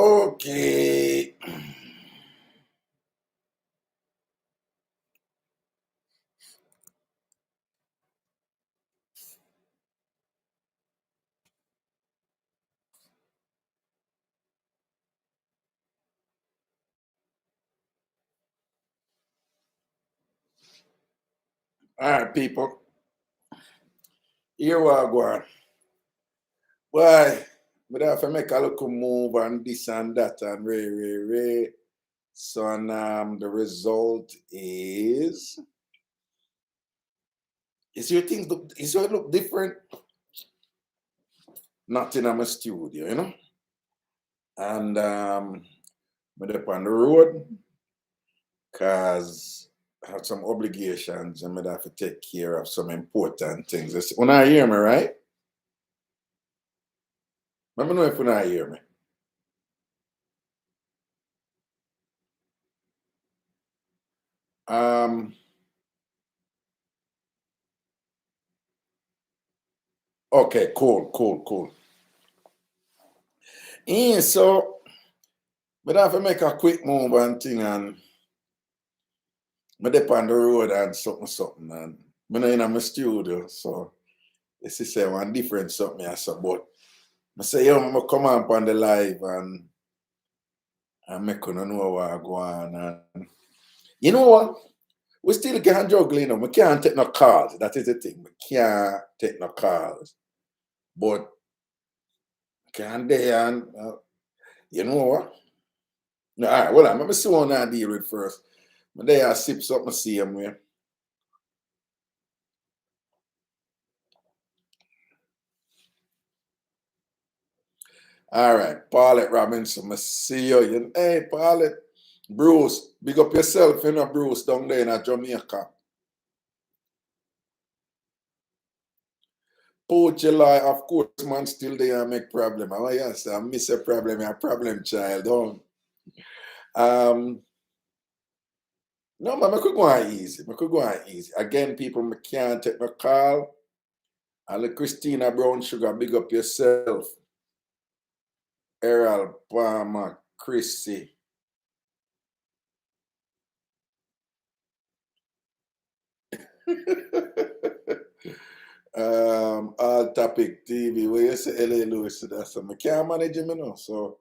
Okay. All right, people. Here we are going. Why? But I have to make a little move and this and that and ray. So the result is your things look different? Not in my studio, you know? And I'm up on the road because I have some obligations and I have to take care of some important things. When I hear me, right? Let me know if you not hear me. Okay, cool. And so, but I have to make a quick move and thing, and I'm up on the road and something, and I'm not in my studio, so this is one different something I saw, but I say, yo, I'm going to come on the live and make you know what I go on. And you know what? We still can't juggle, you know. We can't take no calls. That is the thing. We can't take no calls. But can they and you know what? No, all right, well, I'm going to see one I deal with first. But they are sip something same way. All right, Paulette Robinson, I see you. Hey, Paulette. Bruce, big up yourself, you know, Bruce, down there in Jamaica. Poach July, of course, man, still there and make problem. Oh, yes, I miss a problem, a problem child. Don't. No, man, I could go on easy. I could go on easy. Again, people, I can't take no call. And like Christina Brown Sugar, big up yourself. Errol Palmer, Chrissy. All Topic TV, where you say LA Lewis, that's so I can't manage him, you know. So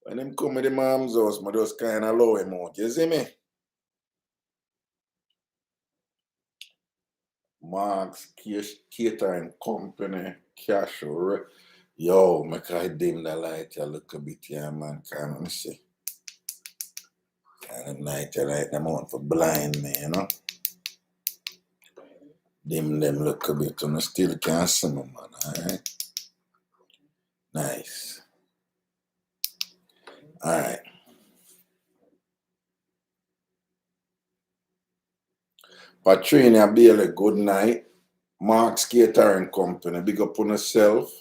when him come with the mom's house, I just kind of allow him out. You see me? Mark's Catering Company, Cash. Yo, make I dim the light a little bit here, man. Can me see? Kind of night, light them out for blind me, you know? Dim them look a bit, and I still can't see me, man. Alright? Nice. Alright. Patrina Bailey, good night. Mark's Catering Company, big up on yourself.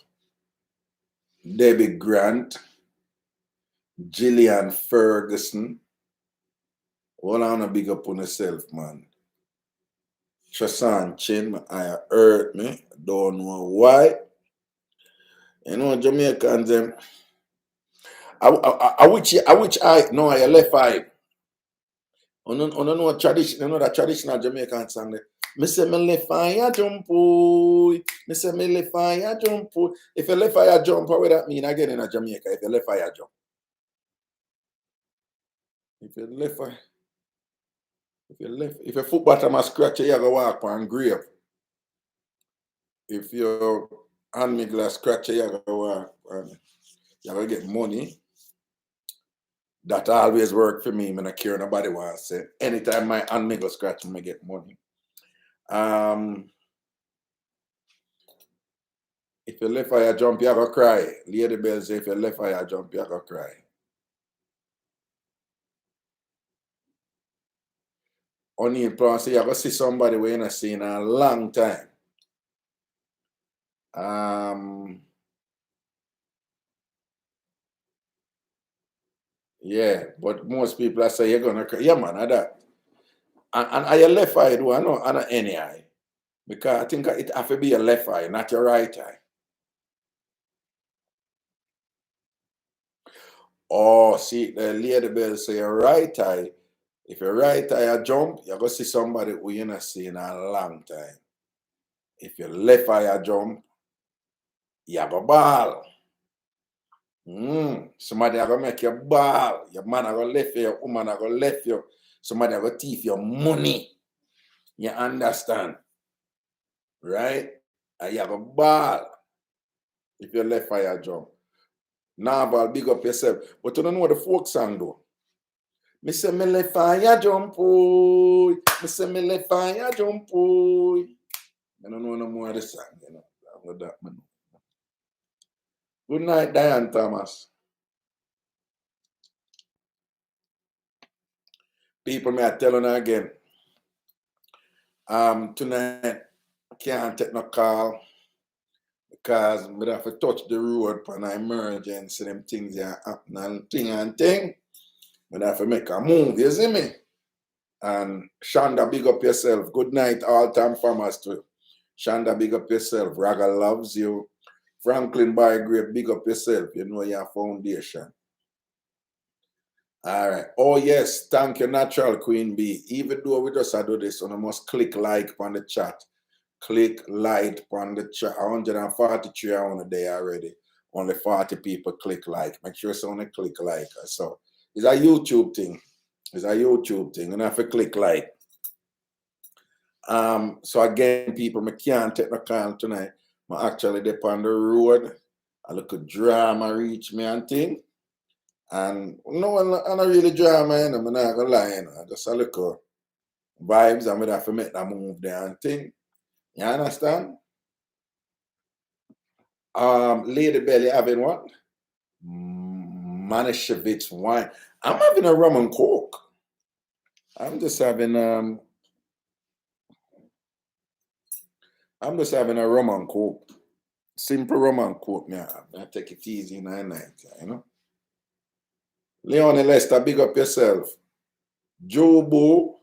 Debbie Grant. Gillian Ferguson. Hold on a big up on yourself, man. Trasan Chin, my eye hurt me. Don't know why. You know, Jamaicans, which eye? No, I left eye. On know tradition, you know that traditional Jamaican song there. Me say me left eye jump. Me say me left eye jump. If you left eye jump, what would that mean again in Jamaica? If you left eye jump. If you left eye. If your foot bottom a scratch, you go walk on grave. If your hand middle scratch, you go walk on. You go get money. That always work for me. I don't care nobody wants to say. Anytime my hand middle scratch, I get money. If you left eye jump, you go cry. Lady Bell say if you left eye jump, you go cry. Only plan say you go see somebody we ain't seen in a long time. Yeah, but most people I say you're gonna cry. Yeah, man, I that. And I left eye do I know any eye. Because I think it have to be a left eye, not your right eye. Oh, see, the lady bell say your right eye. If your right eye a jump, you're going to see somebody who you're not seeing in a long time. If your left eye a jump, you have a ball. Somebody are going to make you ball. Your man are going to left you, your woman are going to left you. Somebody are going to thief your money. You understand? Right? And you have a ball. If your left eye a jump. Now, ball, big up yourself. But you don't know what the folk song do. Me say me left fire jump boy. Me say me left fire jump boy. I don't know no more of the song, you know. What that man. Good night, Diane Thomas. People, me I tell you again. Tonight I can't take no call because me have to touch the road for an emergency. Them things are happening and thing. Me have to make a move. You see me? And Shonda, big up yourself. Good night, all time farmers too. Shonda, big up yourself. Raga loves you. Franklin Bygrave, big up yourself. You know your foundation. All right. Oh, yes. Thank you, Natural Queen Bee. Even though we just do this, you must click like on the chat. Click like on the chat. 143 are on the day already. Only 40 people click like. Make sure someone click like. So it's a YouTube thing. It's a YouTube thing. You have to click like. So again, people, I can't take the call tonight. I actually dip on the road. A little drama reach me and thing. And no, I'm not really drama, you know, I'm not gonna lie, you know. Just a little vibes, and we have to make that move there and thing. You understand? Lady Belly having what? Manischewitz wine. I'm having a rum and coke. I'm just having a rum and coke. Simple rum and coke, yeah. I take it easy in the night, you know. Leonie Lester, big up yourself. Jobo.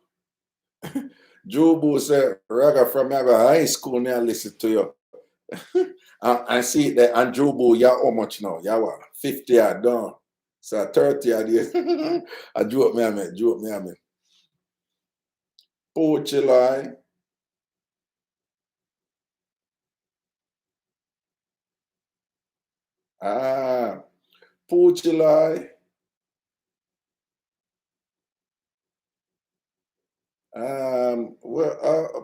Jobo said, Raga from Raga High School, now listen to you. I see that, and Jobo, you how much now? You what? 50 are done. So 30 are there. I joke me, I mean. Pochilai. Pochilai.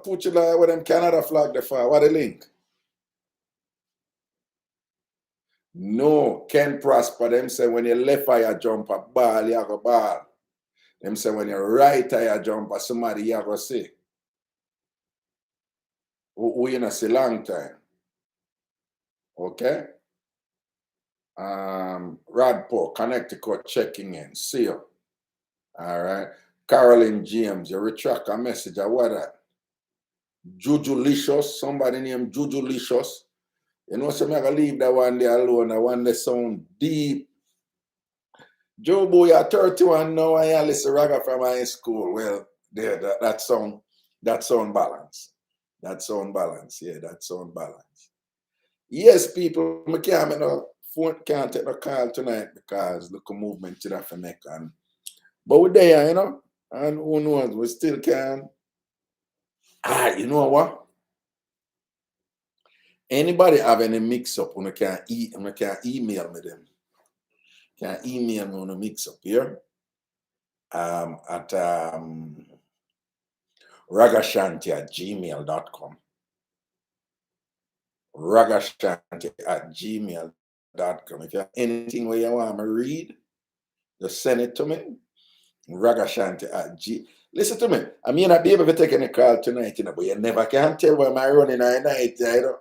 Pochilai, where them Canada flag the far? What the link? No, Ken Prosper, them say when you left eye jump a ball, you have a ball. Them say when you right eye jump a somebody, you have a see. We in a see long time. Okay? Radport, Connecticut, checking in. See you. All right. Carolyn James, you retract a message. What that? Jujulicious, somebody named Jujulicious. You know, so I'm going to leave that one there alone. That one that sound deep. Joe Boy, you're 31 now and you listen Raga from high school. Well, there, that sound balance. That sound balance. Yeah, that sound balance. Yes, people, I can't take no call tonight because look a movement to that for make. But we're there, you know, and who knows, we still can. You know what? Anybody have any mix-up when can email me them. Can email me on a mix-up here at ragashanti@gmail.com. Ragashanti@gmail.com. If you have anything where you want me to read, just send it to me. Ragashanti@g. Listen to me. I may not be able to take any call tonight, you know, but you never can tell where my running at night, you know.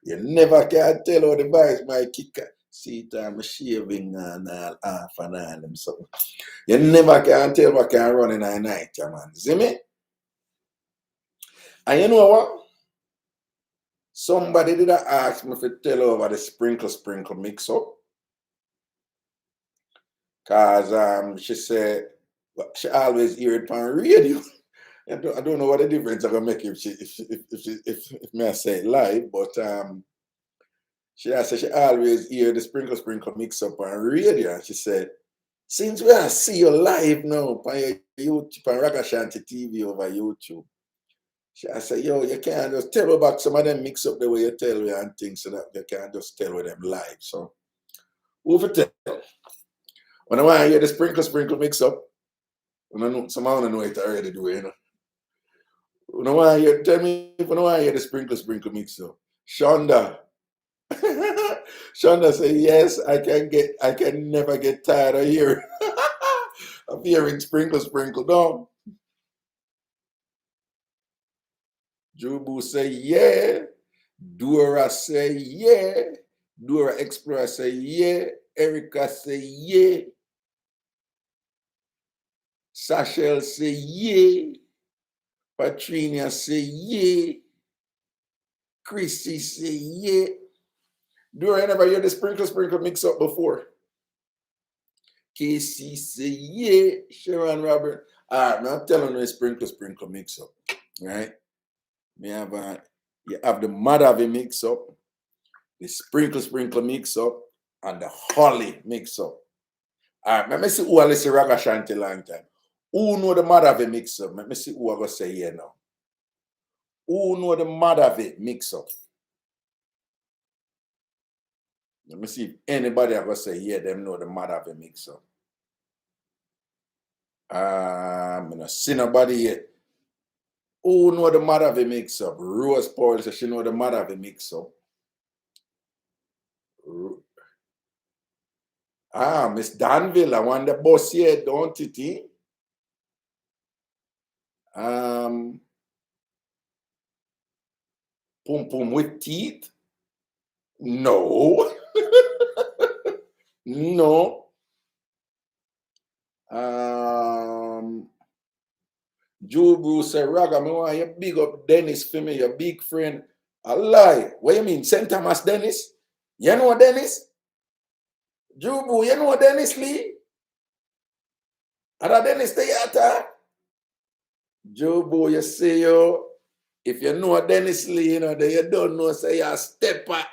You never can tell how the voice might kick. See, I'm shaving and all half and all them something. You never can tell what can run in at night, yeah, man. See me? And you know what? Somebody did ask me to tell over the sprinkle mix up. Cause she said she always hear it on radio. I don't know what the difference I'm gonna make if me I say it live, but she always hear the sprinkle mix up on radio. And she said, Since we are see you live now on your YouTube, on Ragashanti TV over YouTube, I say, yo, you can't just tell back some of them mix up the way you tell me and things so that you can't just tell with them live. So, who for tell? When I want to hear the sprinkle mix up, when I know, somehow I know it already do it, you know. When I want to hear, tell me if I want to hear the sprinkle mix up. Shonda. Shonda say, yes, I can never get tired of hearing, of hearing sprinkle down. Jubu say, yeah. Dora say, yeah. Dora Explorer say, yeah. Erica say, yeah. Sachel say, yeah. Patrinia say, yeah. Chrissy say, yeah. Dora, I never hear the sprinkle mix up before. Casey say, yeah. Sharon Robert. All right, I'm telling you the sprinkle mix up. Right? You have the Madave mix up, the sprinkle mix up, and the Holly mix up. All right, let me see who I listen Ragashanti long time. Who know the Madave mix up? Let me see who I go say here now. Who know the Madave mix up? Let me see if anybody ever say, yeah, them know the Madave mix up. I'm not see nobody yet. Who know the Madave mix up? Rose Paul says she know the Madave mix up. Miss Danville, I want the boss here, don't it? Pum Pum with teeth? No. No. Jubu say, Raga, me want you big up Dennis for me, your big friend. I lie. What you mean, St. Thomas Dennis? You know Dennis? Jubu, you know Dennis Lee? Ada Dennis Theater? Jubu, you see yo. If you know Dennis Lee, you know, then you don't know, say you're a stepper.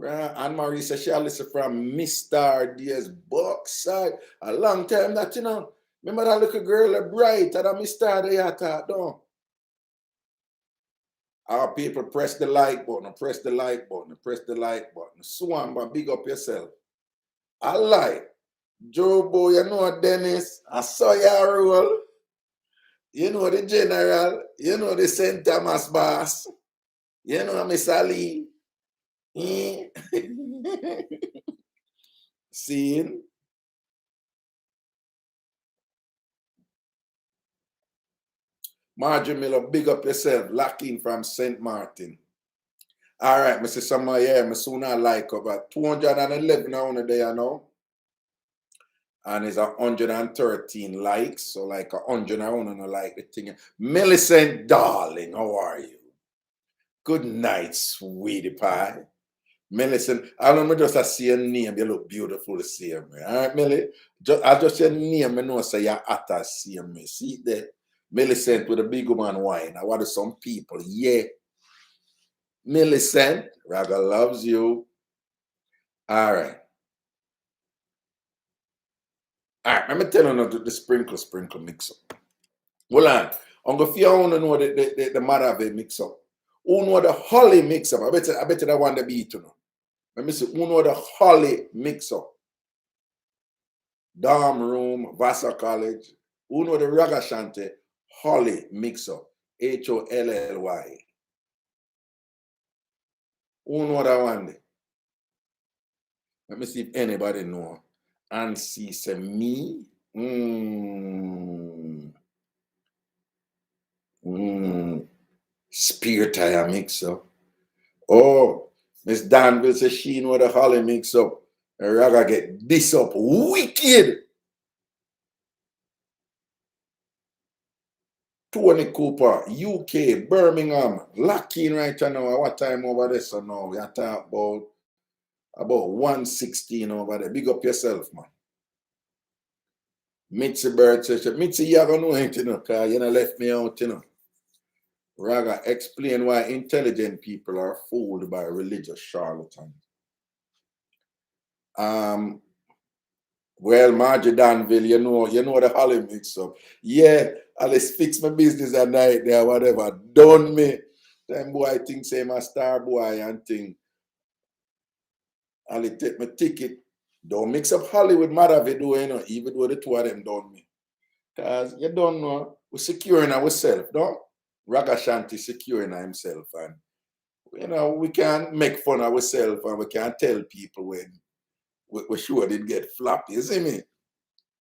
Anne-Marie says she listen from Mr. Diaz Boxside. A long time that, you know. Remember that little girl, bright, that Mr. Theater, don't? Our people press the like button, press the like button, press the like button. Swan, but big up yourself. I like. Jobo, you know Dennis. I saw your role. You know the general. You know the St. Thomas boss. You know Miss Ali. Seeing? Marjorie Miller, big up yourself. Locking from St. Martin. All right, Mr. Summer, yeah, I soon I like about 211 on there now. And it's 113 likes, so like 100 I want to like the thing. Millicent, darling, how are you? Good night, sweetie pie. Millicent, I don't know, just see your name, you look beautiful to see me. All right, Millie? I just your name, I know, say you're at to see me. See there? Millicent with a big woman wine. I want some people, yeah. Millicent, Raga loves you. All right. All right, let me tell you the sprinkle mix up. Hold on. I'm going to know the Madave mix up. Who know the Holly mix up? I bet you that one the beat to know. Let me see. Who know the Holly mix up? Dorm room, Vassar College. Who know the Ragashanti Holly mix up? Holly. Who know that one? Let me see if anybody know. And see, say me. Spear tire mix up. Oh, Miss Danville says she know the Holly mix up. And Raga get this up wicked. Tony Cooper, UK, Birmingham, locking right now. What time over there? So now we are talking about 116 over there. Big up yourself, man. Mitzi Bird says, Mitzi, you don't know anything, you know, because you left me out, you know. Raga, explain why intelligent people are fooled by religious charlatans. Well, Margie Danville, you know the Holly Mixup. Yeah, Alice fix my business at night there, whatever. Done me. Them boy think say my star boy and thing. Ali take my ticket. Don't mix up Hollywood matter if you do, even though the two of them done me. Because you don't know, we're securing ourselves, no? Ragashanti securing himself. And, we can't make fun of ourselves and we can't tell people when we sure did get Fllop, you see me?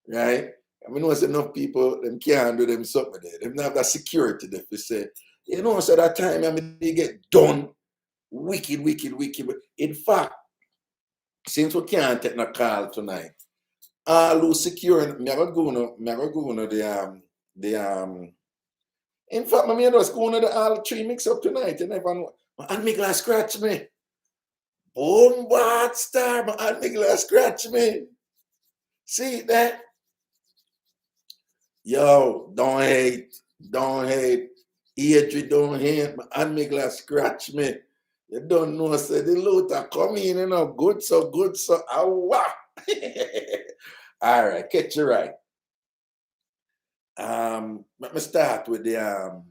Right? I mean, there's enough people, them can't do them something there. They don't have that security there to say, so that time, I mean, they get done wicked. But in fact, since we can't take no call tonight, all who securing, me go to in fact, me just going to the all three mix up tonight, and everyone, and me glass scratch me. Boom, bad star, and me glass scratch me. See that? Yo, don't hate. Adri don't hate, and me glass scratch me. You don't know, say the looter come in, good so, awa. All right, catch you right. Let me start with the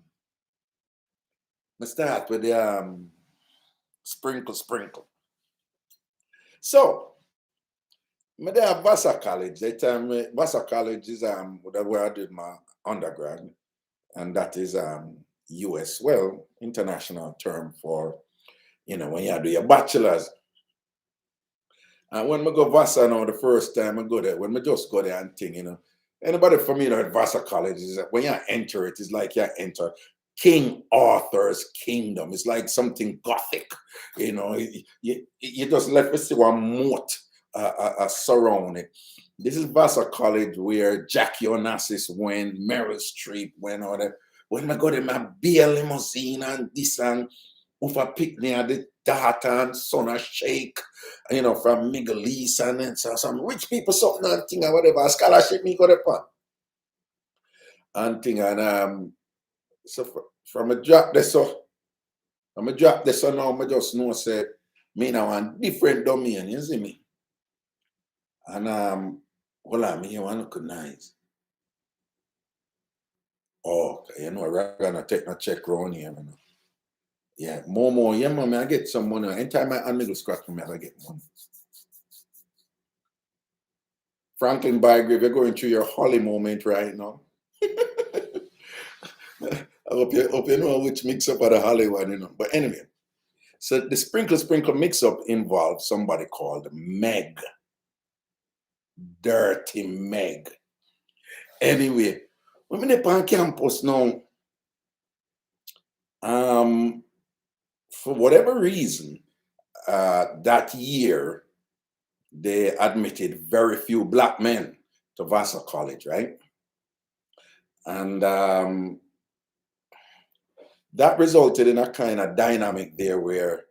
sprinkle. So, I there at Vassar College. That time Vassar College is where I did my undergrad, and that is US, international term for when you do your bachelor's. And when I go Vassar now, the first time I go there, when I just go there and thing, anybody familiar with Vassar College is that when you enter it, it's like you enter King Arthur's kingdom. It's like something gothic, you just let me see one moat surround it. This is Vassar College where Jackie Onassis went, Meryl Streep went, or the, when I go there, my beer limousine and this and Ufa Picnic and the daughter and son of Sheikh, from Middle East and then some rich people, something and thing or whatever, a scholarship me got upon. And thing and so from a drop this so now I just know say me now on different domain, you see me? And hold on, me want to look nice. Oh, Raga not take no check round here, man. Yeah, more, yeah, man, I get some money. Anytime I middle scratch me, I get money. Franklin Bygrave, you're going through your Holly moment right now. I hope you know which mix up of the Holly one, But anyway, so the sprinkle mix up involves somebody called Meg. Dirty Meg. Anyway, when I'm on campus now, for whatever reason, that year, they admitted very few black men to Vassar College, right? And that resulted in a kind of dynamic there where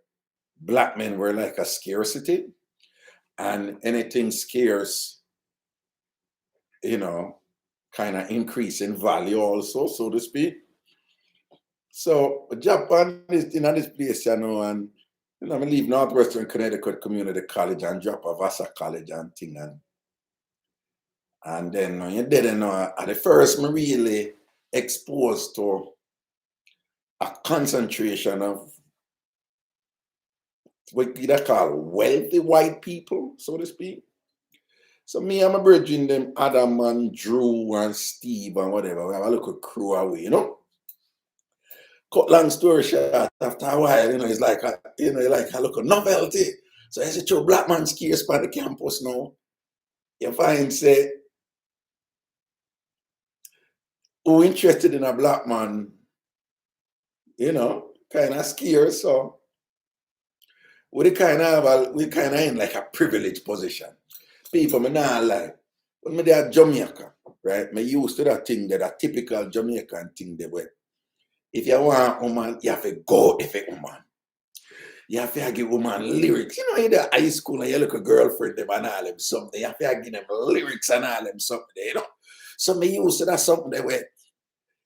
black men were like a scarcity, and anything scarce, kind of increase in value also, so to speak. So Japan is in this place, and I leave Northwestern Connecticut Community College and drop a Vassar College and thing, and then you didn't know at the first me really exposed to a concentration of what you call wealthy white people, so to speak. So me and my brethren, them Adam and Drew and Steve and whatever, we have a little crew away, Cut long story short, after a while, it's like a look of novelty. So I said, black man scarce by the campus now. You find say, who interested in a black man, kind of scarce. So we kind of in like a privileged position. People me not like when me there at Jamaica, right? Me used to that thing that typical Jamaican thing they were. If you want a woman, you have to go if a woman. You have to give woman lyrics. In the high school and you look a girlfriend them and all them something. You have to give them lyrics and all them something, So me used to that something that way.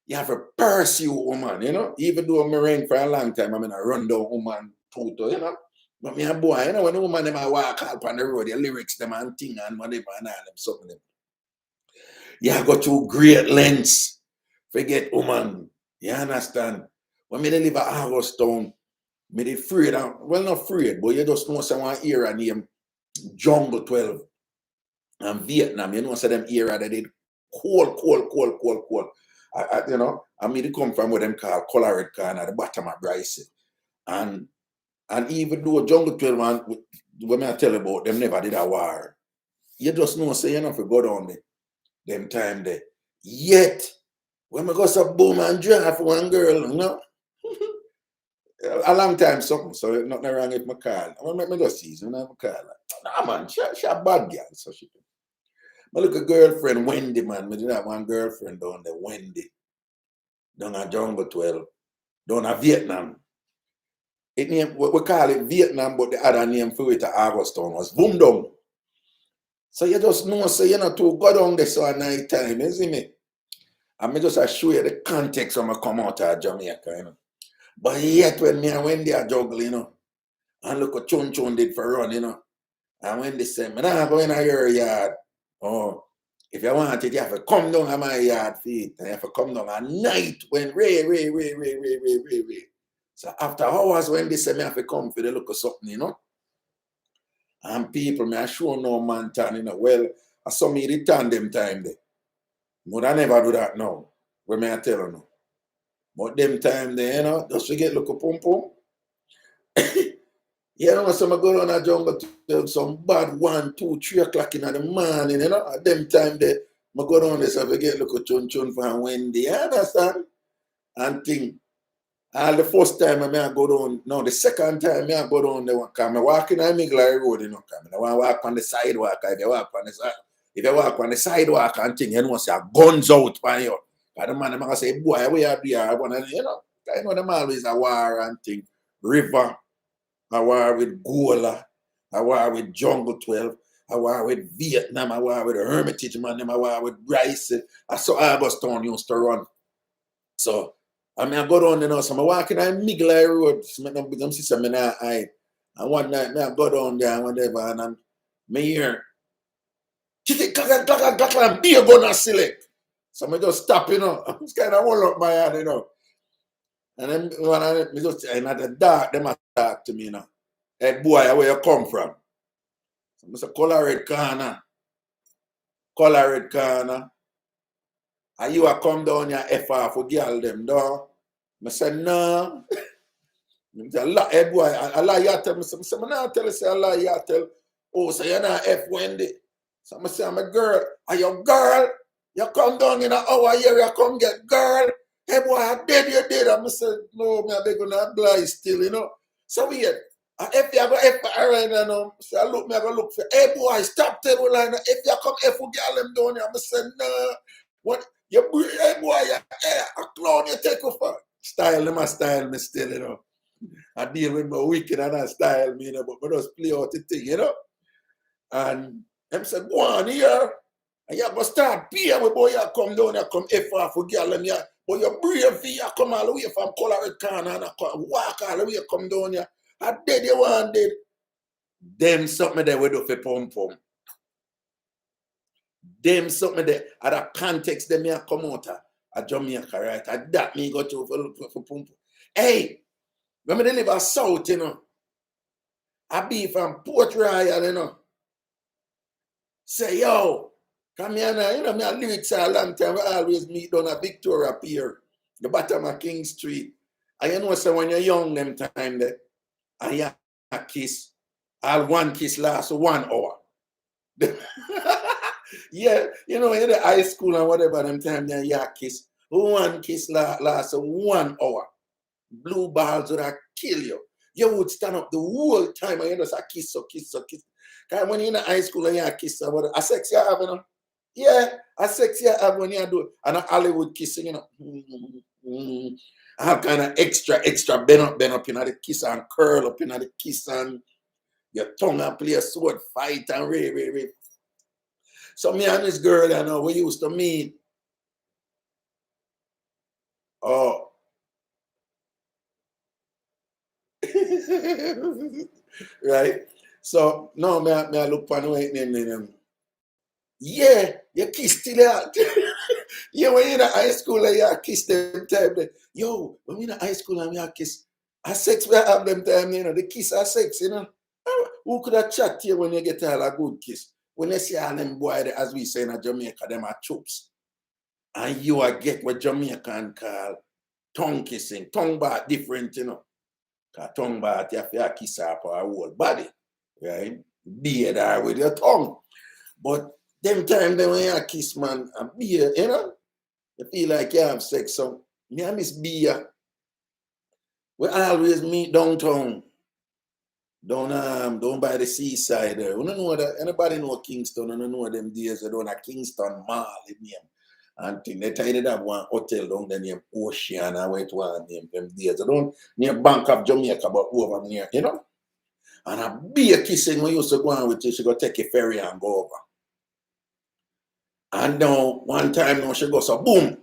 You have to pursue woman, Even though me ring for a long time, I'm in a rundown woman tutor, But me a boy, you know, when the woman them a walk out on the road, the lyrics them and thing and whatever and all them something them. You go through great lengths. Forget woman. You understand? When me they live at Augustown, me they afraid, well not afraid, but you just know someone era named Jungle 12 and Vietnam, you know, so them era that did cold. You know, I mean, they come from what them call Colored Can at the bottom of Bryce. And even though Jungle 12, man, when I tell you about them, never did a war. You just know, say, you know, if you go down there, them time there. Yet, when we go some boom and draft one girl, you know, a long time something, so nothing wrong with my call. I want to just see, you know, my call. Nah, man, she a bad girl, so she. I look a girlfriend, Wendy, man. I did have one girlfriend down there, Wendy. Down at Jungle 12. Down at Vietnam. It name, we call it Vietnam, but the other name for it at Augustown was Boom Dong. So you just know, so you know, to go down there so at night time, you see me? And me just show you the context when I come out of Jamaica, you know. But yet when me and Wendy are juggling, you know, and look what Chun did for run, you know. And when they say, I'm not going to your yard. Oh, if you want it, you have to come down on my yard feet. And you have to come down at night when rain. So after hours when they say me have to come for the look of something, you know. And people, me I show no man turn, you know. Well, I saw me return them time there. But I never do that now. When me I tell you now. But them time there, you know, just forget look of pum pum. You know, so I go down a jungle to some bad 1, 2, 3 o'clock in the morning, you know. At them time there, I go down there so I forget look at Chun for Wendy, you understand? And think. All the first time I go down, no, the second time I go down there, because I walk in a Migla road, you know, I want to walk on the sidewalk. If you walk on the sidewalk and thing, you know, say guns out by you. Because the man, I'm going to say, boy, where you be? I want to, you know, I know them always a war and thing. River, a war with Gola, a war with Jungle 12, a war with Vietnam, a war with the Hermitage, man, a war with Bryce. I saw Augustown used to run. So, I mean, I go down there now, so I'm walking on Migla Road, some sister, and one night, I go down there and whatever, and I'm here, and be a gun select. So I just stop, you know, I'm just kind of hold up my hand, you know. And then when I just, and at the dark, they must talk to me, you know. Hey, boy, where you come from? So I say, Color Red Corner. And you a come down here, FR for girl them, dog. I said, no. I lie, hey boy, I lie, you tell me, I not tell you, say I lie, you tell. Oh, so you're not F Wendy. So I say, I'm a girl. Are you a girl? You come down in an hour here, you come get girl. Hey boy, I did, you did. I said, no, me, I beg you not lie still, you know. So weird. If you go F right now, so I look, me, I go look for, hey boy, stop table line. If you come F with girl them down here, I say, no. What? You breathe, hey boy, a clown you take off. Style, them a style me still, you know. I deal with my wicked and I style me, you know, but I just play out the thing, you know. And them said, go on here. And you go start pay me, boy, you come down, you come FR for girl, and you, but you're brave for you come all the way from Colored Corner and walk all the way, come down here. I did you one did. Them something there we do for pum pum. Them something there, at a context, them me come out of Jamaica, right? At that me go to for pum pum. Hey, when me live at South, you know, I be from Port Royal, you know. Say, yo, come here now, you know, me and lyrics a long time. We always meet down at Victoria Pier, the bottom of King Street. And you know, so when you're young, them time there, and you a kiss, all one kiss lasts 1 hour. Yeah, you know, in the high school and whatever, them time there, you a kiss. One kiss lasts 1 hour. Blue balls would have kill you. You would stand up the whole time and you just a kiss. Because when you're in high school and you a kiss, a sex you have, you know. Yeah, a sex you have when you do it. And a Hollywood kissing, you know. I have kind of extra bend up, you know, the kiss and curl up, you know, the kiss and your tongue and play a sword fight and rave. So me and this girl, you know, we used to meet. Oh. Right? So no, me I look for no name. Yeah, you kiss till out. Yeah, when you're in high school, you kiss them time. Yo, when we're in high school and you kiss, a sex we have them time, the kiss are sex, Who could have chat to you when you get a good kiss? When you see all them boy, as we say in Jamaica, them are chops. And you are get what Jamaican call tongue kissing. Tongue bath different, Because tongue bath, you have to kiss up our whole body, right? Beard her with your tongue. But them time then when you kiss man and beer, you feel like you have sex. So me and Miss Beer, we always meet downtown. Down by the seaside there. You don't know that anybody know Kingston, you don't know them days they don't have Kingston Mall in name. And thing. They tell you that one hotel down there named Ocean and where it was named them days. They don't near Bank of Jamaica, but over near, And a beer kissing we used to go on with you, she go take a ferry and go over. And now one time now she goes so boom.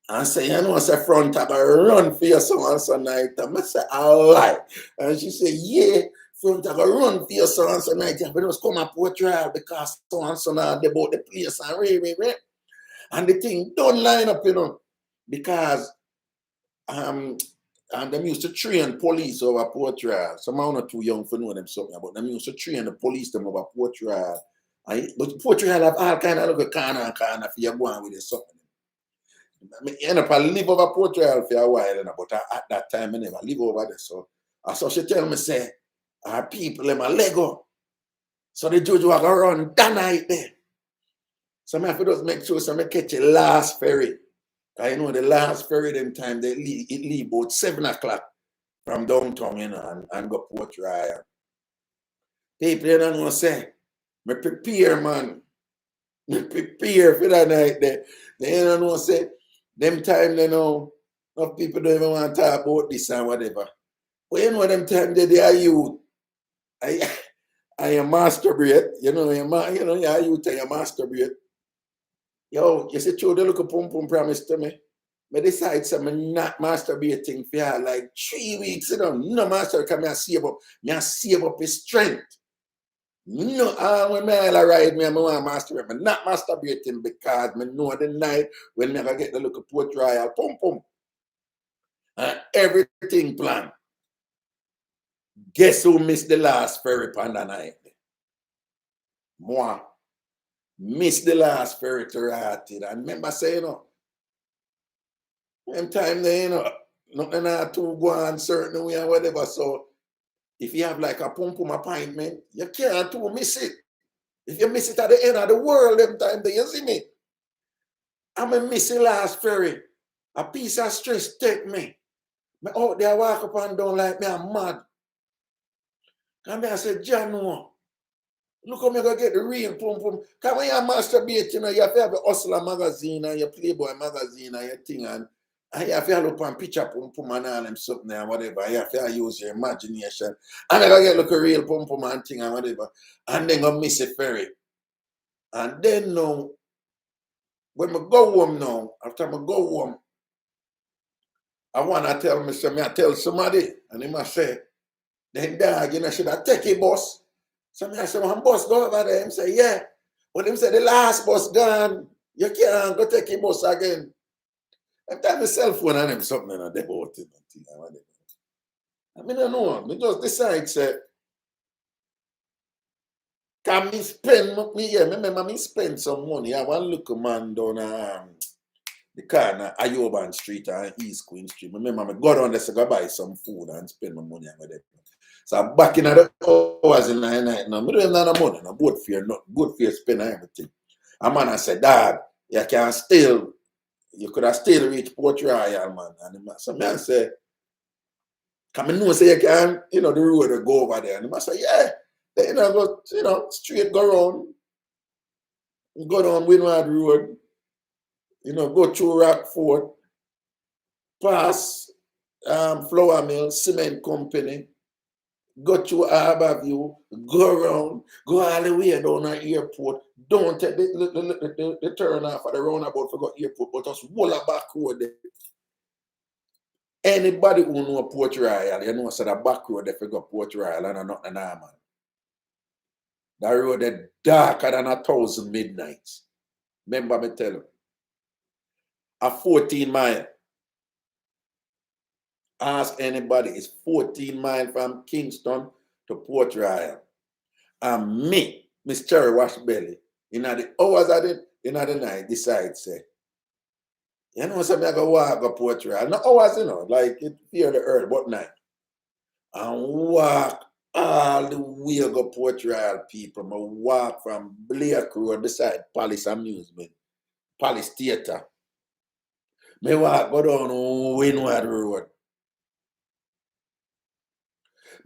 And say, say front tab I run for your son and son night. I say, I lie. And she say, yeah, front tab I run for your son and son night. But just come up with trial because so and so now they bought the place and right. And the thing don't line up, because and them used to train police over Port Royal. Some are not too young for know them something, but them used to train the police them over Port Royal. But Port Royal have all kind of little corner for you going with it something. I end up I live over Port Royal for a while, but at that time I never live over there. So she tell me, say, our people them a Lego. So the judge will go run that night there. So I have to just make sure so I catch the last ferry. I the last ferry them time they leave about 7 o'clock from downtown, and go Port Royal. People you know say, me prepare, man. Me prepare for that night there. They don't know say, them time they know, no people don't even want to talk about this and whatever. But them time they are youth. I masturbate, you are youth and you masturbate. Yo, you see, true, they look a pum promise to me. I decide I'm not masturbating for like 3 weeks, no master because I save up his strength. No, when I ride me, I want to masturbate. I'm not masturbating because I know the night when I get the look of Port Royal, pum. And everything planned. Guess who missed the last ferry on that night? Moi. Missed the last ferry to Ratted. I remember saying, them time there, nothing had to go on certain way or whatever. So if you have like a pum appointment, you can't too miss it. If you miss it at the end of the world, them time there, you see me. I'm a miss the last ferry. A piece of stress take me. Me out there walk up and down like me, I'm mad. And I said, John, no. Look how me go get the real pum. Because when you masturbate, you have to have a Hustler magazine and your Playboy magazine and your thing, and you have to look and picture pum and all them something and whatever. You have to use your imagination. And I go get look a real pum and thing and whatever. And then go miss a ferry. And then now, when I go home now, after I go home, I want to tell me something. I tell somebody, and they must say, then dog, should I take a bus? So I say, one bus go over there. Him say, yeah. But him say, the last bus gone. You can't go take a bus again. I tell my cell phone and him something and they bought it. I mean, I know. I just decide, say, can me spend, remember me spend some money. I want to look a man down the corner, Ayoban Street and East Queen Street. Remember, I go down there to go buy some food and spend my money on it. So I'm back in the hours in the night now. I don't have no money, no good for spend everything. A man I said, Dad, you could have still reached Port Royal, man. And so man said, come and know say you can, the road will go over there. And I say, yeah. Then go, straight go around. Go down Windward Road. Go through Rockford. Pass Flour Mill, Cement Company. Go to Harborview, go around, go all the way down to the airport. Don't take the turn off at the roundabout for go airport, but just roll a back road there. Anybody who know Port Royal, you know, so the back road, they figure Port Royal and not the normal. That road is darker than 1,000 midnights. Remember me tell you. A 14 mile. Ask anybody, it's 14 miles from Kingston to Port Royal. And me, Miss Cherry Wash Belly, in the hours of the night, decide, say, you know, so I go walk to Port Royal. No hours, you know, like it fairly early, but night. And walk all the way to Port Royal, people. I walk from Blake Road beside Palace Amusement, Palace Theatre. I walk go down Windward Road.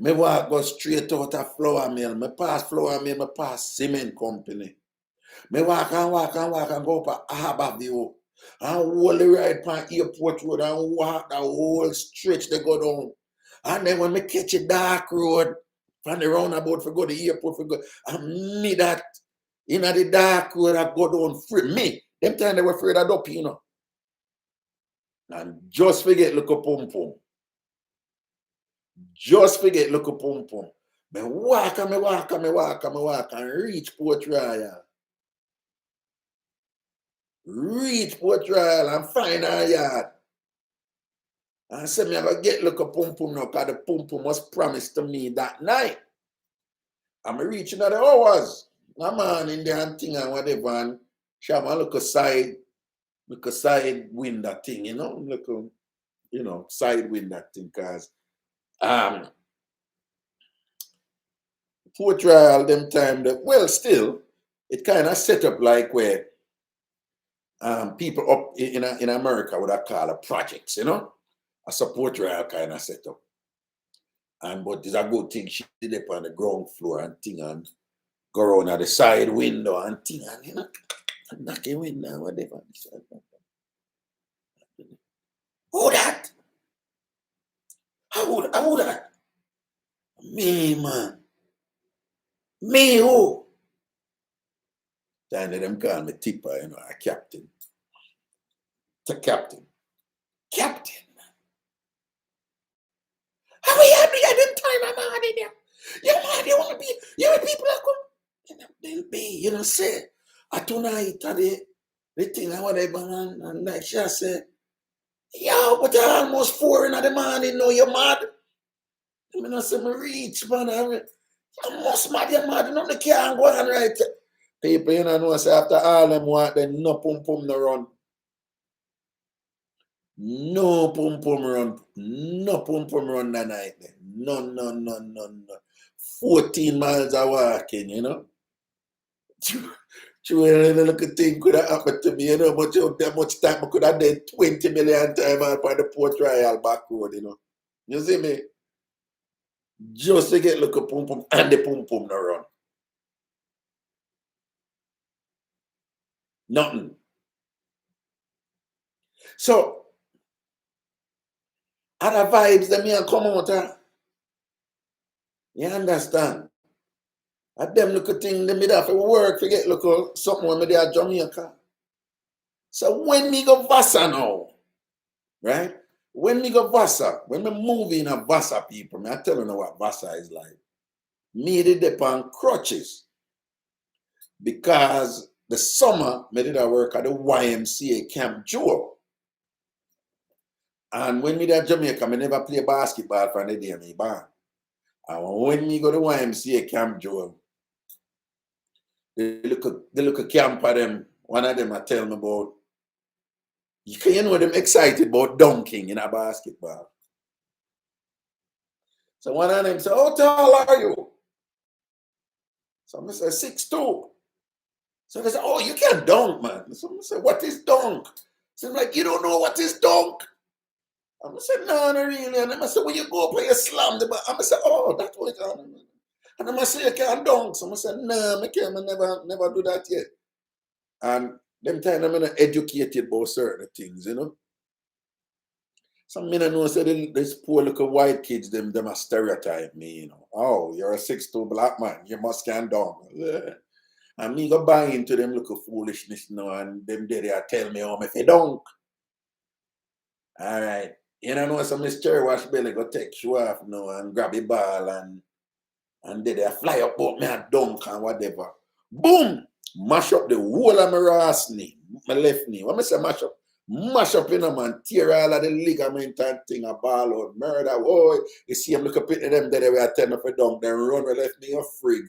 I walk go straight out of Flour Mill. I pass Flour Mill, I pass Cement Company. I walk and go up to Harbour View. And hold the ride on Airport Road and walk the whole stretch they go down. And then when I catch a dark road from the roundabout for go to the airport for go, and me that in the dark road I go down free. Me, them time they were afraid of dope, you know. And just forget look at pum pum. Just forget look at pum pum. Me walk and reach Port Royal. Reach Port Royal and find our yard. And say me ever get look at pum pum now, because the pum pum was promised to me that night. I'm reaching at the hours. I'm on in there and thing and whatever, and shall I look a side window thing, you know, look a, you know, side window thing, because Port Royal them time that, well, still it kind of set up like where people up in America would have called it projects, you know, a support Royal kind of setup. And but it's a good thing she did up on the ground floor and thing and go around at the side window and thing and, you know, knocking window whatever. Who that? How that? Me, man. Me who? Then them call me tipper, you know, a captain. It's a captain. Captain. How are you happy at them time I'm on in there? You man, you want to be, you know, people that come, you know, they'll be, you know, say, at tonight, the thing and whatever, and like she said, yo, but you're almost 4 in the morning, no, you're mad. I mean, I say, me reach, man, I'm almost mad, you're mad, nothing can't go on right. People, you know, say after all them want, then no pum pum no run. No pum pum run. No pum pum run that night. No. 14 miles of walking, you know. True, a little thing could have happened to me, you know, but that much time I could have done 20 million times on the Port Royal back road, you know. You see me? Just to get look at pum pum and the pum pum no run. Nothing. So, other vibes that me come out. You understand? At them look at things, them me have to work to get look at something when me there at Jamaica. So when me go Vassar now, right? When me go Vassar, when me move in a Vassar people, me I tell you what Vassar is like. Me did depend crutches. Because the summer, me did I work at the YMCA Camp Joe. And when me there at Jamaica, me never play basketball for the day me born. And when me go to YMCA Camp Joe, they look at camp of them. One of them I tell me about, you know them excited about dunking in a basketball. So one of them say, how tall are you? So I say 6'2". So they say, oh, you can't dunk, man. So I say, what is dunk? So I'm like, you don't know what is dunk? I say, no, not really. And I say, when you go play a slam, I say, oh, that's what it is. And I say, you can't dunk. So I say, no, I can't, I never do that yet. And them time I'm not educated about certain things, you know. Some men I know say this poor little white kids, them a stereotype me, you know. Oh, you're a 6'2" black man, you must can dunk. And me go buy into them little foolishness, you know, and them there they tell me, oh, if you dunk. All right. You know, some Cherry Wash Belly go take show off now and grab a ball and they fly up about me a dunk and whatever. Boom! Mash up the whole of my ass knee, my left knee. When I say mash up, man, tear all of the ligament and thing, a ball out, murder. Oh, you see him look up at them, they were turn up a dunk, then run my left knee a frig.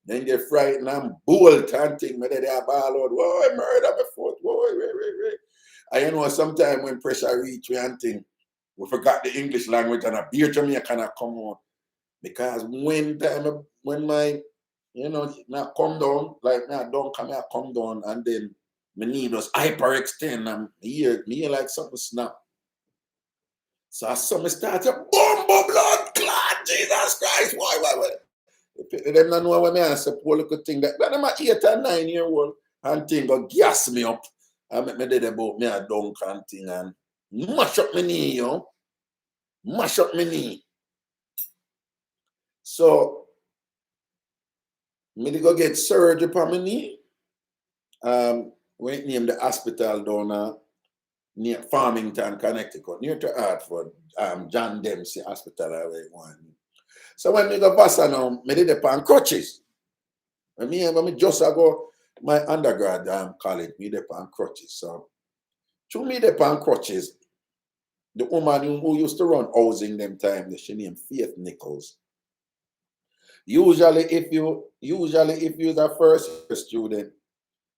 Then get frightened and bolt and thing, but they a ball out. Whoa, murder my foot. Whoa, wait. And you know, sometimes when pressure reach me and thing, we forgot the English language and a beer Jamaican come on. Because when my, you know, now come down, like now don't come here, come down, and then my knee just hyperextend and me like something snap. So as something starts to boom, blood clot, Jesus Christ, why? Them don't know when I say poor little thing that when I'm 8 or 9 years old and thing go gas me up and make me dead about me a dunk and thing and mash up my knee, you know. Mash up my knee. So me go get surgery for my knee. We named the hospital down near Farmington, Connecticut, near to Hartford, John Dempsey Hospital. So when me go Vassar now, me did it on crutches. When me just go my undergrad college, me did it on crutches. So to me did on crutches, the woman who used to run housing them time, she named Faith Nichols. Usually if you're the first year student,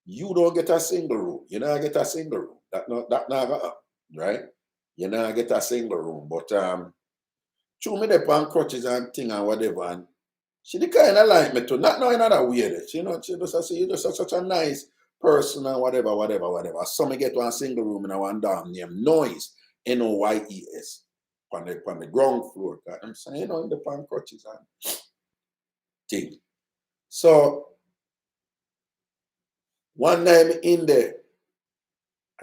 you don't get a single room. You don't get a single room. That not right? You don't get a single room. But through me the pan crutches and thing and whatever, and she the kind of like me too. Not knowing that weird. You know, she just say you're just such a nice person and whatever. So me get one single room in one dorm named Noise, Noyes, on the ground floor. I'm saying, you know, in the pan crutches and thing. So one night in there,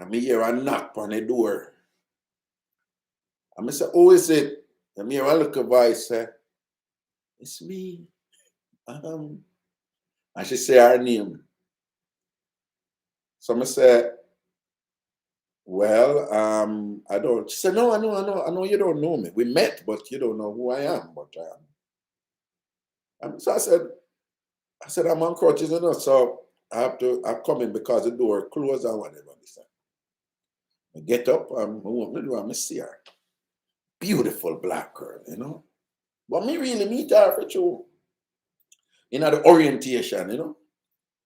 and me hear a knock on the door. And I say, who is it? And me hear a little voice say, it's me. And she say her name. So I say, well, I don't. She said, no, I know you don't know me. We met, but you don't know who I am. But so I said, I'm on crutches, you know, so I come in because the door closed or whatever. I get up, I see her. Beautiful black girl, you know. But me really meet her for true. You know, the orientation, you know,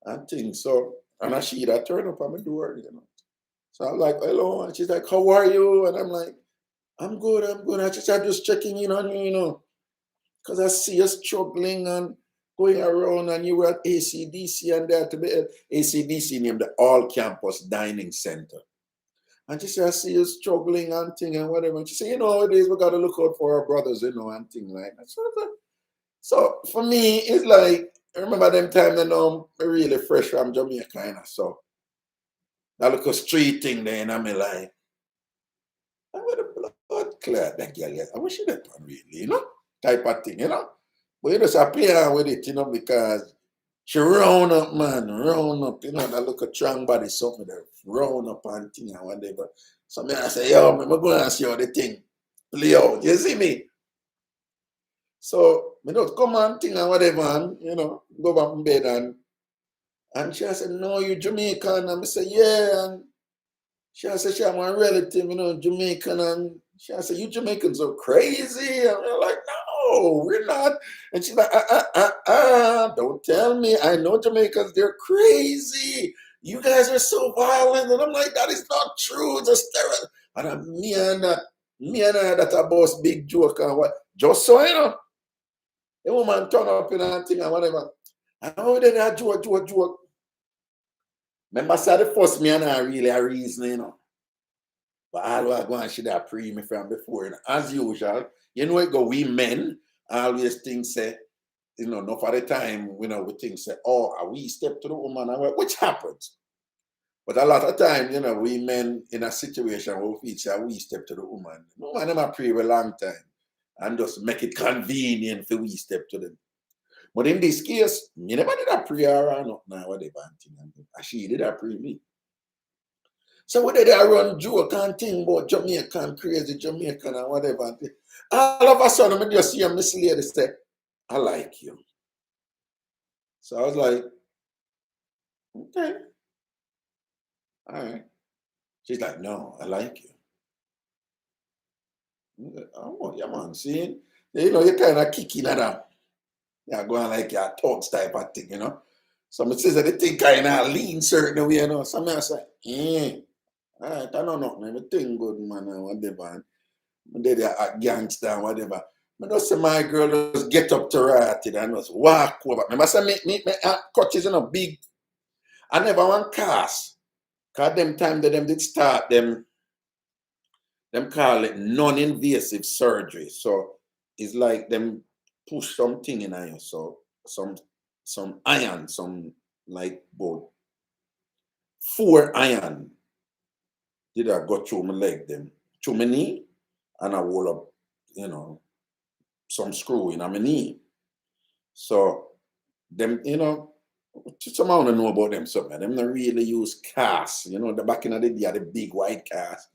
and things. So, and I see that turn up on my door, you know. So I'm like, hello, and she's like, how are you? And I'm like, I'm good. I'm just checking in on you, you know, because I see you struggling and going around, and you were at ACDC and there to be ACDC named the All Campus Dining Center. And she said, I see you struggling and thing and whatever. And she said, you know, nowadays we got to look out for our brothers, you know, and thing like that. So for me, it's like, I remember them time, you know, I'm really fresh from Jamaica, kind of. So that little street thing there, and I'm like, I'm with the blood clot, that girl, yes. I wish she that one really, you know, type of thing, you know. But you just play with it, you know, because she round up, man, round up, you know, that look a strong body, something that round up and thing and whatever. So I say, yo, I'm going to see how the thing play out. You see me? So I don't come and thing and whatever, and, you know, go back in bed and she said, no, you Jamaican. And I said, yeah. And she said, she had one relative, you know, Jamaican. And she said, you Jamaicans are crazy. And I'm like, no, we're not. And she's like, don't tell me. I know Jamaicans, they're crazy. You guys are so violent. And I'm like, that is not true. It's a stereotype. And me and I, that a boss big joke and what. Just so you know, the woman turn up in a thing and whatever. And how did I joke? Remember, I the first me and I really a reason, you know. But all I go and she that pre me from before. And as usual, you know, it go, we men always think say, you know, enough of the time, you know, we think say, oh, are we step to the woman, and which happens. But a lot of time, you know, we men in a situation where we say we step to the woman. No man never pray a long time and just make it convenient for we step to them. But in this case, me never did a prayer or not now, whatever. And she did a pray me. So whether they run joke and thing about Jamaican, crazy Jamaican and whatever. All of a sudden, I just hear Miss Lady say, I like you. So I was like, okay. All right. She's like, no, I like you. Oh, yeah, man. See, you know, you kind of kicking at them. You're going like your talks type of thing, you know. Some says that they think kind of lean certain way, you know. Some I say, all right, I don't know, man. Everything good, man, and whatever. And they are gangster and whatever. I just say my girl just get up to right and just walk over. I say me coaches, you know, big. I never want cast. Cause them time that them did start them call it non-invasive surgery. So it's like them push something in you. So some iron, some like about 4 iron did I go through my leg them, through my knee, and I roll up, you know, some screw in my knee. So them, you know, somehow I don't know about them something. Them not really use cast, you know, the back in the day the big white cast.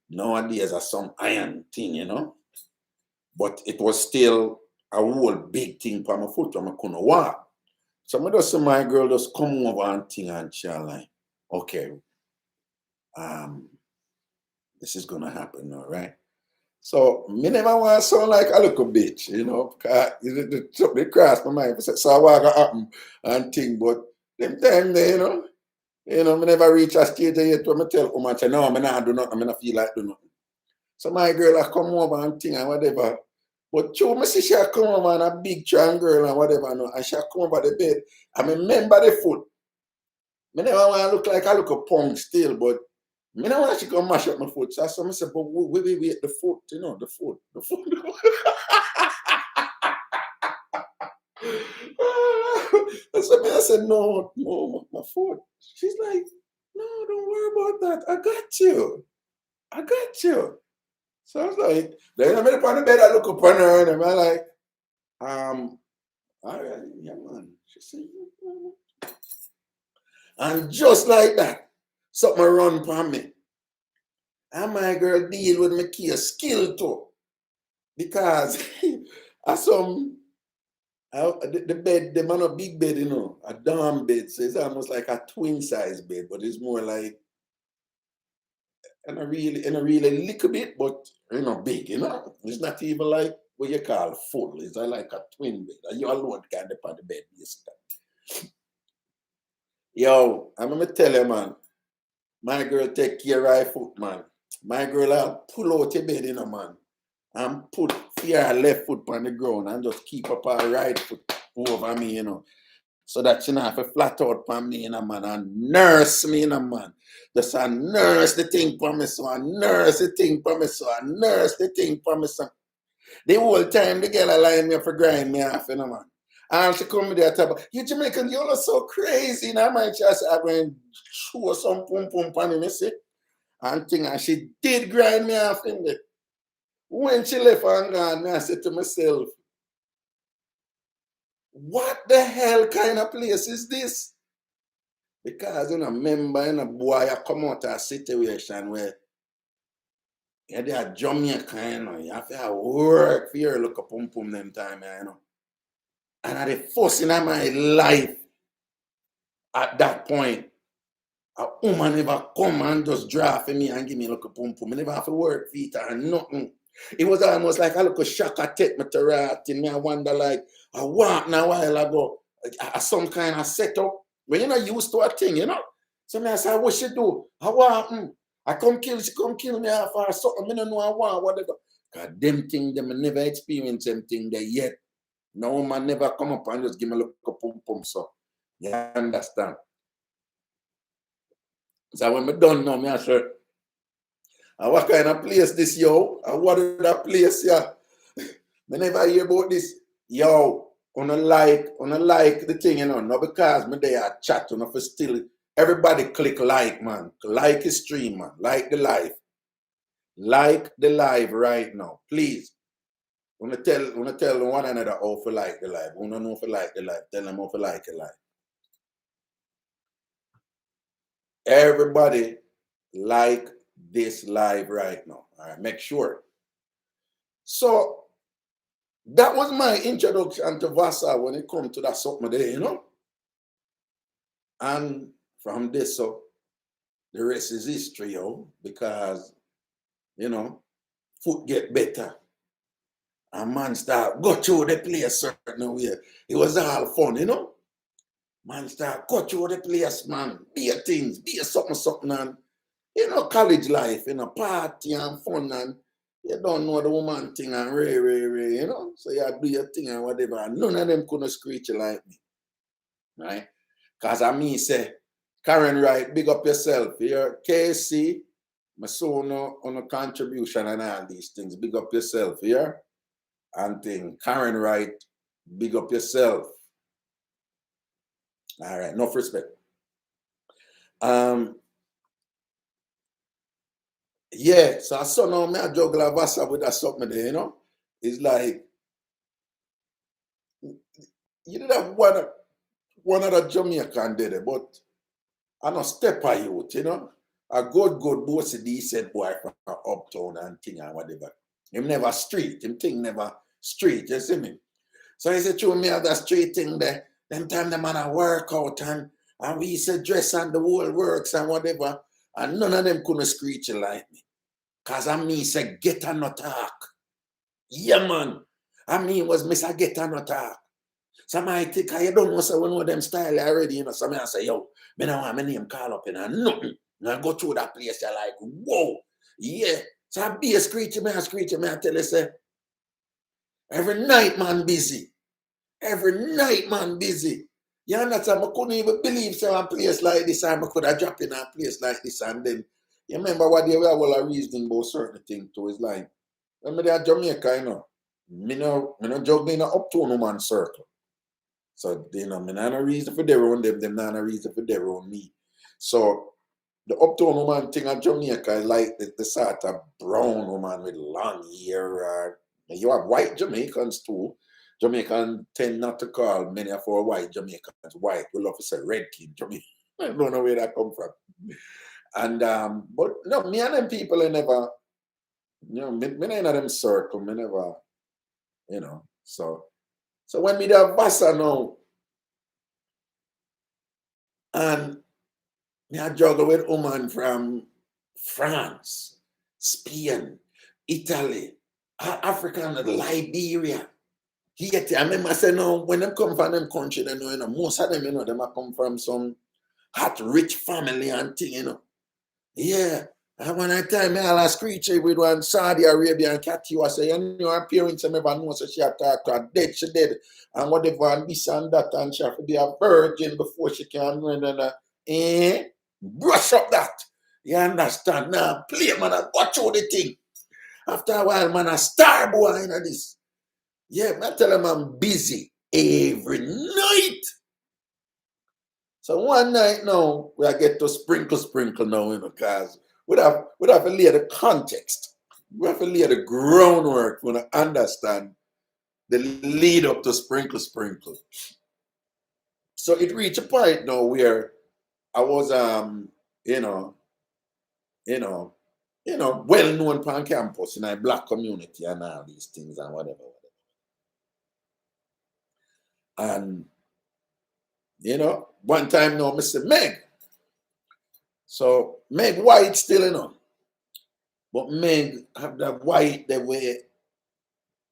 Nowadays are some iron thing, you know. But it was still a whole big thing for my foot and I couldn't walk. So I just see my girl just come over and thing and she like, okay, this is gonna happen, all right? So me never want to sound like a little bitch, you know, because it crossed my mind. So what gonna happen and thing, but them time they, you know, me never reach a stage yet where I tell woman, no, I'm not do nothing, I not feel like do nothing. So my girl I come over and thing and whatever. But true, me see she come over and a big strong girl and whatever, no, and she come over the bed. I remember the foot. Me never want to look like I look a punk still, but me never want she come mash up my foot. So I said, but wait, the foot, you know, the foot. So I said, no, my foot. She's like, no, don't worry about that. I got you. So I was like, then I'm up on the bed, I look up on her and I'm like, all right, yeah, man. She said, and just like that, something run from me. And my girl deal with my case skill too. Because the bed, the man a big bed, you know, a dorm bed. So it's almost like a twin size bed, but it's more like in a really little bit, but you know, big, you know. It's not even like what you call full. It's like a twin bed. And you alone can depend on the bed. Yo, I'm gonna tell you, man. My girl take care of her foot, man. My girl I'll pull out your bed, you know, man. And put her left foot on the ground and just keep up her right foot over me, you know. So that she not have to flat out on me, you know, man, and nurse me, you know, man. Just a nurse the thing for me, so I nurse the thing for me, so I nurse the thing for me, so. The whole time the girl line me up for grind me off, you know, man. And she come there and talk about, you Jamaican, you all so crazy, you know, man. Just I'm going to show some pum pum pan in me, see. And thing, and she did grind me off in it. When she left and gone, I said to myself, what the hell kind of place is this? Because, you know, remember, you know, boy, I come out of a situation where you're there Jamaica, you know, you have to work for your look up pum pum them time, you know. And at the first in my life, at that point, a woman never come and just draw for me and give me a little pum pum. I never have to work for it or nothing. It was almost like a little shock I take me to rat in me. I wonder like, I walked a while ago, some kind of setup when you're not used to a thing, you know? So me I say, what she do? I walk, she come kill me off or something. I don't know I want, whatever. Because them thing, them never experience them thing there yet. No man never come up and just give me a little pum pum. So you understand? So when me done now, me I say, what kind of place this, yo? And what is that place, yeah? Me never hear about this. Yo, on like the thing, you know, not because me there chat, you know, for still, everybody click like, man. Like the stream, man. Like the live. Like the live right now, please. When I tell one another how to like the live. When I know if like the live, tell them how to like the live. Everybody like this live right now. All right, make sure. So that was my introduction to Vassar when it comes to that something there, you know. And from this, so the rest is history, yo, because, you know, food get better. And man start go through the place certain way. It was all fun, you know. Man start go through the place, man. Be a things, be a something, and you know, college life, you know, party and fun, and you don't know the woman thing and ray, you know. So you do your thing and whatever. And none of them couldn't screech like me. Right? Cause I mean say, Karen Wright, big up yourself. Here, KC, my son on a contribution and all these things. Big up yourself here. And thing. Karen Wright, big up yourself. All right, enough respect. Yeah, so I saw now me a juggle a Vassar with that something there, you know. It's like you did have one of the Jamaican did it, but I don't step by youth, you know. A good bossy decent boy from uptown and thing and whatever. Him never street, him thing never street, you see me? So he said to me at that street thing there, them time the man a work out and we used to dress and the whole works and whatever, and none of them couldn't screech like me. Cause I mean say get and not talk. Yeah man. I mean was miss a get and not talk. Somebody think you don't know so we know them style already, you know. Somebody say, yo, me don't want my name call up in and nothing. And I go through that place, you're like, whoa, yeah. So I be a screechy, I tell you, say, every night man busy. Every night man busy. You understand? I couldn't even believe so a place like this and I could have dropped in a place like this and then you remember what they were all a reasoning about certain things too. It's like, when me there Jamaica, you know, me no juggling in a uptown woman circle. So, you know, me not a reason for their own them not a reason for their own me. So the uptown woman thing in Jamaica is like the sort of brown woman with long hair. You have white Jamaicans too. Jamaicans tend not to call many of our white Jamaicans white. We love to say red king Jamaican. I don't know where that come from. And but no, me and them people I never, you know, me in them circle, me never, you know. So when me there Vassar now, and me I juggle with woman from France, Spain, Italy, Africa, and Liberia. I remember saying, no, when them come from them country, they know, you know, most of them, you know, them come from some hot, rich family and thing, you know. Yeah. And when I tell me all screech with one Saudi Arabian cat, you say, you know, her parents never know, so she attack her dead, she dead, and whatever, and this and that, and she have to be a virgin before she can run and brush up that. You understand? Now, play, man, I watch all the thing. After a while, man, I star boy in this. Yeah, I tell them I'm busy every night. So one night now, we get to sprinkle now, you know, because we have to lay the context. We have to lay the groundwork for to understand the lead up to sprinkle. So it reached a point now where I was you know, well known on campus in a black community and all these things and whatever. And you know, one time now, Mr. Meg. So Meg white still, you know. But Meg have that white the way,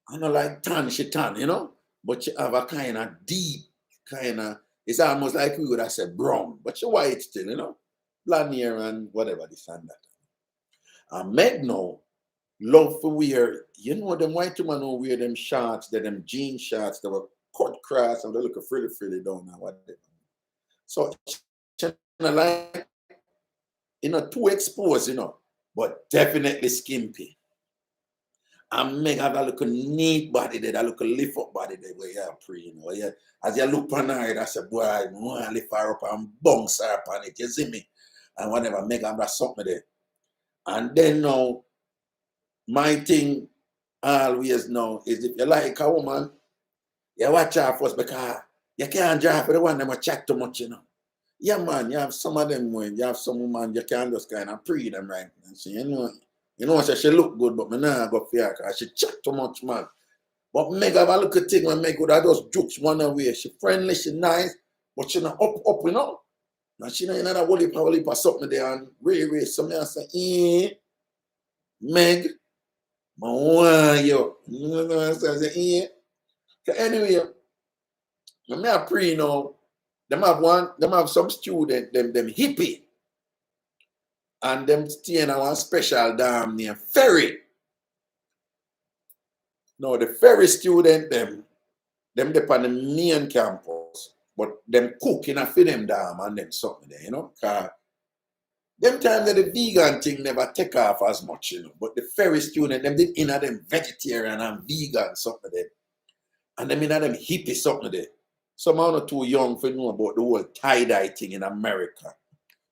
I don't know, like tan, she tan, you know. But she have a kind of deep, kind of, it's almost like we would have said brown. But she white still, you know. Blonde hair and whatever, this and that. And Meg now love for wear, you know, them white women who wear them shorts, them jean shorts that were cut cross and they look frilly down and whatever. So she like, you know, too exposed, you know, but definitely skimpy. And make have a look neat body there, that look lift up body there where you're pre, you know. Yeah. As you look on her, that's a boy, I want to lift her up and bounce her up on it, you see me? And whatever, make have that something there. And then now, my thing always now is if you like a woman, you watch her first because you can't drive for the one that chat too much, you know. Yeah, man, you have some of them when you have some man you can just kind of pre them right. And so, you know, she look good, but me nah go for her because she chat too much, man. But Meg have a look at thing when Meg would have just jokes one away. She friendly, she nice, but she not up, you know. And she not in that whole heap of something there and Ray. So me I say, Meg, I want you. You know what I'm saying? I say, So anyway, me a pre now. Them have some student, them hippie. And them stay in one special dam named Ferry. No, the Ferry student, them on the main campus, but them cooking for them dam and them something there, you know. Cause them time that the vegan thing never take off as much, you know. But the Ferry student, them did in them vegetarian and vegan something there. And them in them hippie something there. Some are not too young for know about the whole tie-dye thing in America.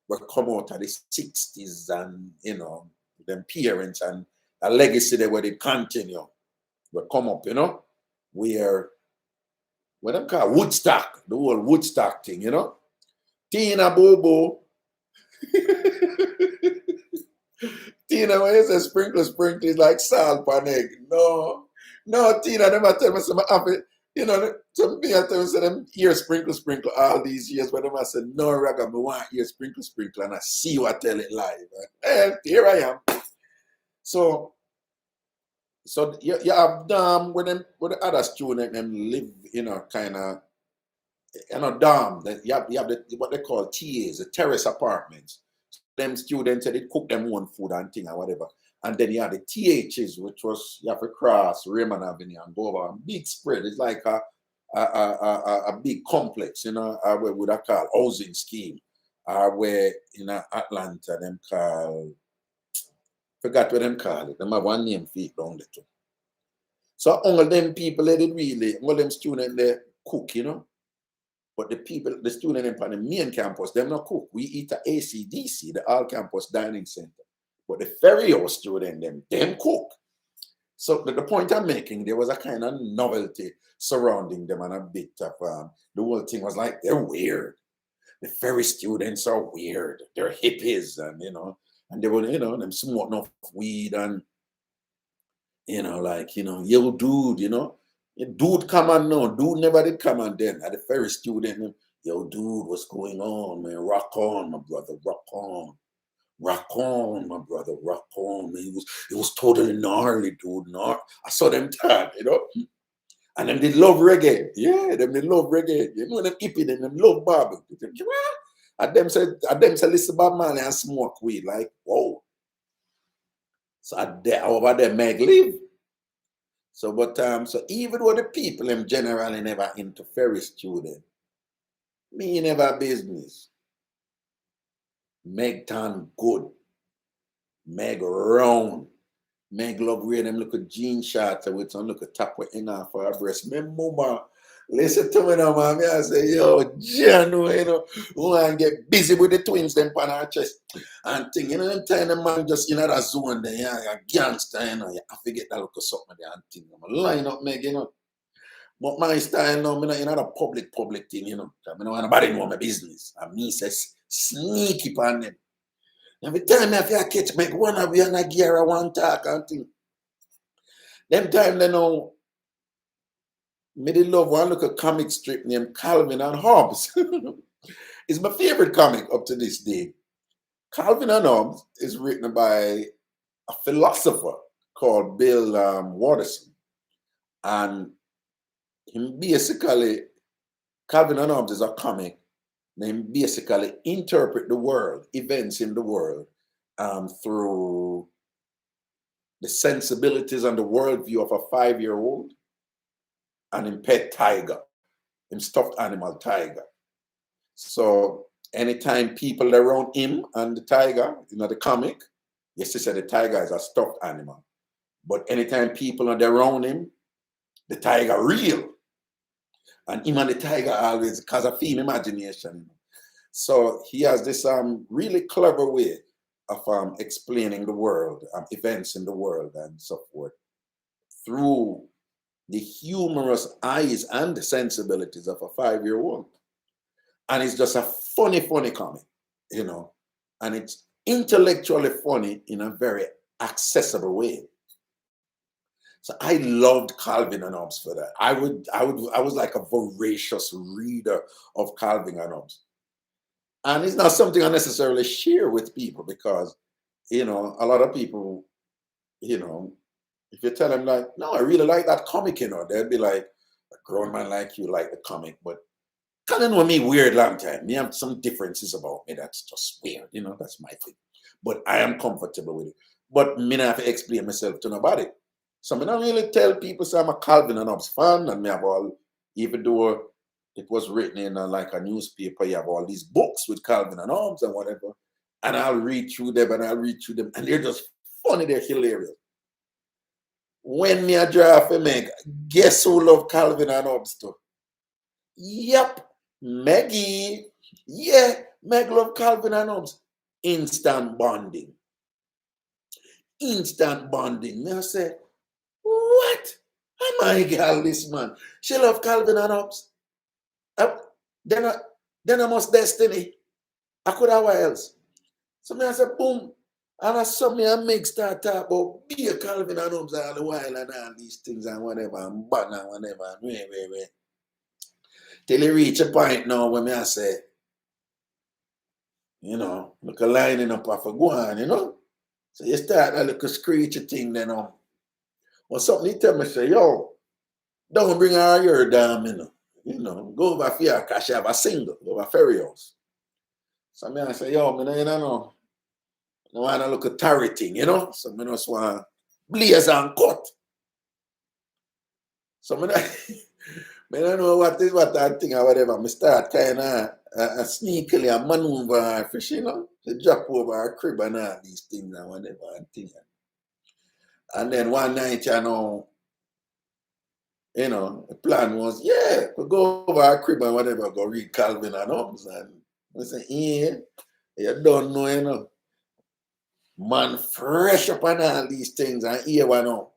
We come out of the 60s and, you know, them parents and a legacy there where they continue. We come up, you know, where, what them call Woodstock, the whole Woodstock thing, you know. Tina Bobo. Tina, when you say sprinkle is like salt pan egg. No, Tina, them I tell me some happy, you know, some me I tell me say them ear sprinkle all these years, but them I said, no, Raga, me want ear sprinkle, and I see you I tell it live. And here I am. So you have with the other student them live, you know, kind of, you know, dorm. You have what they call TAs, the terrace apartments. Them students they cook them own food and thing or whatever. And then you have the THs, which was you have to cross Raymond Avenue and go over a big spread. It's like a big complex, you know, what would I call housing scheme. Where in Atlanta them call, forgot what them call it. Them have one name for it down there too. So all them people they did really, all them students they cook, you know. But the student on the main campus, them not cook. We eat at ACDC, the all campus dining center. But the Ferry House student, them cook. So the point I'm making, there was a kind of novelty surrounding them and a bit of the whole thing was like they're weird. The Ferry students are weird. They're hippies and you know, and they were, you know, them smoking off weed and you know, like, you know, yo dude, you know. Dude come on now. Dude never did come on then. At the Ferry student, yo dude, what's going on, man? Rock on, my brother, rock on. Rock on, my brother, rock on. Man, it was totally gnarly, dude. I saw them tag, you know. And them they love reggae. Yeah, them they love reggae. You know them hippie, them love barbecue. And them said listen Bob Marley and smoke weed. Like, whoa. So over there, Meg live. So, but so even though the people them generally never into Ferry student, me never business. Meg turn good. Meg round. Meg love wear them look at jean shorts with some look at top with enough for her breast. Me mama, listen to me now, man. I say, yo, Jan, you know, want get busy with the twins them on her chest and thing. You know, them time the man just in that zone there, yeah, gangster, you know, you have to get that look of something there and thing. Line up, Meg, you know. But my style now, me not in a public thing, you know. I don't want nobody know my business. And me says sneaky upon them. Every time I feel catch make one of you and I gear one talk and thing. Them time they know me they love one look at comic strip named Calvin and Hobbes. It's my favorite comic up to this day. Calvin and Hobbes is written by a philosopher called Bill Watterson. And him basically, Calvin and Hobbes is a comic. They basically interpret the world, events in the world, through the sensibilities and the worldview of a 5-year-old and him pet tiger, him stuffed animal tiger. So anytime people around him and the tiger, you know, the comic, yes, he said the tiger is a stuffed animal. But anytime people are around him, the tiger real. And him and the tiger always cause a theme imagination. So he has this really clever way of explaining the world, events in the world and so forth, through the humorous eyes and the sensibilities of a 5-year-old. And it's just a funny comic, you know, and it's intellectually funny in a very accessible way. So I loved Calvin and Hobbes for that. I was like a voracious reader of Calvin and Hobbes. And it's not something I necessarily share with people because, you know, a lot of people, you know, if you tell them like, no, I really like that comic, you know, they'll be like, a grown man like you like the comic, but kind of know me weird long time. Me have some differences about me that's just weird, you know, that's my thing. But I am comfortable with it. But me not have to explain myself to nobody. So I don't really tell people say I'm a Calvin and Hobbes fan, and me have all, even though it was written in like a newspaper, you have all these books with Calvin and Hobbes and whatever, and I'll read through them and they're just funny, they're hilarious. When me a draw for Meg, guess who love Calvin and Hobbes too? Yep, Maggie. Yeah, Meg love Calvin and Hobbes. Instant bonding. Instant bonding. Me I say, what? Am I girl this man? She love Calvin and Hobbes. Then I must destiny. I could have what else. So me I say, boom. And I saw me and Meg start talk about be a Calvin and Hobbes all the while and all these things and whatever and ban and whatever and wait. Till you reach a point now where me I say, you know, look a lining up off a go on, you know. So you start a little screechy thing then or something he tell me say, yo, don't bring her your damn, you know, go over here because she have a single over Ferry House. So me I say, yo, me know. I want to look at tarry thing, you know. So me just want blaze and cut. So me I don't know what that thing or whatever. I start kind of sneakily a maneuver fish, you know, to drop over a crib and all these things and whatever and things. And then one night, you know, the plan was, yeah, we go over a crib and whatever, go read Calvin and Hobbes. And I say, yeah, you don't know, you know. Man, fresh up on all these things and here one now.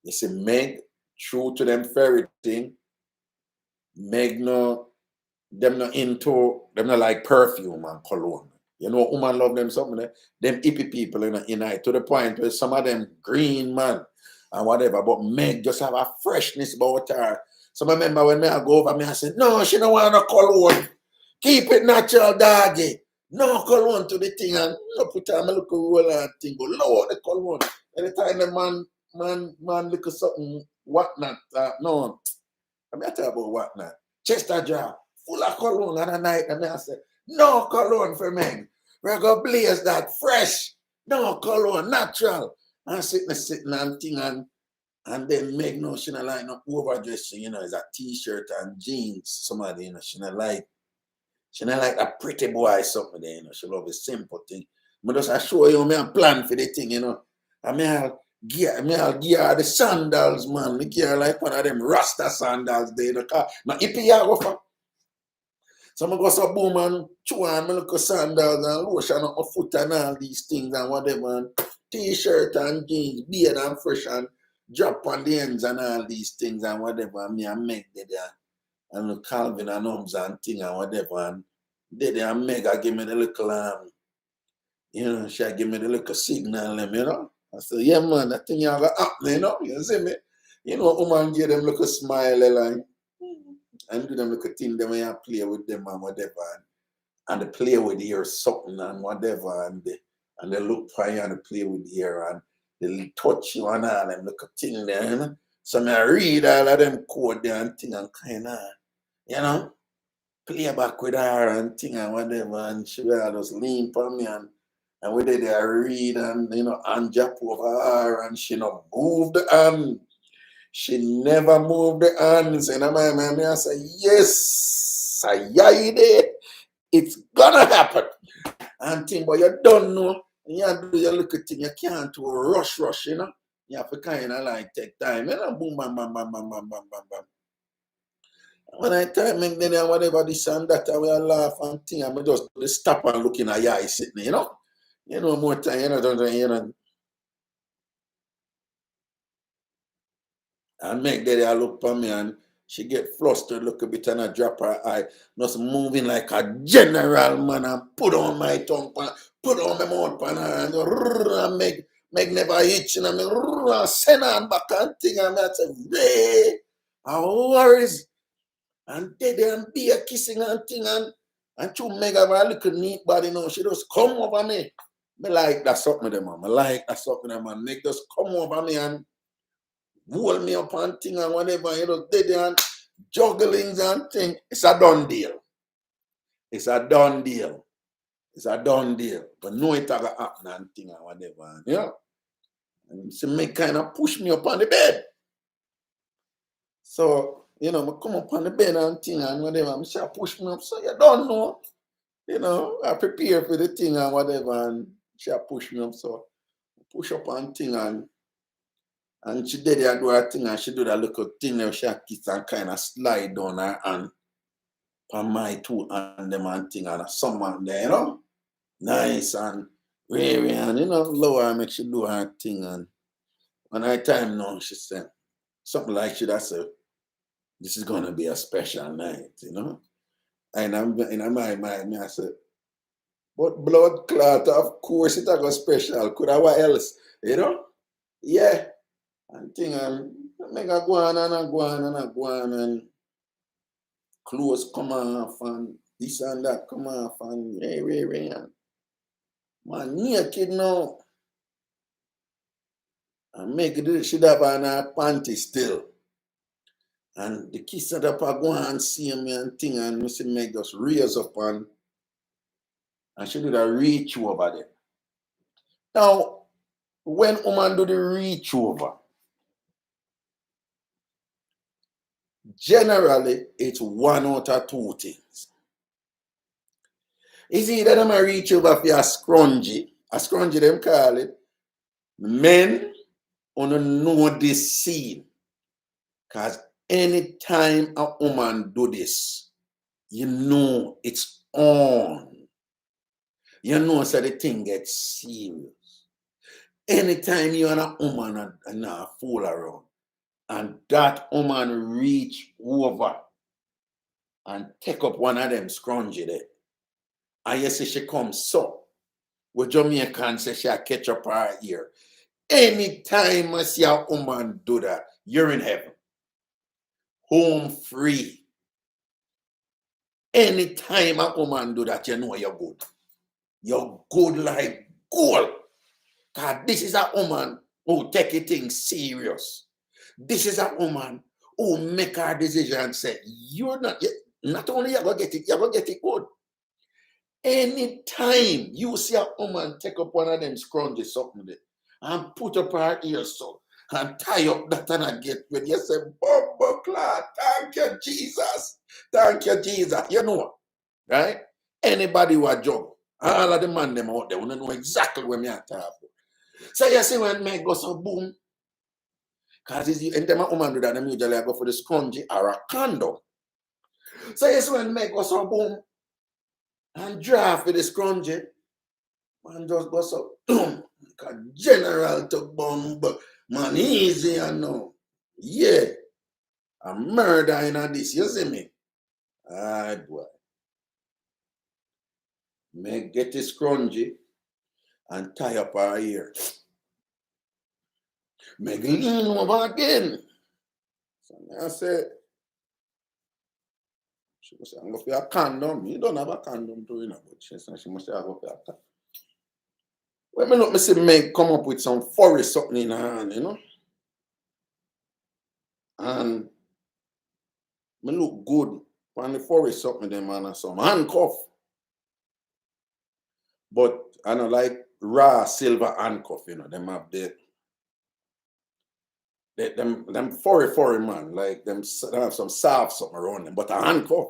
You see, Meg, true to them fairy thing, Meg no, them not like perfume and cologne. You know, woman love them something. Them hippie people in it to the point where some of them green man and whatever, but Meg just have a freshness about her. So I remember when I go over, I said, no, she don't want no cologne. Keep it natural, doggy. No cologne to the thing and no put on a little roll and thing, but lower the cologne. Anytime the man look at something, whatnot, no, I'm not talking about whatnot. Chester jar, full of cologne at a night, and I said, no cologne for men. We're going to blaze that fresh. No cologne, natural. And sitting and thing and then make no, she not like no overdressing, you know, it's a t-shirt and jeans. Somebody, you know, she not like a pretty boy something there, you know. She love a simple thing. But just I show you me a plan for the thing, you know. I mean, I'll give her the sandals, man. Me give her like one of them Rasta sandals there. Now, if you go for, so I go so boom and chew on me look at sandals and lotion up my foot and all these things and whatever. And t-shirt and jeans, beard and fresh and drop on the ends and all these things and whatever. And me and make there. And look Calvin and Hobbes and thing and whatever. And there and Mega give me the little, you know, she give me the little signal, you know. I said, yeah, man, that thing you have happen, you know. You see me? You know, woman give them little smile, like, and do them little thing, them when you play with them and whatever. And they play with the ear something and whatever. And they look for you and they play with the ear and they touch you and all them little thing there, you know. So I read all of them code there and thing and kind of, you know, play back with her and thing and whatever. And she will just lean for me and we did there read and, you know, and jump over her and she not moved the hand. She never moved the hands. And I say, yes, it's gonna happen. And thing, but you don't know. You do your little thing, you can't do a rush, you know. You have to kind of like take time, you know, boom, bam, bam, bam, bam, bam, bam, bam, bam. When I timing then and whatever this and that, I will laugh and thing, I just stop and looking at your eyes sitting, you know. You know, more time, you know. And make that I look for me and she get flustered, look a bit, and I drop her eye. Just moving like a general, man, and put on my tongue, put on my mouth, and make never itch, and I send on back and thing, and I say, hey, I worries. And they and be a kissing and thing, and to make have a little neat body, you know, she just come over me. Me like that something them, man. I like that something them, man. Make just come over me and hold me up and thing and whatever, you know, they and jugglings and thing. It's a done deal. It's a done deal. It's a done deal. But no it gonna happen and thing and whatever. You know? And she make kind of push me up on the bed. So, you know, I come up on the bed and thing and whatever. She push me up. So you don't know. You know, I prepare for the thing and whatever. And she push me up. So push up and thing and she did that do her thing and she do that little thing and she kiss and kind of slide down her hand on my two hand them and thing and someone there, you know. Nice and rare and you know, lower make she do her thing and when I time now she said something like she that said, this is gonna be a special night, you know. And I'm in my mind, I said, but blood clot, of course it a go special. Could I what else? You know? Yeah. And thing and make a go on and a go on and a go on and clothes come off and this and that come off and and man naked now. And make it should have on her panty still. And the kiss that up a go and see me and thing and me see make just raise up and she do the reach over there. Now when woman do the reach over, generally, it's one out of two things. It's either them a reach over for a scrunchie them call it. Men wanna know this scene. Because anytime a woman do this, you know it's on. You know so the thing gets serious. Anytime you and a woman and a fool around, and that woman reach over and take up one of them scrunchie there. And you see she comes so. With Jamaican say she catch up her ear. Anytime I see a woman do that, you're in heaven. Home free. Anytime a woman do that, you know you're good. You're good like gold. Because this is a woman who take it things serious. This is a woman who make her decision and say, you're not only you're going to get it good. Anytime you see a woman take up one of them scrunchies something there and put up her ears so and tie up that and I get when you say, Bumbo Clot, thank you, Jesus. Thank you, Jesus. You know, right? Anybody who a juggle, all of the man them out there, we know exactly where me are talking about. So you see when me go so boom, because anytime a woman do that, them usually I go for the scrunchie or a condom. So you see when me go so boom, and draft for the scrunchie, man just go so like a general to bomb, man easy and no. Yeah, a murder in this, you see me? Alright boy. Me get the scrunchie and tie up her ear. Me lean over again. So I say, she must say, I'm going for a condom. You don't have a condom too, you know, but she said she must say, I'm going for a condom. When me look, me see Meg come up with some furry something in her hand, you know. And me look good on the furry something them and some handcuff. But I don't like raw silver handcuff, you know. Them have them furry man, like them have some soft something around them, but a handcuff.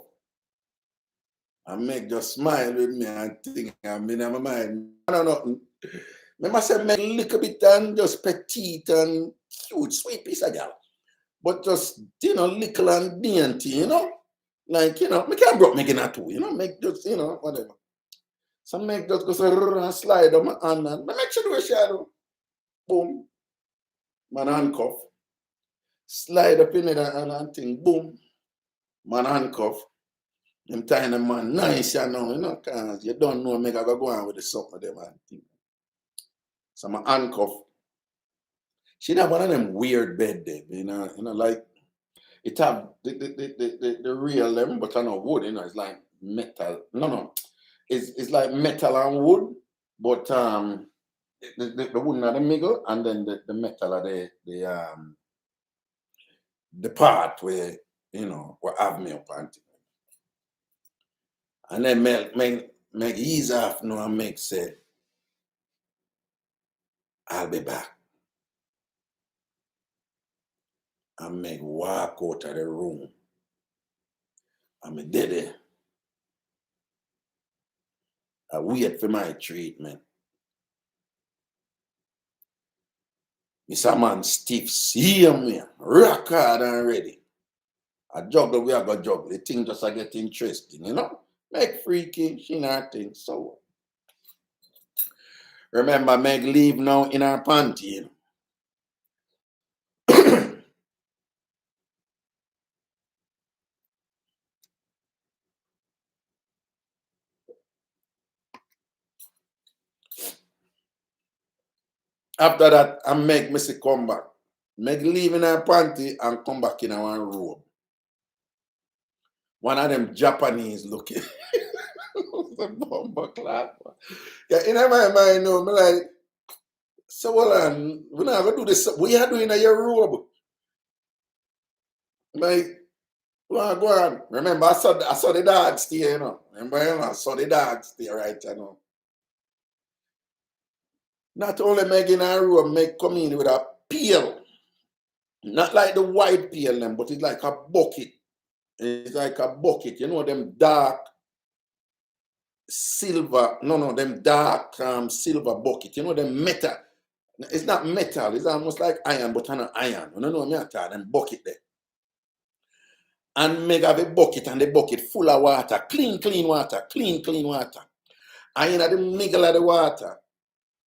And Meg just smile with me and think, I mean, in my mind, I don't know. I must say, Meg little bit and just petite and cute, sweet piece of girl. But just, you know, little and dainty, you know? Like, you know, I can't broke Meg in a two, you know? Meg just, you know, whatever. So Meg just goes and slide on my hand and make sure do a shadow. Boom. Man handcuff. Slide up in it and thing, boom. Man handcuff. Them tying them man nice, you know, cause you don't know make I go on with the something them and thing. So my handcuff. She have one of them weird bed there, like it have the real them, but I know wood, it's like metal. No. It's like metal and wood, but the wood in the middle and then the metal of the part where where have me up and then make ease off no and make say I'll be back. And make walk out of the room. And me did it. I wait for my treatment. Mr. Man stiff, see me, rock hard and ready. I juggle, we are gonna juggle. The thing just get interesting, Make freaky, she not think so. Remember, Meg leave now in her panty, After that, I make Missy come back. Meg leave in her panty and come back in her robe. One of them Japanese looking. The bomber clap. Yeah, in my mind, no, me like, so well, we're not gonna do this. What you doing in your robe? Like, go on. Remember, I saw the dog stay, Remember, I saw the dog stay, right, Not only Meg in her robe, Meg come in with a pail. Not like the white pail, them, but it's like a bucket. It's like a bucket, them dark silver, them dark silver bucket, them metal. It's not metal, it's almost like iron, but not iron. You know what I mean? Them bucket there. And make have a bucket and the bucket full of water, clean water, clean water. And in the middle of the water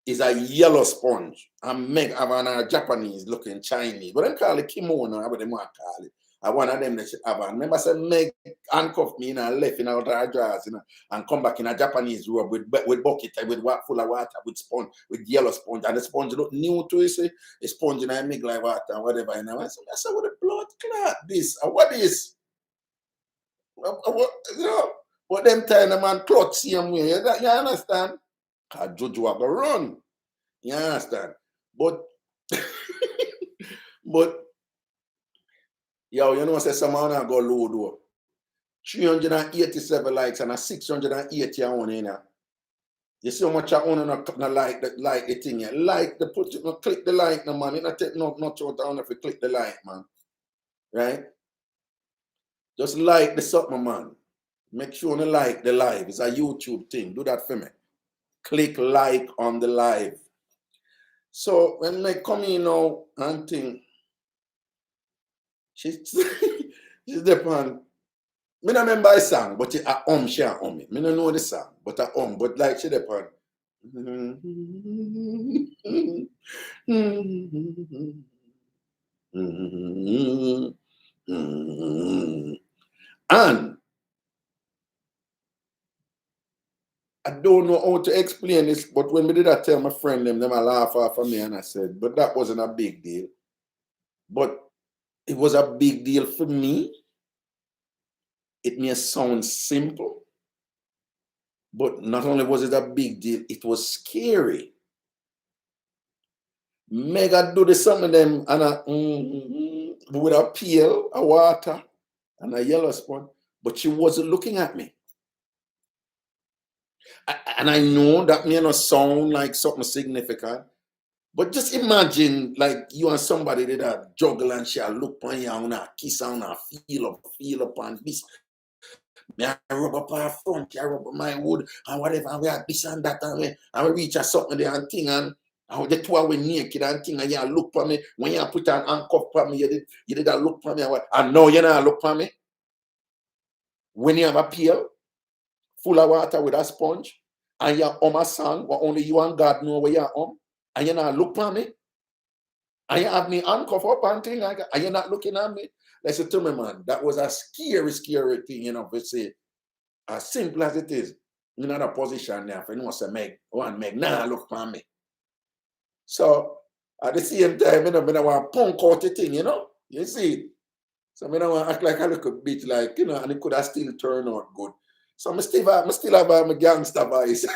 is a yellow sponge. And make have a Japanese looking Chinese. But they call it kimono, what they want to call it. And one of them that should have. Remember, say Meg handcuffed me and left in out her drawers, and come back in a Japanese robe with bucket with full of water, with sponge, with yellow sponge, and the sponge look new to you, see, the sponge in a make like water and whatever. I said, that's what the blood clot this. What is? But them time the man clot same way. You understand? Cause Jojo have to run. You understand? But yo, say someone go low though. 387 likes and a 680 on in there. You see how much I own and like the thing here. Like the click the like, no man. You not take no short down if you click the like, man. Right? Just like the something, man. Make sure you like the live. It's a YouTube thing. Do that for me. Click like on the live. So when they come in now and think, she's the one. I don't remember a song, but I she a me. I don't know the song, but I but like she the one. And I don't know how to explain this, but when we did I tell my friend them I laugh off of me and I said, but that wasn't a big deal. But it was a big deal for me. It may sound simple, but not only was it a big deal, it was scary. Mega do the some of them and with a pail, a water, and a yellow sponge, but she wasn't looking at me. And I know that may not sound like something significant, but just imagine like you and somebody did a juggle and she'll look on you and kiss and feel up and this. Me I rub up her front, I rub up my wood and whatever, and we have this and that, and we reach a something there and thing, and the two are naked and thing, and you look for me. When you put an handcuff for me, you did a look for me, and now you not look for me. When you have a pail full of water with a sponge, and you a song where only you and God know where you're and you not look for me, and you have me handcuff up and thing, and you're not looking at me. Listen to me, man. That was a scary, scary thing, you know, to say, as simple as it is, in another position now, if you know, say, Meg, nah, look for me. So, at the same time, you know, I don't want to punk out the thing, you know, you see. So, I don't want to act like a little bit like, you know, and it could have still turned out good. So, I still have my gangster voice.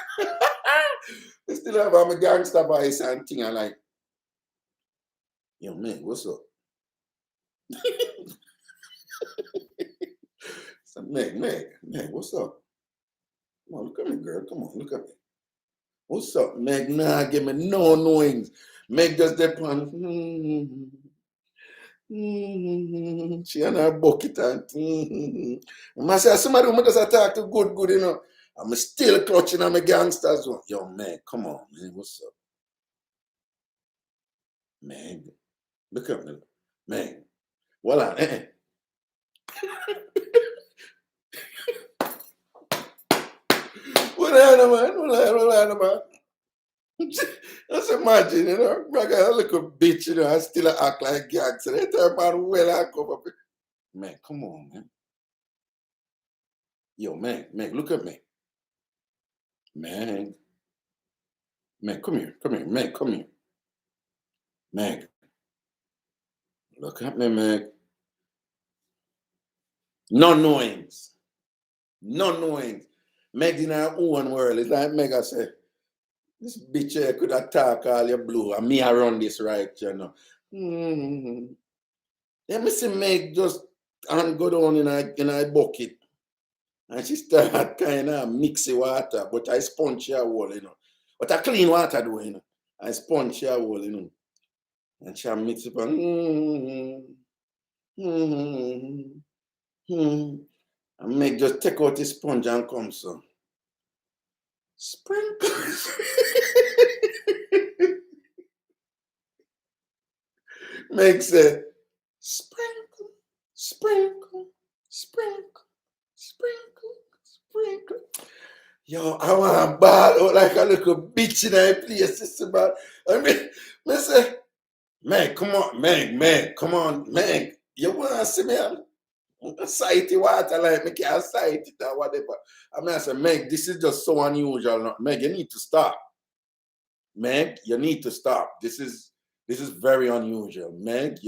I still have my gangster voice and thing, and like, yo, man, what's up? So, Meg, what's up? Come on, look at me, girl. Come on, look at me. What's up, Meg? Nah, give me no knowings. Meg just depend. She and her bucket and I say somebody who does attack to good, you know. I'm still clutching on my gangsters. Yo, Meg, come on, man. What's up? Meg, look at me. Meg. Well, What on, man? Just imagine, you know, Raga, a little bitch, you know, I still act like gangster. They tell man, well, I come up. Man, come on, man. Yo, Meg, look at me. Meg, come here. Meg, come here. Meg, look at me, Meg. No knowings. Meg in her own world. It's like Meg, I say, this bitch here could attack all your blue, and me around this right, you know. Let me see Meg just and go down in a bucket. And she start kind of mixy water, but I sponge her wall, you know. But I clean water though, you know. I sponge her wall, you know. And she mix it and Meg just take out the sponge and come so. Sprinkles. Meg said, sprinkle. Yo, I want to ball out like a little bitch in that place, sister, but I mean, I say, Meg, come on, Meg, come on, Meg. You want to see me? Sight water like me can't sight it or whatever. I mean, I say, Meg, this is just so unusual. Meg, you need to stop. Meg, you need to stop. This is very unusual. Meg,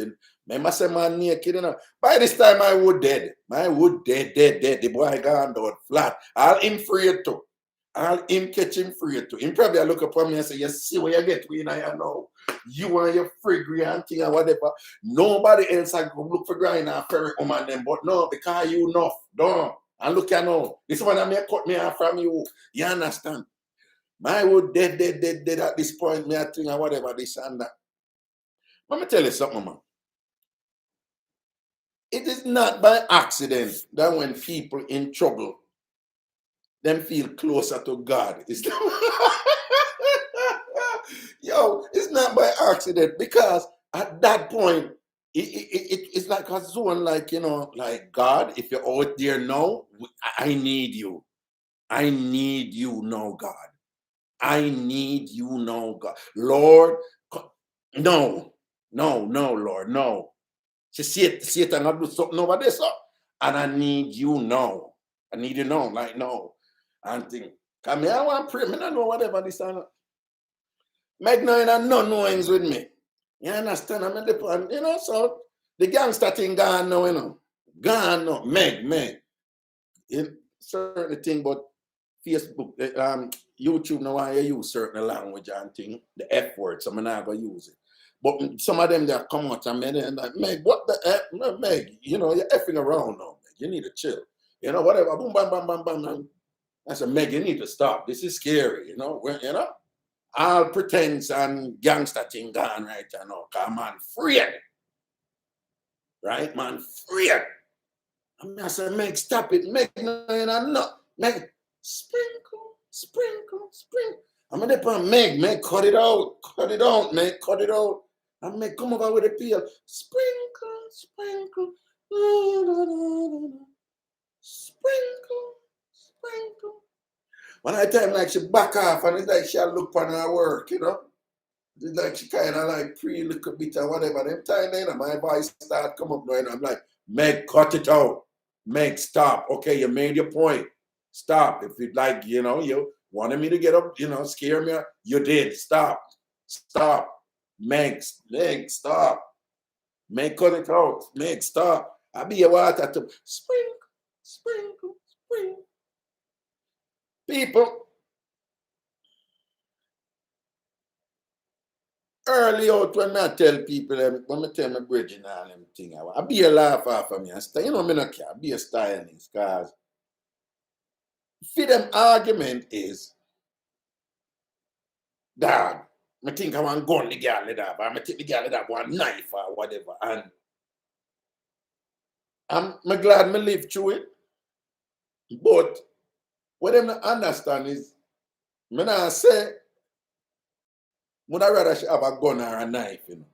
I say, man, naked, you know. By this time, I would dead. The boy gone down flat. I'll him free too. I'll him catch him free too. Him probably look upon me and say, you see where you get when I know. You and your free and thing or whatever. Nobody else I go look for grind and ferry woman them, but no, because you enough. Don't. And look, you know, this one I may cut me off from you. You understand? My would dead at this point, me I think or whatever, this and that. Let me tell you something, man. It is not by accident that when people in trouble, them feel closer to God. Yo, it's not by accident because at that point, it's like a zone, like, you know, like God, if you're out there now, I need you. I need you now, God. I need you now, God. Lord, no, Lord, no. Satan, I do something over this, and I need you now. I need you now, like now. And think, come here, I want to pray. I don't know whatever this and that. Meg no in no knowings with me. You understand? I mean, you know, so the gangster thing gone now, you know. Gone now. Meg. It certain thing, but Facebook, YouTube now I use certain language and thing, the F word, so I'm not gonna use it. But some of them that come out and like, Meg, what the F? Meg, you know, you're effing around now, Meg. You need to chill. You know, whatever. Boom, bam, bam, bam, bam, bam. I said, Meg, you need to stop. This is scary, you know. All pretense and gangster thing gone right you know. Cause man, free it. Right, man, free it. I said, Meg, stop it. Meg, no. Meg, sprinkle. I'm gonna put Meg, cut it out, Meg, cut it out. And Meg, come over with a peel. Sprinkle. Sprinkle. When I time like she back off and it's like she look on her work, you know. It's like she kind of like pre little bit or whatever. Them time then my voice start come up now and I'm like, Meg, cut it out. Meg, stop. Okay, you made your point. Stop. If you'd like, you know, you wanted me to get up, you know, scare me, you did. Stop. Stop. Meg, stop. Meg, cut it out. Meg, stop. I be a water to sprinkle, sprinkle, sprinkle. People, early out when I tell people, when I tell my bridge and all them thing, I be a laugh off of me. You know, me not care. I be a stylist because for them argument is, dog, I think I want gun the girl that, but I take the girl that one knife or whatever. And I'm glad I live through it. But what them not understand is, when I say, would I rather she have a gun or a knife, you know.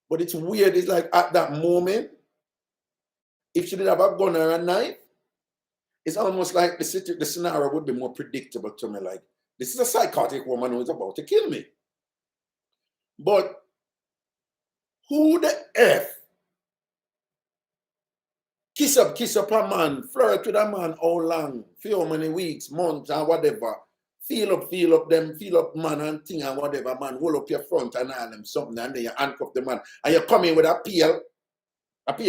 But it's weird, it's like at that moment, if she did have a gun or a knife, it's almost like the scenario would be more predictable to me. Like, this is a psychotic woman who is about to kill me. But who the F kiss up a man, flirt with a man how long, for how many weeks, months, or whatever, feel up man and thing and whatever, man, hold up your front and all them something, and then you handcuff the man, and you come in with a pail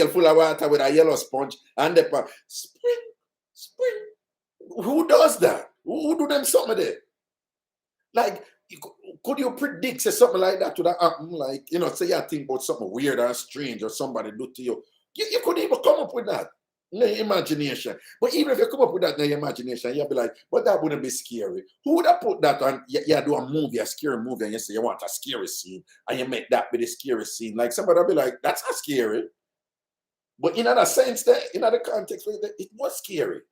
full of water with a yellow sponge, and the spring. Who does that? Who do them something there? Like, could you predict something like that would happen? Like, you know, say you think about something weird or strange or somebody do to you. You couldn't even come up with that in your imagination. But even if you come up with that in your imagination, you'll be like, but that wouldn't be scary. Who would have put that on? You do a movie, a scary movie, and you say you want a scary scene, and you make that be the scary scene. Like, somebody will be like, that's not scary. But in other sense, in other context, it was scary.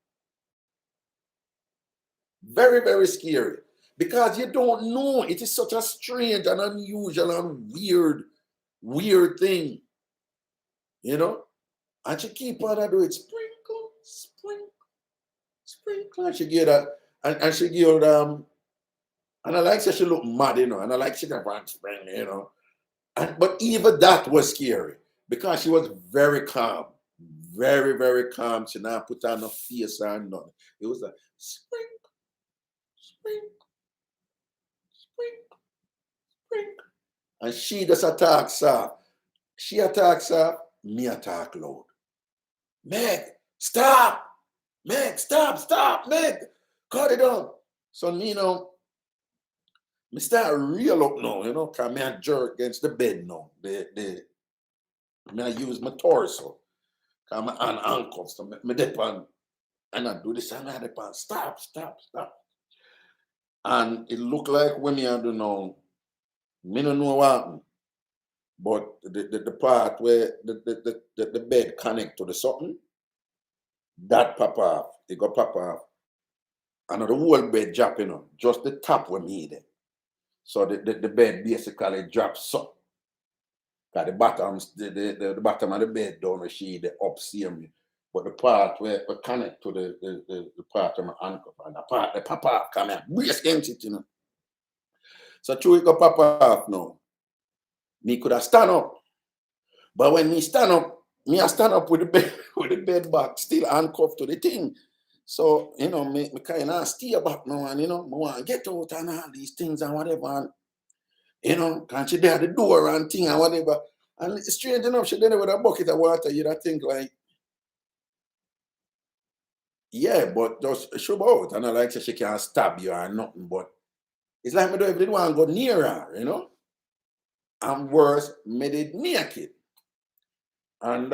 Very, very scary. Because you don't know. It is such a strange and unusual and weird thing. You know? And she keep on do it. Sprinkle, sprinkle. And she give that. And she give and I like she look mad, you know, and I like she can run spring, you know. But even that was scary because she was very calm. Very, very calm. She not put on no face or nothing. It was like sprinkle. And she just attacks her. She attacks her, me attack loud. Meg, stop! Meg, stop, Meg! Cut it down. So, you know, me start real up now, you know, because me a jerk against the bed now. Me I use my torso. Because my hand handcuffs. So me depend. And I do this, and I depend. Stop. And it look like when me I do now, me don't know what happened. But the part where the bed connect to the something, that pop off. It got pop off. And the whole bed dropping on. Just the top where me there. So the bed basically drops up. Because the bottom of the bed down where she the up same. But the part where we connect to the part of my handcuff and the part the pop off come here. Brace against it, you know. So true it got pop off now. Me could have stand up. But when me stand up, I stand up with the bed back, still handcuffed to the thing. So, you know, me kind of stay back now and, you know, I want to get out and all these things and whatever. And, you know, can't she there at the door and thing and whatever. And it's strange enough, she there with a bucket of water, you'd think like, yeah, but just show out. And I like she can't stab you or nothing, but it's like me don't even want to go near her, you know. And worse, made it naked. And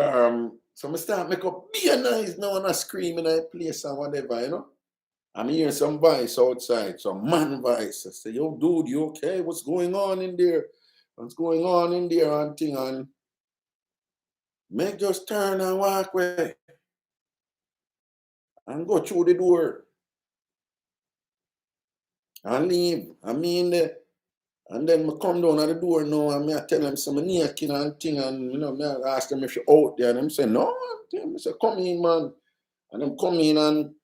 so I start make up be a noise now and I scream in a place and whatever, you know. I'm hearing some voice outside, some man voice. I say, yo, dude, you okay? What's going on in there? What's going on in there and thing? And make just turn and walk away and go through the door and leave. I mean, and then I come down at the door now and I tell them some naked and thing and, you know, I ask them if you're out there and them say, no. I say, come in, man. And them come in and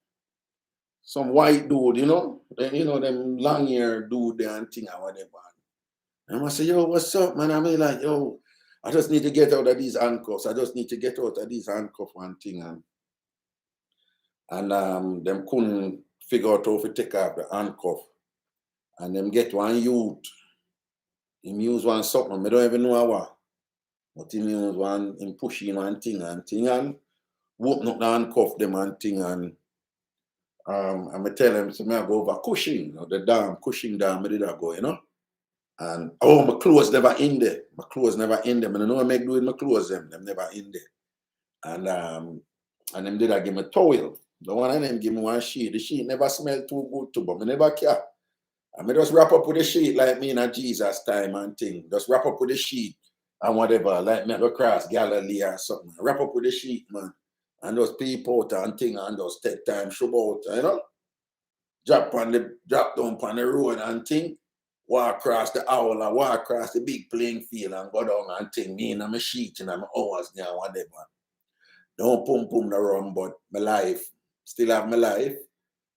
some white dude, you know, them long hair dude there and thing or whatever. And I say, yo, what's up, man? I be like, yo, I just need to get out of these handcuffs. I just need to get out of these handcuffs and thing. And them couldn't figure out how to take off the handcuff. And them get one youth. Him use one something. I don't even know what. But him use one, him pushing one thing and open up the handcuff them and thing. And I tell him, so I go over Cushing, the dam, Cushing dam, I did I go, And my clothes never in there. My clothes never in there. I don't know what I make do with my clothes, them never in there. And them did I give me a towel. The one of them give me one sheet. The sheet never smelled too good too, but I never care. I just wrap up with the sheet like me in a Jesus time and thing. Just wrap up with the sheet and whatever, like me go cross Galilee or something. Wrap up with the sheet, man. And just peep out and thing and just take time, show out, Drop down on the road and thing. Walk across the owl or walk across the big playing field and go down and thing. Me in my sheet and my hours now, whatever. Don't pum the rum, but my life. Still have my life.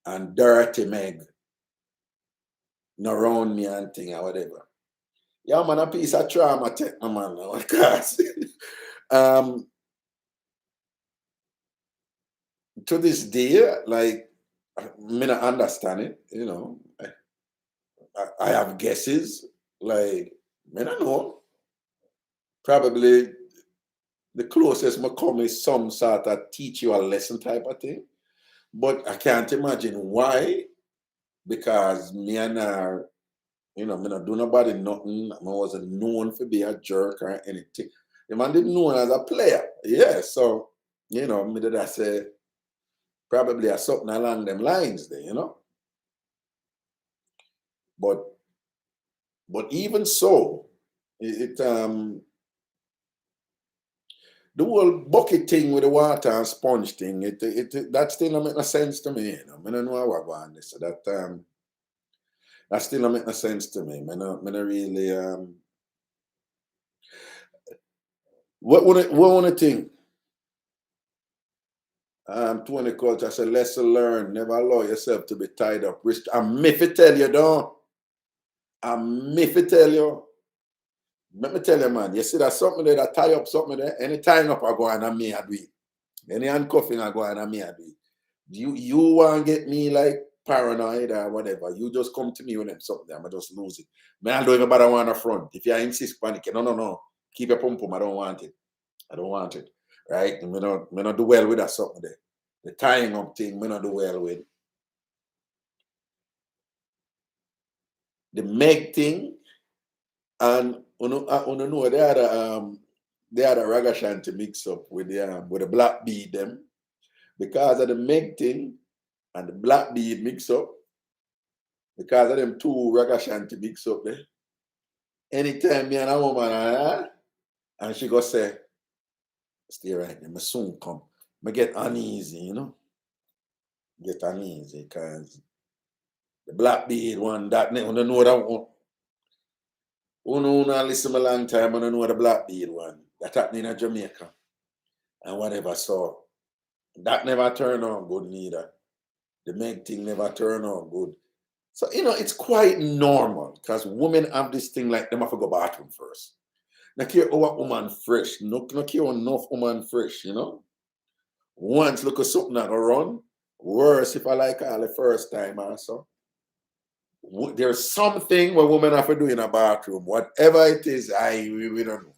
And dirty Meg. No around me and thing or whatever. Yeah, man, a piece of trauma take my man now, because to this day, like, me not understand it, I have guesses, like, I don't know. Probably the closest I come is some sort of teach you a lesson type of thing. But I can't imagine why, because me and her, me not do nobody nothing. I wasn't known for be a jerk or anything. The man didn't know as a player. Yeah, so, me did I say, probably a something along them lines there, But even so, the whole bucket thing with the water and sponge thing, that still don't make no sense to me, I don't know how I go on this. So that still don't make no sense to me. I not really what want to think? 20 culture said lesson learned, never allow yourself to be tied up. I'm me fi tell you, don't. I'm me fi tell you. Let me tell you, man, you see that something there that tie up something there, any tying up I go on and me I do it. Any handcuffing I go on and me I do it. You want to get me like paranoid or whatever, you just come to me when I'm something there, I just lose it. Man, I don't even bother want a front. If you insist panic, no. Keep your pum. I don't want it. I don't want it. Right? Me not do well with that something there. The tying up thing, me not do well with. The Meg thing, and you know they had a Ragashanti mix up with the black bead them. Because of the Meg thing and the black bead mix up, because of them two Ragashanti mix up there. Anytime me and a woman and she go say, stay right there, I soon come. I get uneasy, Get uneasy because the black bead one, that you know that one. Who listen a long time, I know the black bead one. That happened in Jamaica. And whatever, so that never turned out good neither. The Meg thing never turned out good. So, it's quite normal because women have this thing like them have to go bathroom first. Not care how woman fresh. No care enough woman fresh, Once look at something that go run. Worse if I like her the first time also. There's something where women have to do in a bathroom. Whatever it is, we don't know.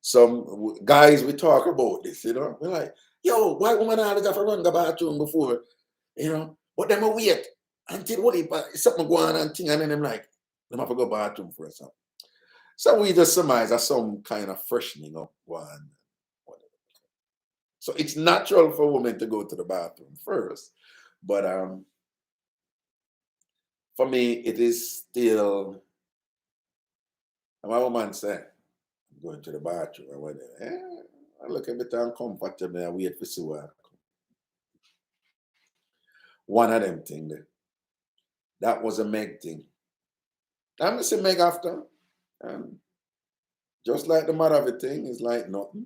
Some guys, we talk about this, We're like, yo, white woman always have to run the bathroom before, But them a wait until something go on and thing, and then them like, them have to go bathroom for something. So we just surmise that some kind of freshening up one. So it's natural for women to go to the bathroom first. But for me, it is still, my woman said, going to the bathroom or whatever. I look a bit uncomfortable and wait for see what. One of them thing there. That was a Meg thing. I'm going to say Meg after. Just like the mother of a thing is like nothing.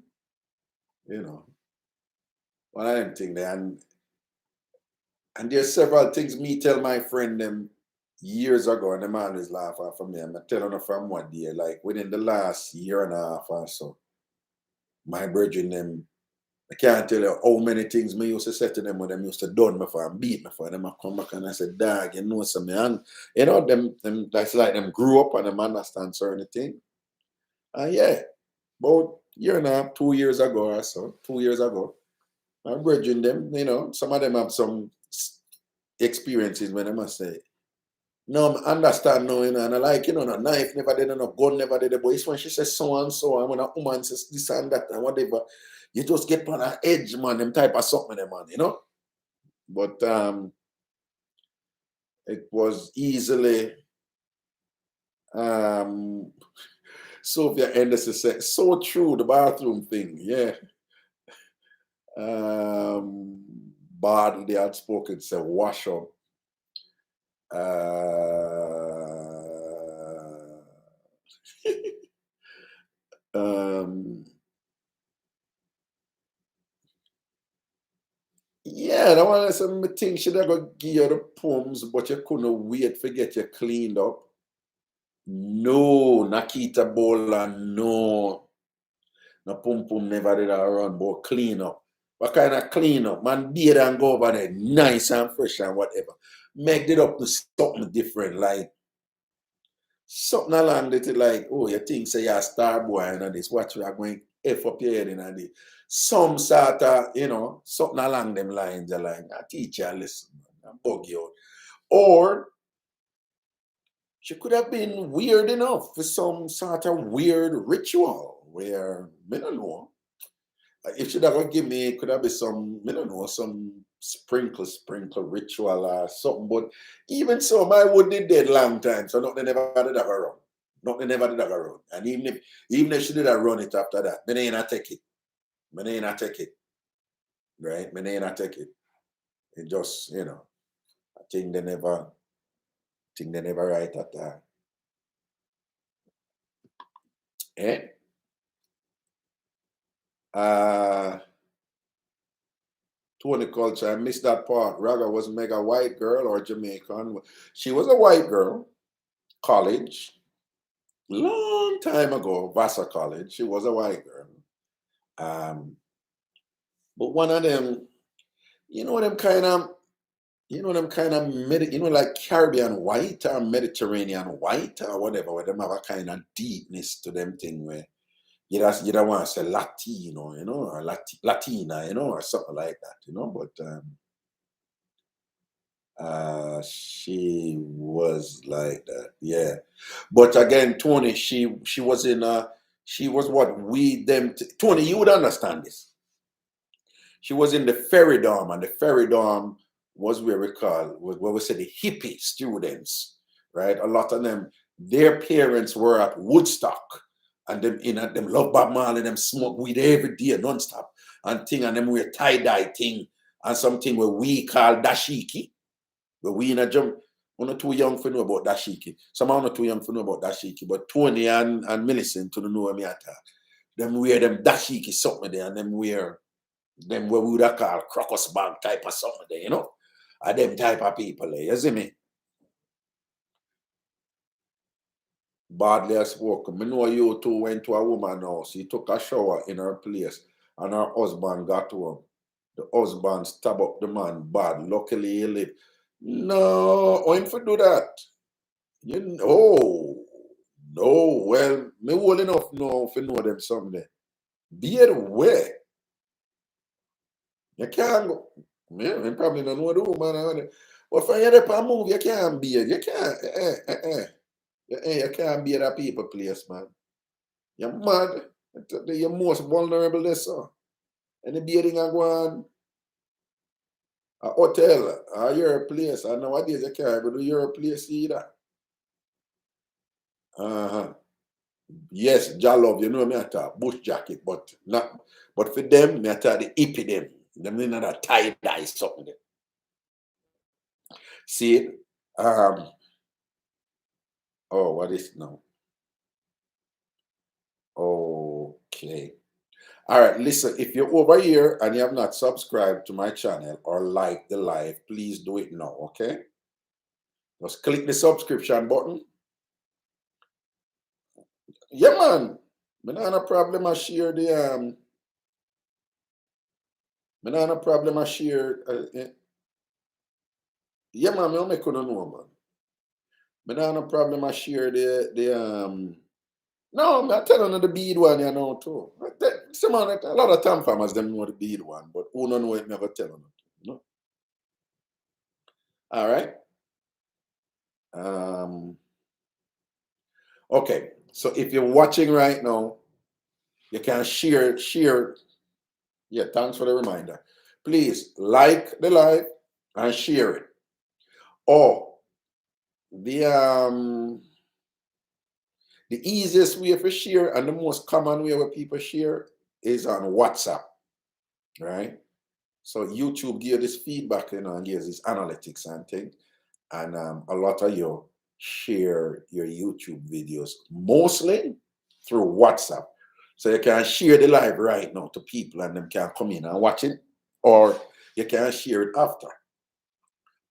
One of them thing there. And there's several things me tell my friend them years ago, and them always laugh at me. I'm telling you from what day, like within the last year and a half or so, my brethren them, I can't tell you how many things me used to say to them when them used to done me for and beat me for. Them I come back and I said, dog, you know something. And you know, them that's like them grew up and them understand certain things. And yeah, about year and a half, 2 years ago or so, 2 years ago, my brethren them, you know, some of them have some experiences when them must say, no, I understand now, you know, and I like, you know, no knife never did, no gun never did, but it's when she says so and so, and when a woman says this and that and whatever, you just get on an edge, man, them type of something, man, you know. But it was easily Sophia Anderson said, so true, the bathroom thing, yeah. Bad, they had spoken, said wash up. Yeah, that one is some thing should have got give you the poems, but you couldn't wait for get you cleaned up. No, Nakita Bola, no. No pum pum never did a run, but clean up. What kind of clean up? Man, beard and go over there, nice and fresh and whatever. Make it up to something different, like something along that like, oh, you think say you're a star boy and this, what you are going F up your head in and this. Some sort of, you know, something along them lines are like, I teach you, listen, man, bug you out. Or she could have been weird enough for some sort of weird ritual where, I don't know, if she'd have give me, could have been some, I don't know, some sprinkle ritual or something. But even so, my wood did dead long time, so nothing never did have a run. Nothing never did have a run. And even if she did a run it after that, me ain't take it. Me ain't take it. Right? Me ain't take it. It just, you know, I think they never write at that. Eh? Tony culture, I missed that part. Raga was mega white girl or Jamaican. She was a white girl, college, long time ago, Vassar College. She was a white girl. But one of them, you know them kind of, like Caribbean white or Mediterranean white or whatever, where them have a kind of deepness to them thing where you don't want to say Latino, you know, or Latina, you know, or something like that, you know, but she was like that, yeah. But again, Tony, she was in she was what we them Tony, you would understand this. She was in the ferry dorm, and the ferry dorm was where we say the hippie students, right? A lot of them, their parents were at Woodstock, and them love Bob Marley, them smoke weed every day, nonstop, and them wear tie-dye thing, and something where we call dashiki. But we in a jump, we're not too young for know about dashiki. Some are not too young for know about dashiki, but Tony and Millicent to know what me at. Them wear them dashiki something there, and them wear them what we would have called crocus bag type of something there, you know? Are them type of people there, you see me? Badly spoken. I know you two went to a woman house. He took a shower in her place, and her husband got home. The husband stab up the man bad. Luckily he lived. No, I ain't for do that. You know, no. Well, me well enough now for know them someday. Be it way. You can't go. Me probably don't know the woman. But for you to move, you can't be it. You can't. You can't be at a people place, man. You're mad. You're most vulnerable there, sir. And the beating I go on a hotel or your place. And nowadays you can't go to your place either. Yes, Jalove, you know me at a bush jacket, but for them, me at the hippie them. Them in a tie-dye something. See, oh, what is now? Okay. All right, listen, if you're over here and you have not subscribed to my channel or liked the live, please do it now, okay? Just click the subscription button. Yeah, man. Me not a problem I share the me not a problem I share yeah, man, me make you know, man. Me not a problem I share the no, I'm telling you the bead one, you know, too. Some a lot of TamFamers them know the bead one, but who don't know it never tell them. You know? All right. Okay. So if you're watching right now, you can share. Yeah, thanks for the reminder. Please like the live and share it. Or the easiest way for share and the most common way where people share is on WhatsApp, right? So YouTube gives this feedback, you know, and gives this analytics and things. And a lot of you share your YouTube videos mostly through WhatsApp. So you can share the live right now to people and them can come in and watch it, or you can share it after.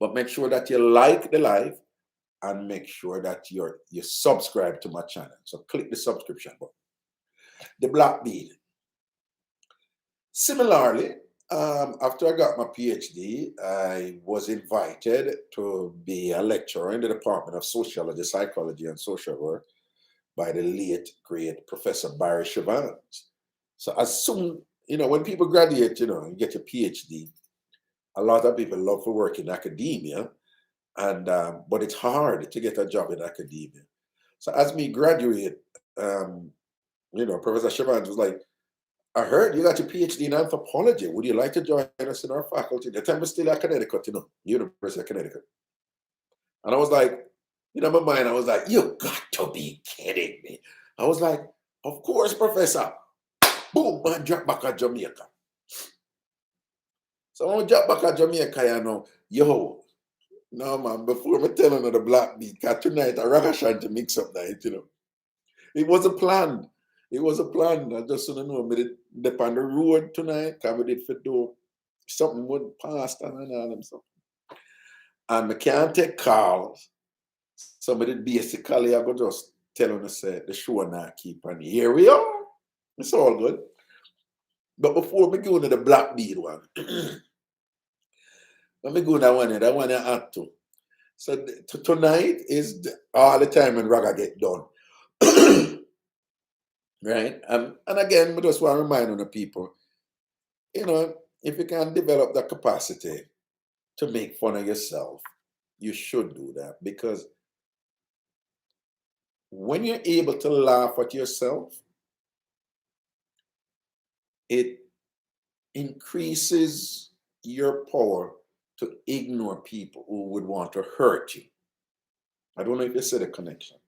But make sure that you like the live and make sure that you subscribe to my channel. So click the subscription button. The black bead. Similarly, after I got my PhD, I was invited to be a lecturer in the Department of Sociology, Psychology, and Social Work by the late, great Professor Barry Chavans. So as soon, you know, when people graduate, you know, you get your PhD, a lot of people love to work in academia, and but it's hard to get a job in academia. So as me graduate, you know, Professor Chavans was like, I heard you got your PhD in anthropology. Would you like to join us in our faculty? The time was still at Connecticut, you know, University of Connecticut. And I was like, you know, in my mind, I was like, you got to be kidding me. I was like, of course, Professor. Boom, man, drop back at Jamaica. So when I drop back at Jamaica, you know, yo, no, man, before me telling you the black beat, because tonight a Ragashanti Mixup night, you know. It was a plan. It was a plan. I just don't know. I did dip on the road tonight. Because we did for do something would pass and all them stuff. And I can't take calls. So I did basically I go just tell them to say the show not keep on. Here we are. It's all good. But before we go into the black bead one, let me go that one. That one I add to. So tonight is all the time when Raga get done. Right? And again, we just want to remind the people, you know, if you can develop that capacity to make fun of yourself, you should do that, because when you're able to laugh at yourself, it increases your power to ignore people who would want to hurt you. I don't know if you see the connection.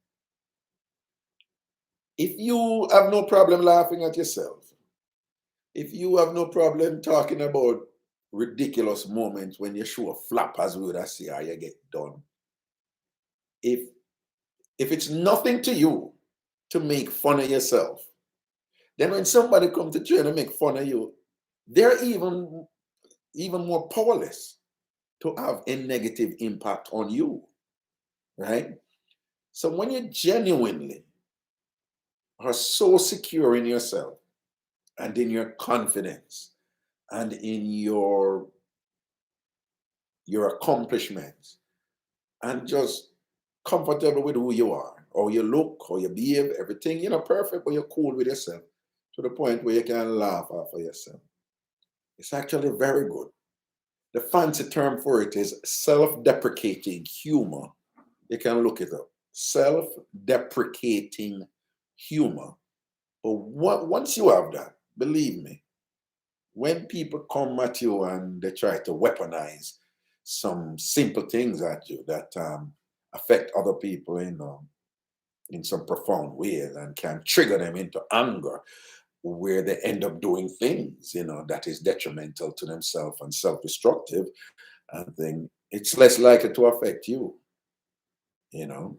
If you have no problem laughing at yourself, if you have no problem talking about ridiculous moments when you show a flop, as we would say, how you get done, if it's nothing to you to make fun of yourself, then when somebody comes to try to make fun of you, they're even more powerless to have a negative impact on you, right? So when you genuinely are so secure in yourself and in your confidence and in your accomplishments and just comfortable with who you are, or you look, or you behave, everything, you know, perfect, but you're cool with yourself to the point where you can laugh off of yourself. It's actually very good. The fancy term for it is self-deprecating humor. You can look it up. Self-deprecating humor. But once you have that, believe me, when people come at you and they try to weaponize some simple things at you that affect other people in some profound ways and can trigger them into anger, where they end up doing things, you know, that is detrimental to themselves and self-destructive, and then it's less likely to affect you, you know.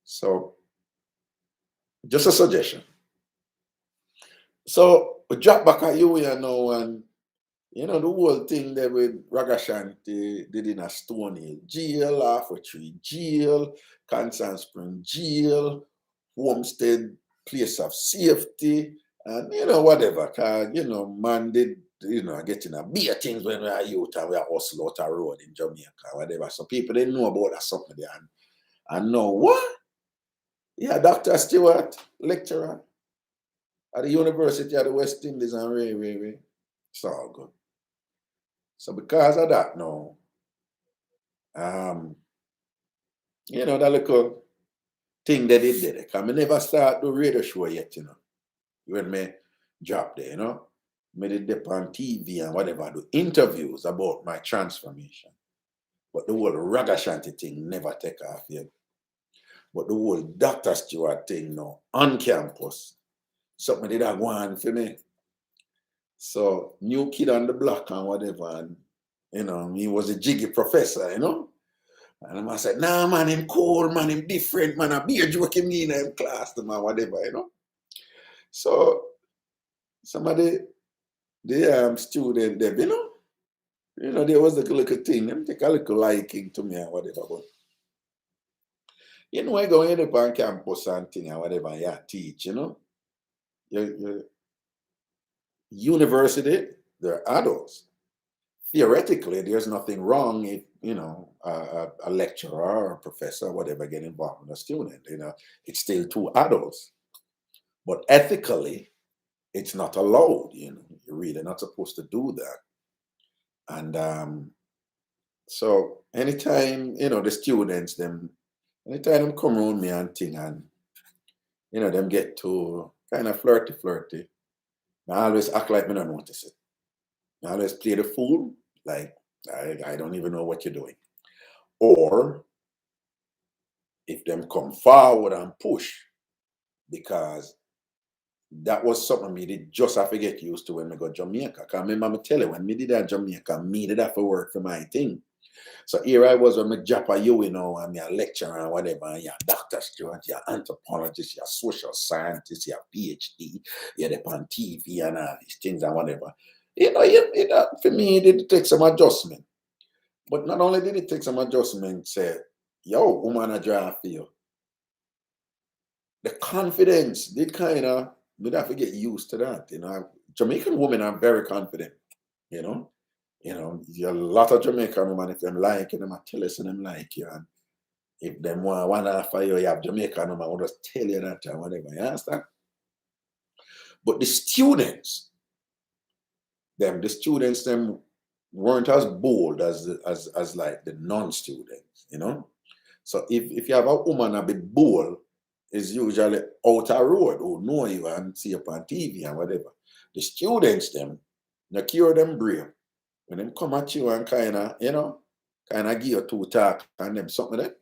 So just a suggestion. So we drop back at you, you know, and You know, the whole thing there with Ragashanti did in a Stony jail, Half a Tree jail, Constant Spring jail, Homestead place of safety, and you know, whatever. Cause you know, man did, you know, getting a beer things when we are youth and we are hustle out a road in Jamaica, whatever. So people didn't know about that something there. And know what? Yeah, Dr. Stewart, lecturer at the University of the West Indies and Ray. It's all good. So because of that now, you know, that little thing that they did, because I never start the radio show yet, you know. When me drop there, you know. Me did dip on TV and whatever, do interviews about my transformation. But the whole Ragashanti thing never take off yet. But the whole Dr. Stewart thing now, on campus, something did that go on for me. So, new kid on the block and whatever, and, you know, he was a jiggy professor, you know. And I said, nah, man, him cool, man, him different, man, I be a joke him in him class, the man, whatever, you know. So, somebody, the student, them, you know, there was a little thing, them take a little liking to me and whatever, but, you know, I go in on campus and thing and whatever, yeah, teach, you know. Your university, they're adults. Theoretically, there's nothing wrong if, you know, a lecturer or a professor or whatever get involved with a student. You know, it's still two adults. But ethically, it's not allowed. You know, you're really not supposed to do that. And so anytime, you know, the students, anytime them come around me and thing and, you know, them get to kind of flirty, I always act like me don't notice it. I always play the fool, like I don't even know what you're doing. Or if them come forward and push, because that was something me did just have to get used to when we got Jamaica. Because remember me tell you, when me did that Jamaica, me did have to work for my thing. So here I was when me drop a you know, and me a lecturer and whatever, and you're Dr. Stewart, you're anthropologist, you're social scientist, you're Ph.D, you're up on TV and all these things and whatever. You know, for me, it did take some adjustment. But not only did it take some adjustment, say, yo, woman, I drive for you. The confidence did kind of, we'd have to get used to that. You know, Jamaican women are very confident, you know. You know, a lot of Jamaican women, if them like you, them I tell you, so them like you. And if them want one after you, you have Jamaican women, will just tell you that and whatever. You understand? But the students, them weren't as bold as like the non-students, you know. So if you have a woman a bit bold, is usually out a road who know you and see you on TV and whatever. The students, they cure them brave. When them come at you and kind of, you know, kind of give you two talk and them something like that,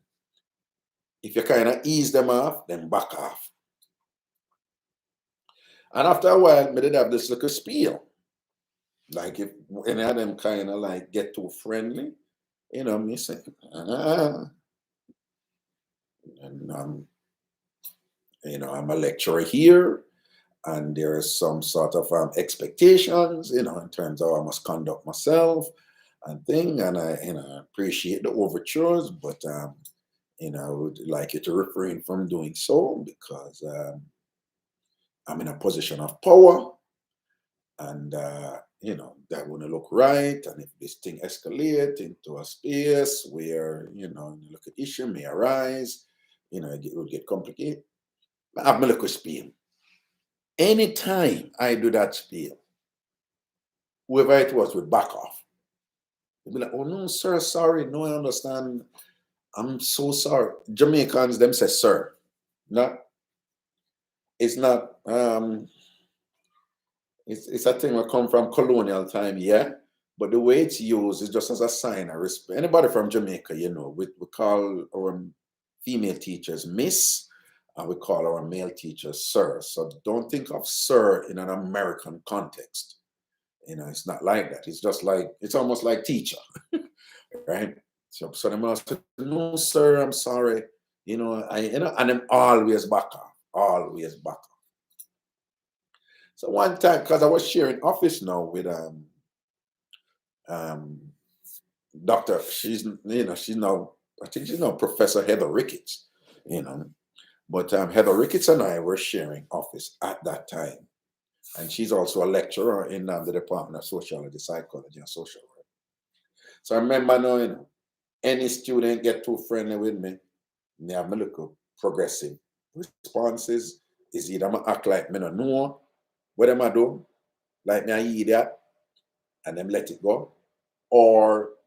if you kind of ease them off, then back off. And after a while, me did have this little spiel. Like if any of them kind of like get too friendly, you know, me say, and you know, I'm a lecturer here, and there is some sort of expectations, you know, in terms of how I must conduct myself and thing, and I, you know, appreciate the overtures, but you know, I would like you to refrain from doing so because I'm in a position of power, and you know, that wouldn't look right. And if this thing escalates into a space where, you know, you look at issue may arise, you know, it would get complicated. I have my little spiel. Anytime I do that spiel, whoever it was would back off. They'd be like, oh no, sir, sorry, no, I understand. I'm so sorry. Jamaicans, them say sir. Not, it's not, it's a thing that come from colonial time, yeah. But the way it's used is just as a sign of respect. Anybody from Jamaica, you know, we call our female teachers miss, and we call our male teachers sir. So don't think of sir in an American context. You know, it's not like that. It's just like, it's almost like teacher, right? So they must say, no, sir, I'm sorry. You know, and I'm always back off, always back off. So one time, because I was sharing office now with Doctor, she's now, I think she's now Professor Heather Ricketts, But Heather Ricketts and I were sharing office at that time. And she's also a lecturer in the Department of Sociology, Psychology, and Social Work. So I remember knowing any student get too friendly with me, they have me look progressive responses. Is either I act like me no know what am I do, like me I idiot, and them let it go. Or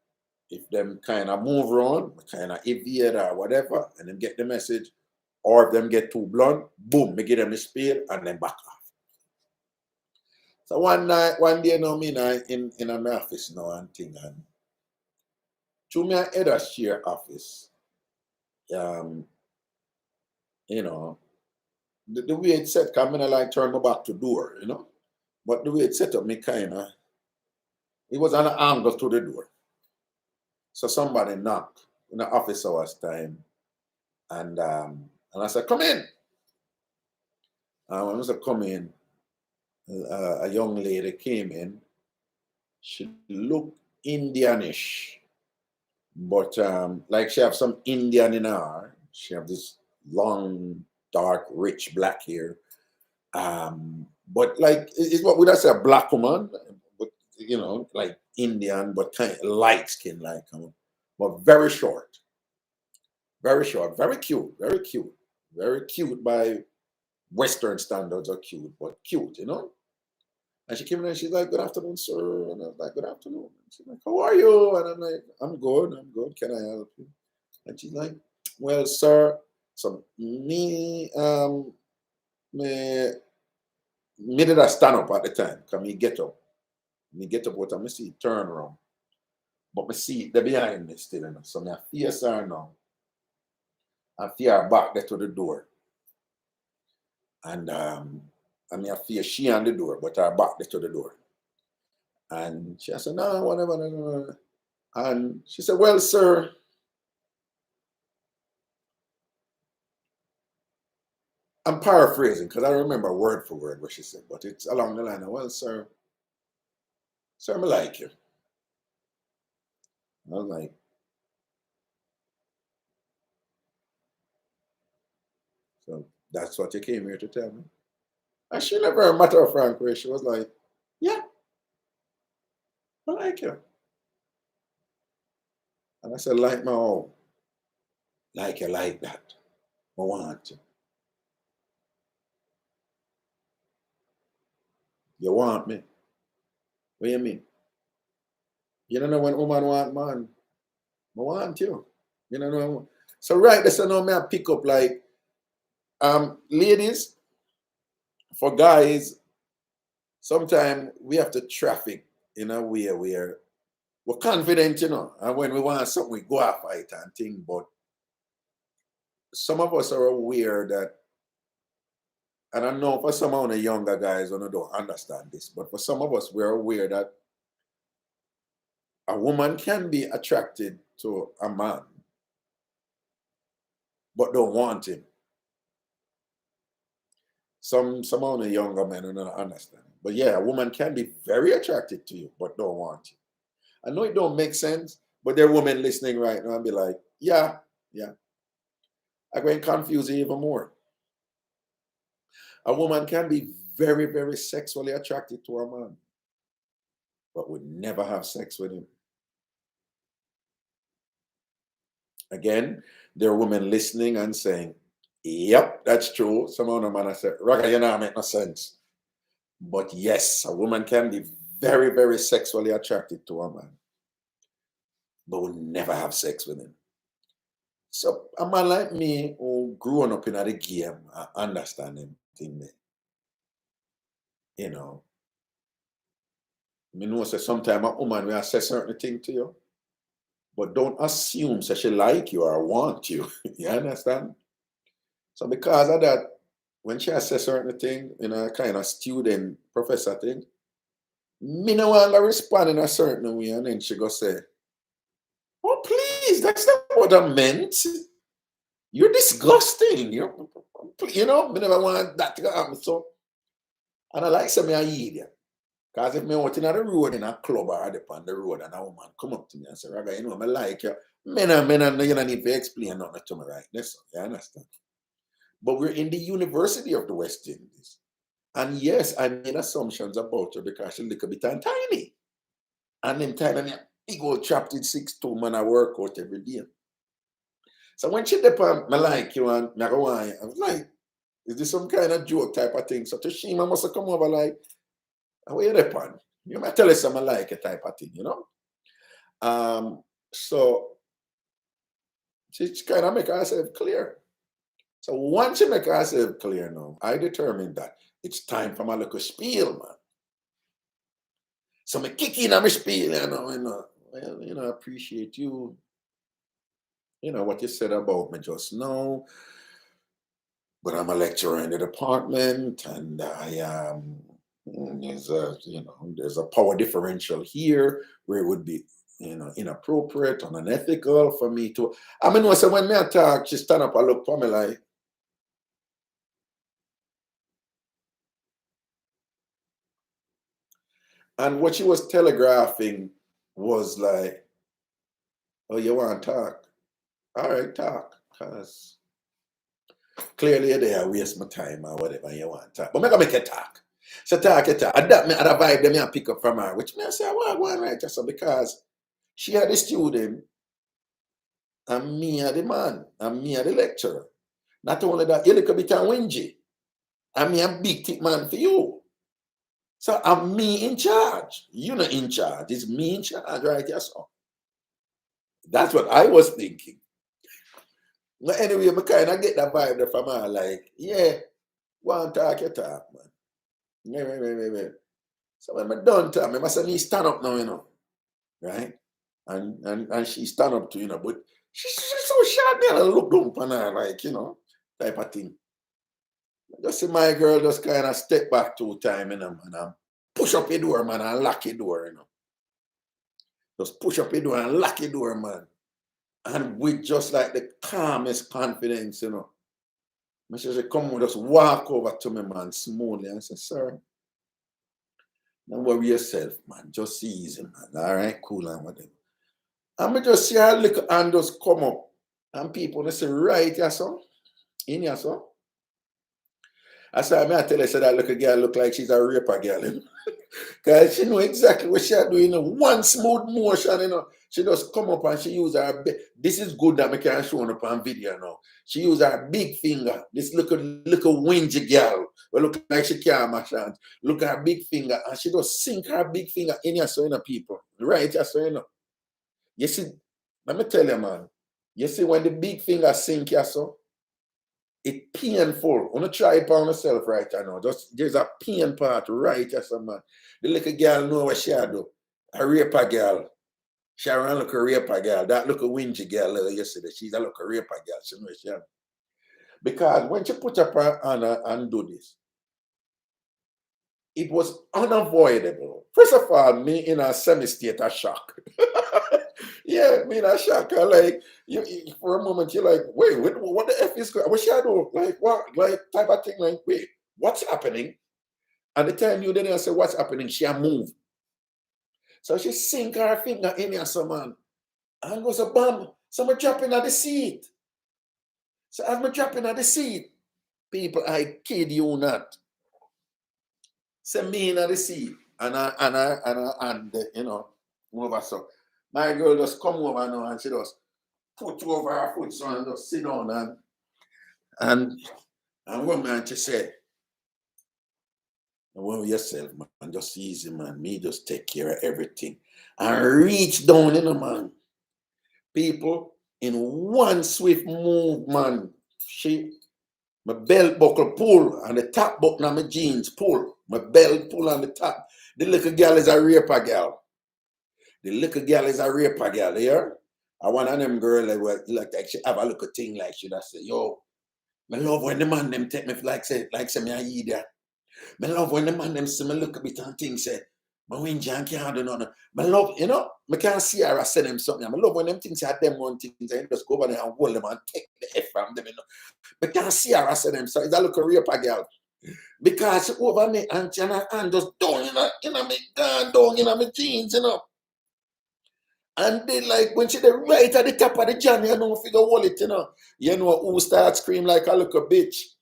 if them kind of move around, kind of evade or whatever, and them get the message, or if them get too blunt, boom, me give them the spiel and then back off. So one day, me in my office now and thing, and to me, I head a share office. The way it's set, I'm gonna like turn my back to door, But the way it's set up, me it was an angle to the door. So somebody knocked in the office hours time, and I said, "Come in." When I said, "Come in," a young lady came in. She looked Indianish, but like she have some Indian in her. She have this long, dark, rich black hair. But like it's what would I say, a black woman, but like Indian, but kind of light skin, like, but very short, very cute, very cute by Western standards are cute, but cute, And she came in and she's like, "Good afternoon, sir." And I was like, "Good afternoon." And she's like, "How are you?" And I'm like, I'm good. Can I help you?" And she's like, "Well, sir, so me did I stand up at the time? Can me get up? Me get up what I see turn around. But me see the behind me still, So me face her now. And fear her back there to the door. And I mean, I fear she on the door, but her back there to the door. And she said, "No, whatever, no." And she said, "Well, sir, I'm paraphrasing because I remember word for word what she said, but it's along the line of, well, sir, I like you." I was like, "So that's what you came here to tell me?" And she never, matter of fact way, she was like, "Yeah, I like you." And I said, "Like my own, like you like that. I want you. You want me? What do you mean? You don't know when woman want man. I want you. You don't know. So right, that's now me I pick up like, ladies, for guys, sometimes we have to traffic in a way where we're confident, and when we want something, we go out fight and thing. But some of us are aware that, and I know for some of the younger guys, don't understand this, but for some of us, we're aware that a woman can be attracted to a man, but don't want him. Some of the younger men don't understand. But yeah, a woman can be very attracted to you, but don't want you. I know it don't make sense, but there are women listening right now and be like, yeah. I'm going to confuse you even more. A woman can be very, very sexually attracted to a man, but would never have sex with him. Again, there are women listening and saying, yep, that's true. Some of them man say, Raga, you know, make no sense. But yes, a woman can be very, very sexually attracted to a man, but would never have sex with him. So a man like me who grew up in the game, understanding thing there, I know say sometimes a woman will say certain thing to you, but don't assume that she like you or want you. You understand? So because of that, when she says certain thing in a kind of student professor thing, me no want to respond in a certain way, and then she go say, "Oh please, that's not what I meant. You're disgusting. Me never want that to happen." So, and I like some me a idiot. Because if me out in the road in a club or on the road and a woman come up to me and say, Raga, you know, I like you. You don't need to explain nothing to me right now. You understand? But we're in the University of the West Indies. And yes, I made assumptions about her because she's a little bit tiny. And them tiny, big old trapped in 6'2", man, I work out every day. So when she depend, I like you and I go on, I was like, is this some kind of joke type of thing? So to she must have come over like, where you depend? You might tell us something like a type of thing, you know? So she kind of make herself clear. So once she make herself clear now, I determined that it's time for my little spiel, man. So I kick in on my spiel, well, I appreciate you. You know what you said about me just now. But I'm a lecturer in the department, and I there's a power differential here where it would be inappropriate and unethical for me to. I mean, so when me talk, she stand up and look for me like. And what she was telegraphing was like, oh, you want to talk? All right, talk. Because clearly you're there, waste my time or whatever you want to talk. But I'm going to make you talk. So talk, you talk. And that vibe them I pick up from her, which me I say, well, go on right, so because she had the student, and me are the man, and me are the lecturer. Not only that, you look a bit of whingy. And me a big thick man for you. So I'm me in charge. You're not in charge. It's me in charge, right? Yes, sir. That's what I was thinking. But anyway, I kind of get that vibe there from her, like, yeah, want to talk, you talk, man. Wait. So when I'm done talking, I must say, me stand up now, right? And she stand up to, but she's so sharp, and I look down on her, like, type of thing. Just see my girl just kind of step back 2 times, man, and push up the door, man, and lock the door, Just push up the door and lock the door, man. And with just like the calmest confidence, I said, come on, just walk over to me, man, smoothly, and say, sir, don't worry yourself, man. Just easy, man. All right, cool and whatever. And I just see her little hand just come up. And people, they say, right, yeah, so? In here, so? I said, I tell her, that little girl look like she's a raper girl, Because she know exactly what she's doing, One smooth motion, She just come up and she use her, this is good that I can show up on video now. She use her big finger, this little whingy girl, but look like she can't mash hands. Look at her big finger, and she just sink her big finger in here, so people. Right, so You see, let me tell you, man. You see, when the big finger sink here, so it's painful. I'm gonna try it by myself right now. Just there's a pain part right here, so man. The little girl know what she do. A raper girl. She run look a raper girl. That look a whingy girl yesterday. She's a look a raper girl. She know she have. Because when she put up her hand and do this, it was unavoidable. First of all, me in a semi-state of shock. Yeah, me in a shock. Like, you, for a moment, you're like, wait, what the F is going on? What should I do? Like, what? Like, type of thing, like, wait, what's happening? And the time you didn't say what's happening, she a move. So she sink her finger in here, so man, and goes a bam. So I'm dropping at the seat. So as I'm dropping at the seat, people, I kid you not. So me in the seat, and over so. My girl just come over now and she just put over her foot so and just sit down and woman she said, well, yourself, man, just easy, man. Me just take care of everything. And reach down, man. People, in one swift move, man, my belt buckle pull and the top button on my jeans pull. My belt pull on the top. The little girl is a raper girl. The little girl is a raper girl, here. I one of them girl like she have a little thing like she that say, yo, I love when the man them take me like say me a idiot. I love when the man them see me look a bit and things say, but when John can't do nothing. I love, I can't see her, I say them something. I love when them things say them one thing, and just go over there and hold them and take the F from them, I can't see her, I say them, so it's a little raper girl. Because over me and her hand just down in me gone down in my jeans, you know. And then like when she the right at the top of the jam, you know, figure wallet, you know. You know who start scream like a little bitch.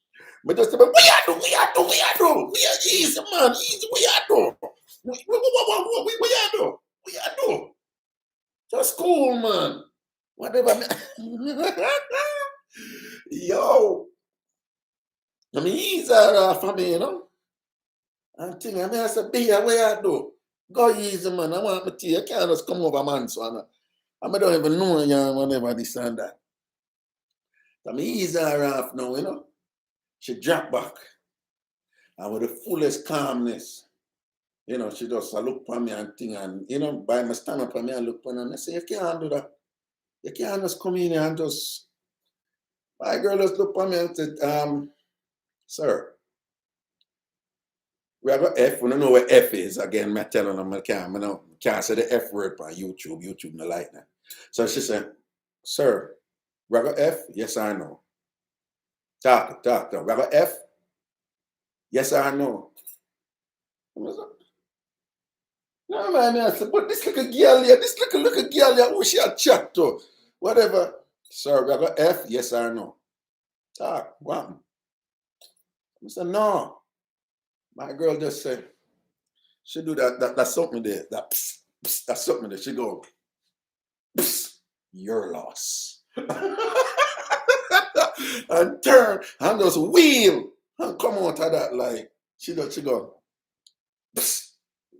But just about, we are do, we are do, we are do. We are easy, man, easy, we are do. We are do. We are do. Just cool, man. Whatever. Yo. I mean, easy for me, you know. And thing, I mean, I said, be where I do. Go easy, man. I want my tea. I can't just come over, man. So I don't even know you whatever this and that. I mean, easy off now, you know. She dropped back. And with the fullest calmness, you know, she just look for me and thing, and you know, by my stand up for me and look for me and I say, you can't do that. You can't just come in and just, my girl just look for me and said, sir, we have a F. We don't know what F is. Again, I'm telling them I can't say the F word on YouTube. YouTube no like that. So she said, sir, we have a F? Yes or no? Talk. We have a F? Yes or no? No, man, I said, but this little girl here, who she a chat to? Whatever. Sir, we have a F? Yes or no? Talk. What? I said, no. My girl just said, she do that's something there. That's something there. She go, your loss. And turn and just wheel and come out of that like she go,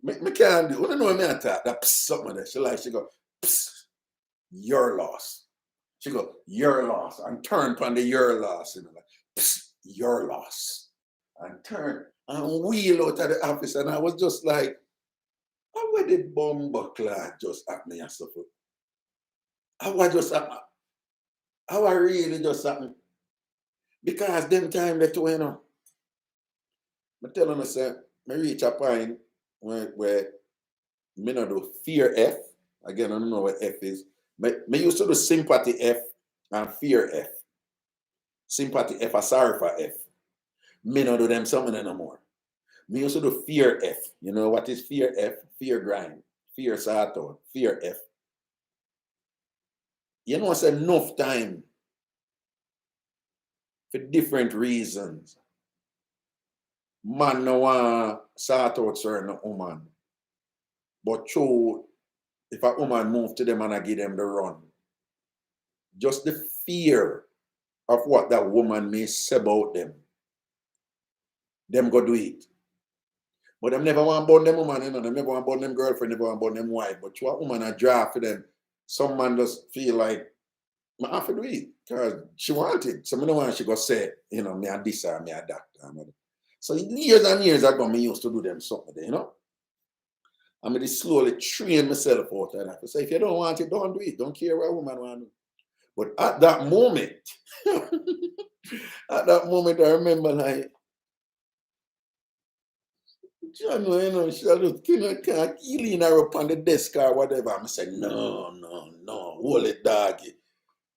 me can't do. You know me at that something there. She go, your loss. She go, your loss, and turn from the your loss, you know, like your loss. And turn and wheel out of the office, and I was just like, how would the bomb buckler just at me and stuff? How I just happen? How I really just happen? Because them time that you know, I tell them I say, I reach a point where me not do fear F. Again, I don't know what F is. But me used to do sympathy F and fear F. Sympathy F, a sorry for F. Me not do them something anymore. Me used to do fear F. You know what is fear F? Fear grind, fear sato, fear F. You know, it's enough time for different reasons. Man no want sort out certain woman. But true, if a woman move to them and I give them the run, just the fear of what that woman may say about them go do it. But them never want burn them woman, you know, them never want burn them girlfriend, never want burn them wife. But to a woman I draft for them, some man just feel like, I have to do it because she wanted. So I don't want she go say, you know, me a this or me a that. So years and years ago, me used to do them something, you know. I mean, slowly train myself out of that. So if you don't want it, don't do it. Don't care what a woman want to do. But at that moment, I remember like, you know, she just can't lean her up on the desk or whatever. I said, no, hold it, doggy.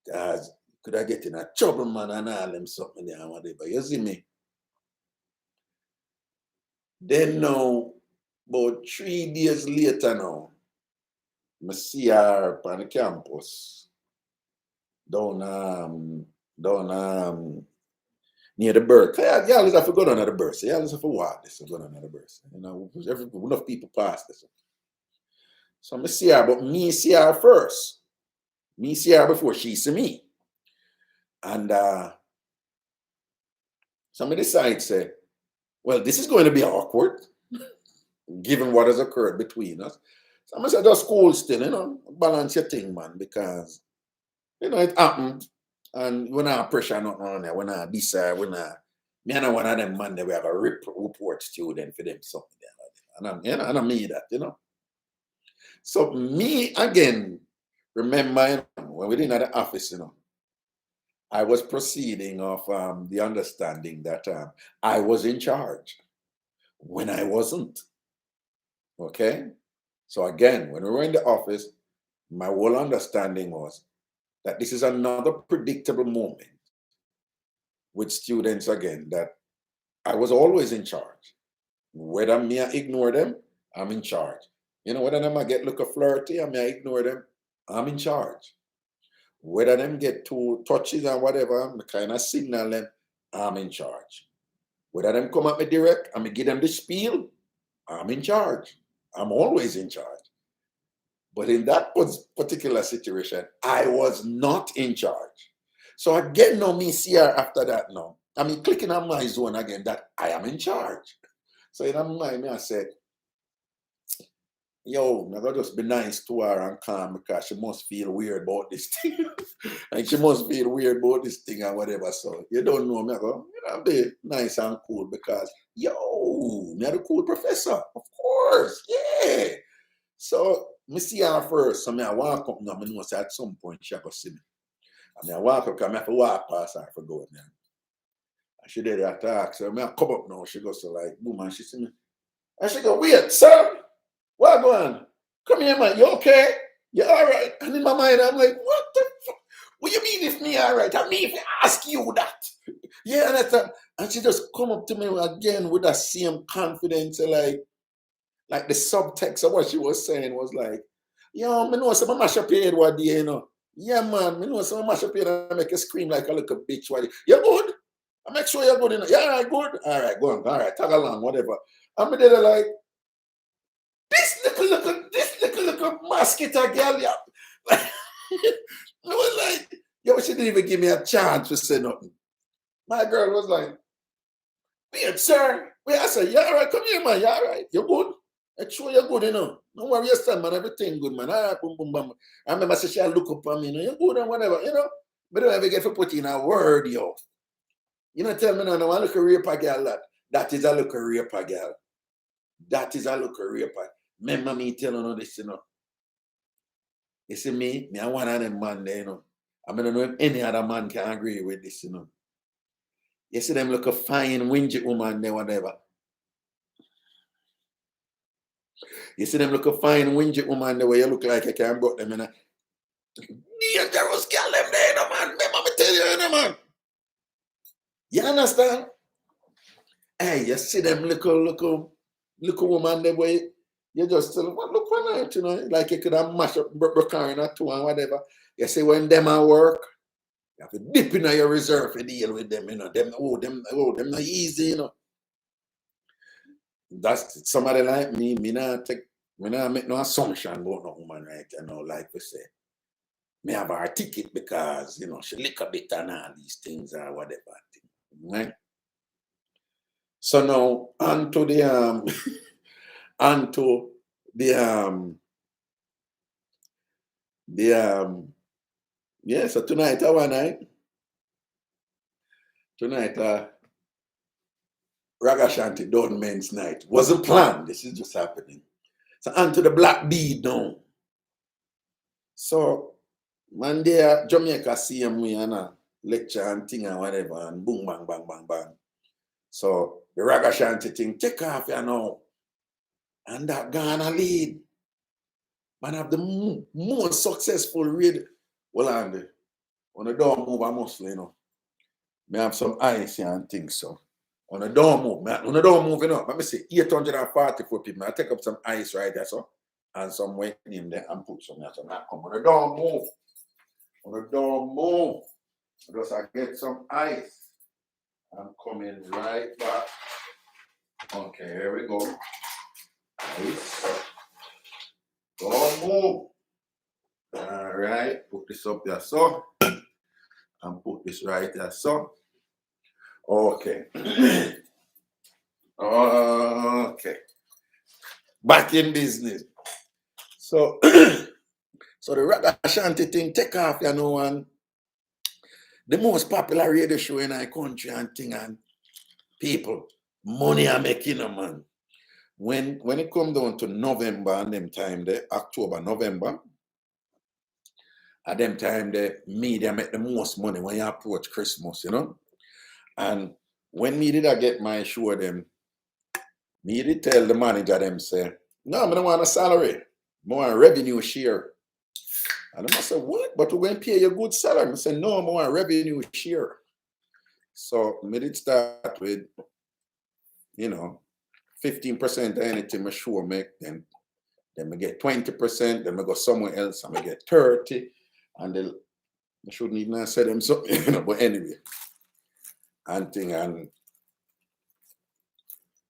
Because could I get in a trouble, man, and all them something there and whatever. You see me? Then now, about 3 days later now, I see her on the campus down near the bird. You always have to go down to the bird. You always have to walk this and go down to the bird. You know, enough people pass this. So I see her, but me see her first. Me see her before she see me. And somebody decide say, well, this is going to be awkward, given what has occurred between us. So I'm say just cool still, you know, balance your thing, man, because you know it happened. And we're not pressure nothing on there. We're not decide, we're not. Me and one of them man that we have a report student for them something there. And I'm, you know, and I mean that, you know. So me again, remember, you know, when we didn't have the office, you know, I was proceeding of the understanding that I was in charge when I wasn't. Okay? So again, when we were in the office, my whole understanding was that this is another predictable moment with students again, that I was always in charge. Whether me I ignore them, I'm in charge. You know, whether them I get look a flirty and me I ignore them, I'm in charge. Whether them get two touches and whatever, I kind of signal them, I'm in charge. Whether them come at me direct and me give them the spiel, I'm in charge. I'm always in charge. But in that particular situation, I was not in charge. So again, now me see her after that now. I mean, clicking on my zone again that I am in charge. So in my mind, I said, yo, I'm gonna just be nice to her and calm because she must feel weird about this thing. And she must feel weird about this thing and whatever. So you don't know me, I go, be nice and cool because, yo, me are the cool professor. Of course, yeah. So me see her first. So I walk up now, I know say at some point she go see me. And I walk up because I have to walk past her for going there. And she did that talk. So I come up now, she goes so like, boom, and she see me. And she go, wait, sir. What going? Come here, man. You okay? You all right? And in my mind, I'm like, what the fuck? What you mean if me all right? I mean if I ask you that. Yeah, and that's and she just come up to me again with that same confidence, like the subtext of what she was saying was like, yo, me know some mash up your head one day, you know. Yeah, man, me know some mash up your head and make you scream like a little bitch one day. You good? I make sure you're good, you know. Yeah, all right, good. All right, go on. All right, tag along, whatever. And me did like, this little mosquito girl, yeah. I was like, yo, she didn't even give me a chance to say nothing. My girl was like, wait, sir. Wait, I said, yeah, all right, come here, man. Yeah, all right. You good? Make sure you're good, you know. Don't worry yourself, man. Everything good, man. All right, boom, boom, boom. I remember she look up on me, you know, you're good and whatever, you know. But don't ever get to put in a word, yo. You know, tell me now, I look a raper girl that is a look a raper girl. That is a look a raper. Remember me telling you this, you know. You see me I one of them man there, you know. I don't know if any other man can agree with this, you know. You see them look a fine, whingy woman there, whatever. You see them look a fine, whingy woman there where you look like you can brought them in a dangerous girl them there, you know, man. Remember me tell you, you know, man. You understand? Hey, you see them little woman there where you just tell them, well, look one night, you know, like you could have mashed up Brookline or two and whatever. You see when them at work, you have to dip in your reserve to deal with them, you know. Them not easy, you know. That's somebody like me not make no assumption about no woman, right? You know, like we say. Me have her ticket because, you know, she lick a bit and all these things or whatever. Right? So now onto the yeah, so tonight our night. Tonight Ragashanti done men's night. Wasn't planned. This is just happening. So onto the black bead now. So Monday Jamaica see me and a lecture and thing and whatever and boom bang bang bang bang. So the Ragashanti thing take off, you know. And that Ghana lead. Man have the most successful read. Well, and on the door move, I must, you know. Me have some ice here and things, so. On the door move, you know. Let me see, 844 people. I take up some ice right there, so. And some wet in there and put some there. So now come on the door move. On the door move. Just I get some ice. I'm coming right back. Okay, here we go. Ice. Don't move. All right, put this up there, so. And put this right there, so. Okay. Okay. Back in business. So, so the Ragashanti thing take off, you know, and the most popular radio show in our country and thing, and people, money are making, man. When it come down to November and them time there, October, November, at them time the media make the most money when you approach Christmas, you know. And when me did I get my show them, me did tell the manager them say, no, I don't want a salary, I want a revenue share. And I say, what? But we're going to pay you a good salary. I say, no, I want a revenue share. So me did start with you know, 15% of anything I sure make, then I get 20%, then I go somewhere else and I get 30, and then I shouldn't even have said them something, you know, but anyway. And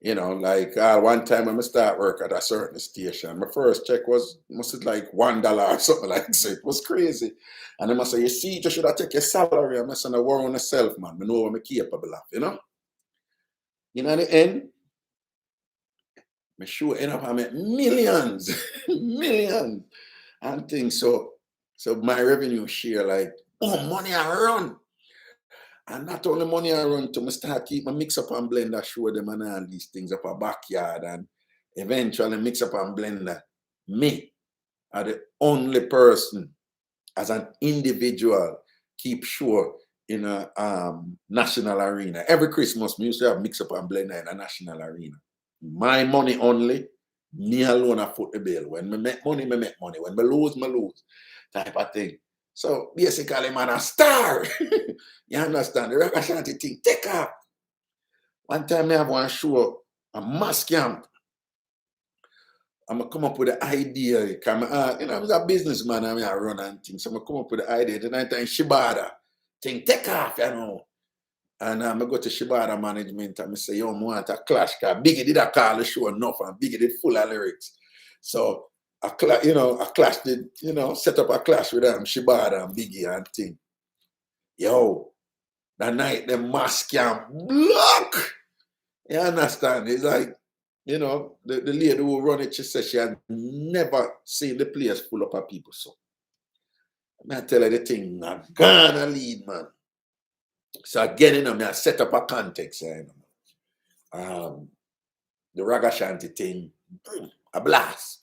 you know, like one time when I start work at a certain station, my first check must have like $1 or something like that. It was crazy. And then I say, you see, you should have take your salary. I'm saying, I work on myself, man. I know what I'm capable of, you know? You know, at the end, I sure end up, I make millions, millions and things. So my revenue share, like, oh, money I run. And not only money I run to, I start keep my Mixup and Blenda, show them and all these things up a backyard, and eventually Mixup and Blenda, me are the only person as an individual keep sure in a national arena. Every Christmas, we used to have Mixup and Blenda in a national arena. My money only, me alone I foot the bill. When I make money, I make money. When I lose, type of thing. So basically, man, a star. You understand? The Ragashanti thing, take off. One time I have one show, a mass camp. I'm going to come up with the idea. You know, I'm a businessman, I run and things. So I'm going to come up with the idea. The night time, Shibada thing, take off, you know. And I go to Shibada management and I say, yo, I want a clash. Because Biggie did a call the show enough and Biggie did full of lyrics. So, a clash did, you know, set up a clash with them, Shibada and Biggie and thing. Yo, that night, the mass camp block. You understand? It's like, you know, the lady who run it, she said she had never seen the place full up of people. So, I tell her the thing, I'm gonna lead, man. So again, you know, I set up a context, you know. The Ragashanti thing, a blast.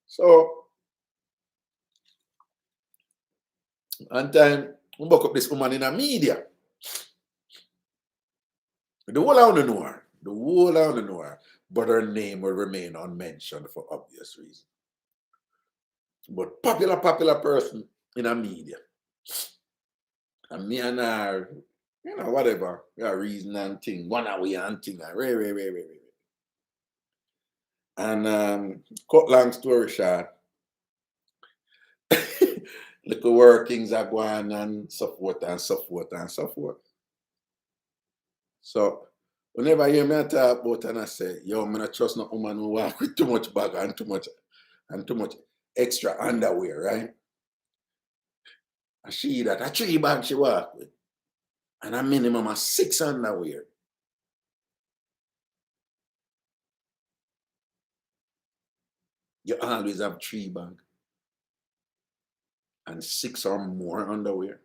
So, one time, we woke up this woman in the media. The whole I want to know her. The whole I want to know her. But her name will remain unmentioned for obvious reasons. But popular person in the media. And me and her, you know, whatever, reason and thing, one away and thing, and And cut long story short, little workings are going and so forth and so forth and so forth. So whenever I hear me talk about and I say, yo, I'm not trust no woman who walk with too much bag and too much extra underwear, right? And she that a 3 bag she walk with. And a minimum of 6 underwear. You always have 3 bags and 6 or more underwear.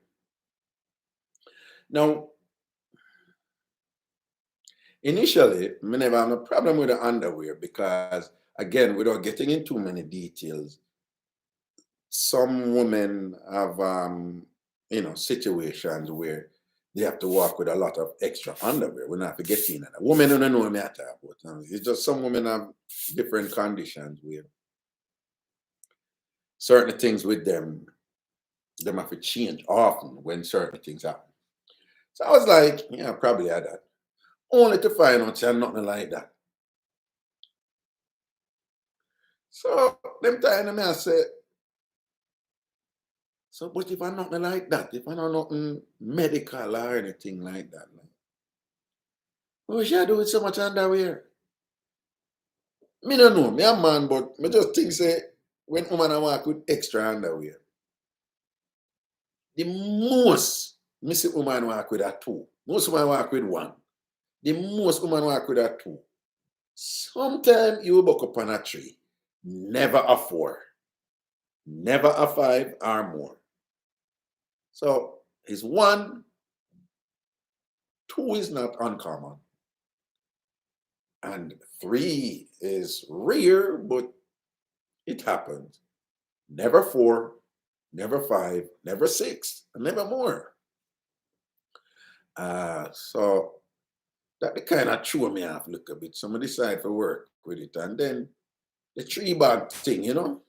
Now, initially, I never had a problem with the underwear because, again, without getting into too many details, some women have, you know, situations where they have to walk with a lot of extra underwear. We're not forgetting that. Women don't know me at all, but it's just some women have different conditions where certain things with them have to change often when certain things happen. So I was like, yeah, I probably had that. Only to find out I'm nothing like that. So them time I said, so but if I'm nothing like that, if I'm not nothing medical or anything like that, what should I do with so much underwear? Me don't know, me a man, but me just think say when woman I walk with extra underwear, the most me see woman walk with a 2. Most woman walk with 1. The most woman walk with a 2. Sometimes you will buck up on a 3. Never a 4. Never a 5 or more. So it's 1, 2 is not uncommon. And 3 is rare, but it happens. Never 4, never 5, never 6, never more. So that kind of threw me off a little bit. So I decided to work with it. And then the 3 bag thing, you know.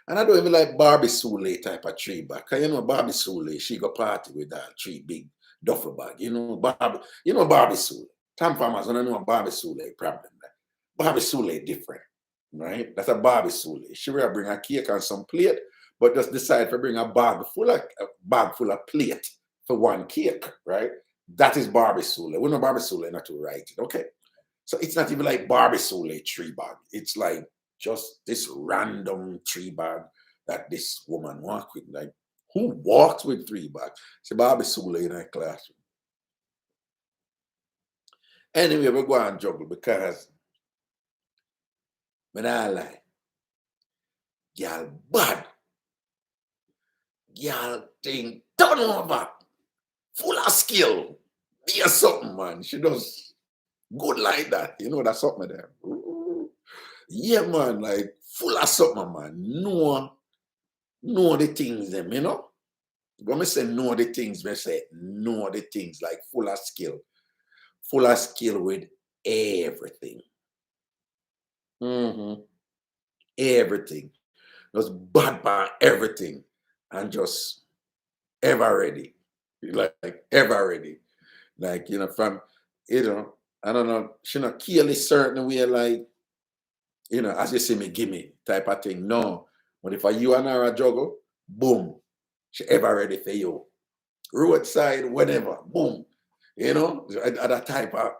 And I don't even like Barbie Sule type of 3 bag. Because you know Barbie Sule, she go party with that 3 big duffel bag. You know Barbie Sule. TamFam don't know Barbie Sule problem. Barbie Sule different, right? That's a Barbie Sule. She will bring a cake and some plate, but just decide to bring a bag full of plate for one cake, right? That is Barbie Sule. We know Barbie Sule not to write it, okay? So it's not even like Barbie Sule tree bag. It's like just this random tree bag that this woman walked with. Like, who walks with 3 bags? It's Barbie Sule in her classroom. Anyway, we go and juggle because when I lie, y'all bad. Y'all thing done over. Full of skill. Be a something, man. She does good like that. You know, that's something there. Ooh. Yeah, man, like full of something, man. Know the things them, you know? When I say know the things, I say know the things, like full of skill. Full of skill with everything. Everything. Just bad by everything. And just ever ready. Like ever ready. Like, you know, from, you know, I don't know, she not kill a certain way, like, you know, as you see me, give me type of thing. No. But if you and her juggle, boom, she ever ready for you. Roadside, whatever, boom. You know, that type of,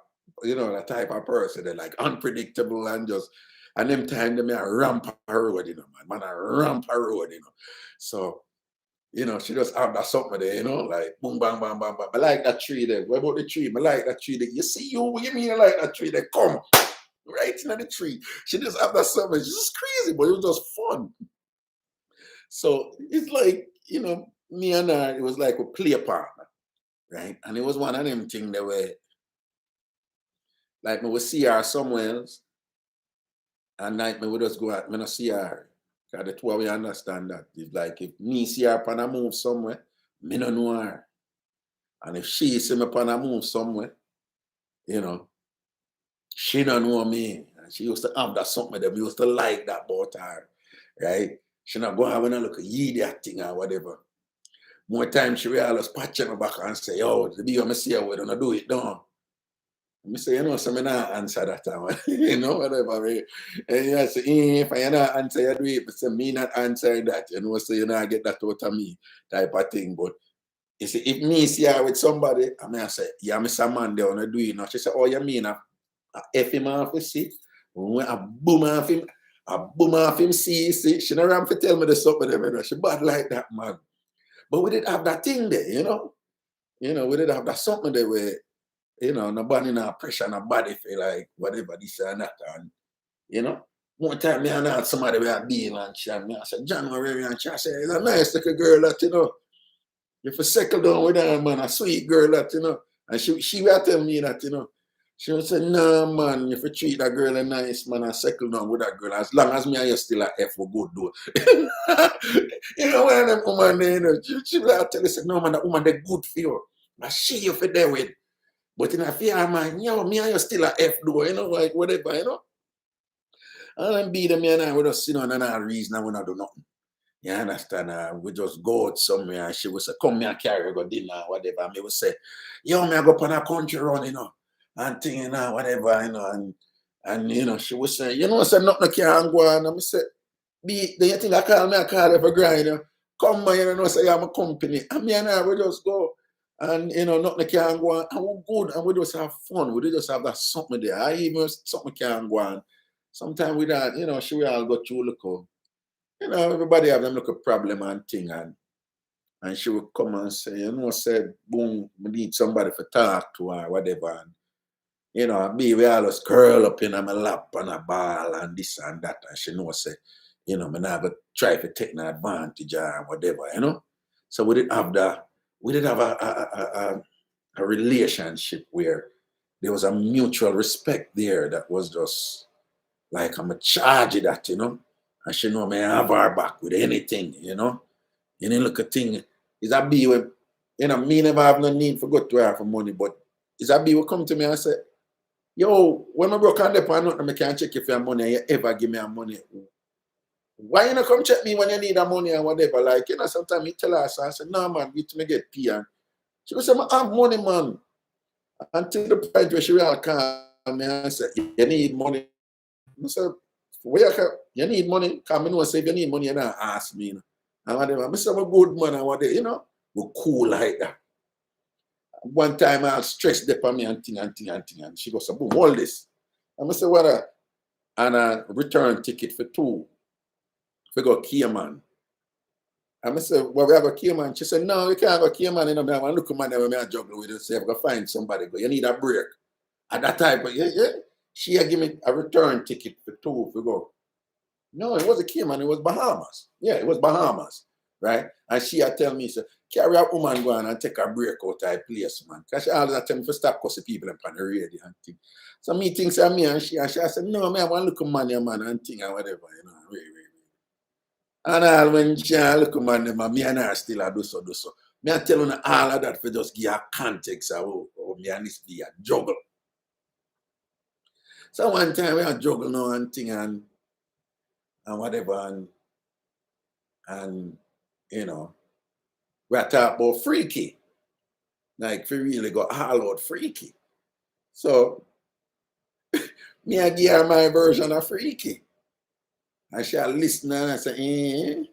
you know, that type of person. They're like unpredictable and just, and them time they may ramp her road, you know, man. I ramp her road, you know. So, you know, she just have that something there, you know, like boom, bang, bang, bang, bang. I like that tree there. What about the tree? I like that tree there. You see, what you mean I like that tree there? Come right into the tree. She just have that something. It's just crazy, but it was just fun. So it's like, you know, me and her, it was like a play partner, right? And it was one of them things that were like me would see her somewhere else, and night me would just go out, me not see her. Because the two of we understand that. It's like if me see her upon a move somewhere, me don't know her. And if she see me upon a move somewhere, you know, she don't know me. And she used to have that something that we used to like that about her, right? She not go have a look at that thing or whatever. More time she realized patching me back and say, yo, the bigger me see her, we don't do it, don't. I say, you know, so I not answer that time. You know, whatever. And you say, if I not answer, you do it. But say, me not answer that, you know, so you not get that out of me type of thing. But you see, if me see her with somebody, I mean, I say, yeah, Mr. Man, they want to do it now. She say, oh, you mean I F him off, you see? When I boom off him, see. She not ram to tell me the something, you know. She bad like that, man. But we did have that thing there, you know? You know, we did have that something there where, you know, nobody no pressure nobody for like whatever this and that. And, you know, one time me and had somebody we had being and she and me, I said, John, where you? And she said, it's a nice little girl that, you know. If you settle down with her, man, a sweet girl that, you know. And she will tell me that, you know. She will say, no, man, if you treat that girl a nice, man, and settle down with that girl, as long as me and you still a F for good, though. You know, one of them woman there, you know, she will tell you, say, no, man, that woman, they're good for you. But she you for there with. But in a fear, man, yo, me and you still a F door, you know, like whatever, you know. And then Beeding, me and I, we just sit down and not reason and we not do nothing. You understand? We just go out somewhere and she would say, come me and carry go dinner, whatever. And me would say, yo, me I go on a country run, you know, and thing, you know, whatever, you know, and you know, she would say, you know, say nothing can go on. And I say, be do you think I call me a call every grind, you know? Come man, you know, say I'm a company. And me and I we just go. And you know, nothing can go on. And we're good and we just have fun. We just have that something there. I even something can go on. Sometimes we don't, you know, she will all go through look out. You know, everybody have them look a problem and thing and she would come and say, you know, say, boom, we need somebody to talk to or whatever. And you know, we always curl up in my lap and a ball and this and that. And she knows, say, you know, me never try to take an advantage or whatever, you know. So we did have a relationship where there was a mutual respect there that was just like I'm a charge of that, you know. And she know me have her back with anything, you know. You know, look at thing. Is that be when, you know, me never have no need for go to her for money, but is that be will come to me and say, yo, when I broke on the pan, I can't check if you have money and you ever give me a money. Why you not come check me when you need a money or whatever? Like, you know, sometimes you tell her, so I say, no, man, you to me get pee. And she will say, I have money, man. Until the point where she will call me and say, you need money. I said, where you need money? Come in and say, if you need money, you don't ask me. And whatever. I said, I'm a good man. And whatever, you know, we're cool like that. One time I stressed upon me and thing. And she goes, boom, all this. And I said, what? And a return ticket for 2. We go Cayman. And I said, well, we have a Cayman. She said, no, we can't go Cayman. You know, I want to look at man when I juggle with it. Say, I'm going to find somebody. Go, you need a break. At that time, but yeah, she had given me a return ticket for 2 to go. No, it wasn't Cayman, it was Bahamas. Yeah, it was Bahamas, right? And she had tell me, so, carry a woman go on and take a break out of place, man. Because she always tell me to stop cussing people on the radio and thing. So me thinks of me and she said, no, man, I want to look at money, man, and thing and whatever, you know, really. And all when she look at money, man, me and her still do so. Me I tell her all of that for just give her context of how me and this be a juggle. So one time we are juggle now and thing and whatever and you know, we are talking about freaky. Like if we really go all out freaky. So me I give her my version of freaky. And she'll listen and I say,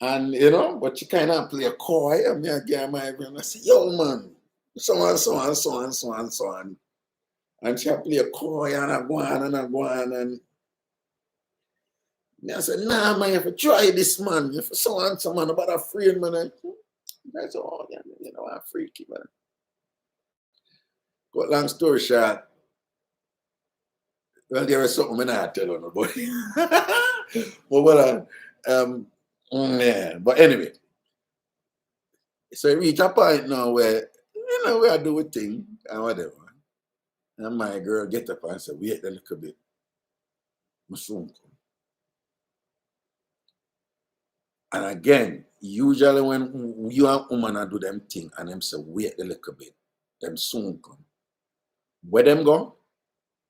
And you know, but she kind of play a coy. Me I give her my version. I say, yo man, so on. And she'll play a coy and I go on and I said, nah, man, you have to try this, man. You have to so and so, man, about a friend, man. That's all, yeah, you know, I'm freaky, man. But long story short, well, there was something I not tell on nobody. Yeah, but anyway. So it reached a point now where, you know, we are doing thing and whatever. And my girl get up and say, wait a little bit. My soon come. And again, usually when you and woman do them thing and them say, wait a little bit, them soon come. Where them go?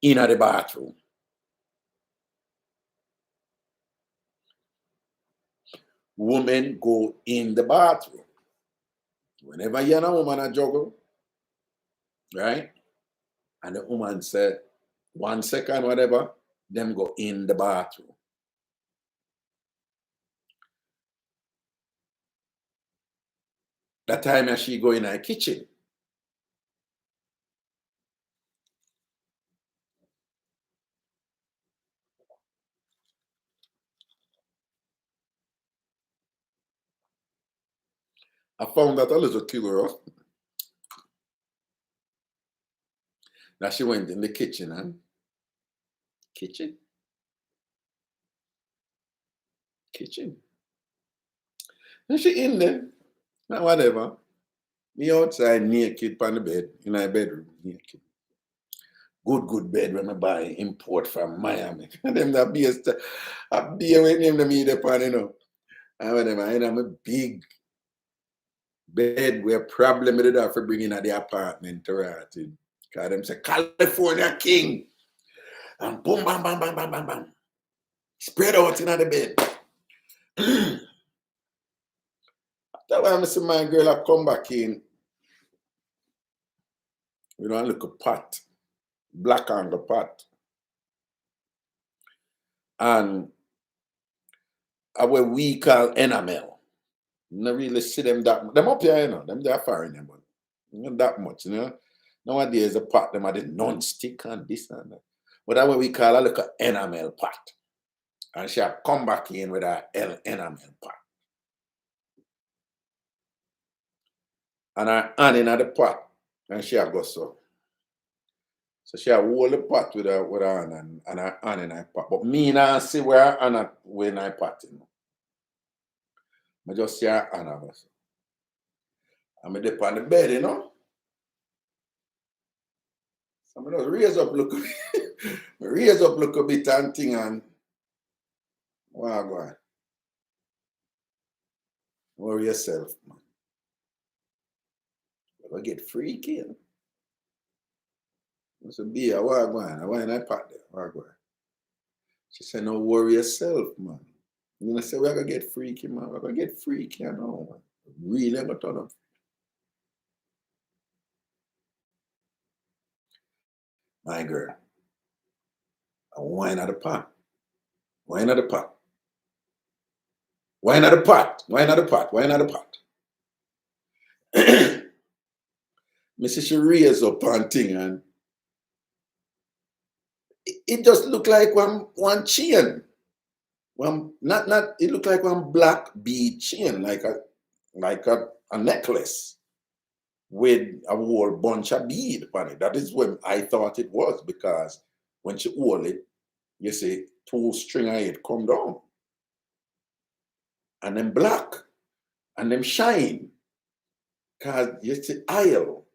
In the bathroom. Women go in the bathroom. Whenever you and a woman a juggle, right? And the woman said, 1 second, whatever, them go in the bathroom. That time she go in her kitchen. I found that a little curious. That she went in the kitchen and kitchen. And she in there. Now whatever. Me outside naked on the bed, in my bedroom, naked. Good bed when I buy import from Miami. And them that be a beer with them me the pan, you know. And whatever, and I'm a big bed where problem with it for bringing at the apartment to right. Because them say California King. And boom, bam. Spread out in the bed. That's why I see my girl I come back in. We don't look a pot. Black angle pot. And what we call enamel. Not really see them that much. Them up here, you know. Them they are foreign, but not that much, you know. Nowadays a pot, them are the non-stick and this and that. But that's what we call a look at enamel pot. And she have come back in with her enamel pot. And her hand in the pot. And she have go so. So she have hold the pot with her hand and her hand in her pot. But me now see where her hand in her pot, you know. I just see her hand of us. I'm dip on the bed, you know. So I just raise up look a bit and thing and wow, go on. Worry yourself, man. You'll get freaky. You know? I said, be a what go on? I want in pot there. What go on? She said, no worry yourself, man. And I said, we're gonna get freaky, man. We're gonna get freaky, you know, man. Really gonna turn up. My girl. wine at the pot. Wine at the pot. Wine at the pot. Wine at the pot. Wine at the pot. Mrs. She raised up on thing and it just looked like one chain. It looked like one black bead chain, like a necklace with a whole bunch of bead on it. That is what I thought it was, because when she hold it, you see 2 string of it come down. And then black. And them shine. Because you see oil.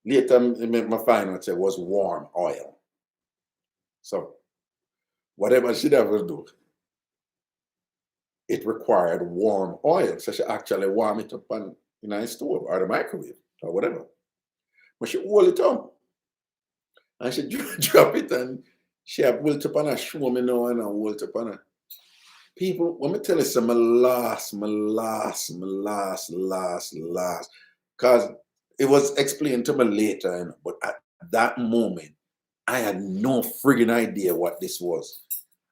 Later, my find out it was warm oil. So whatever she'd ever do, it required warm oil. So she actually warm it up in a stove or the microwave or whatever. But she hold it up. And she drop it and she have hold it up and show me now and hold it up and people, let me tell you some last. Because it was explained to me later, you know, but at that moment, I had no friggin' idea what this was.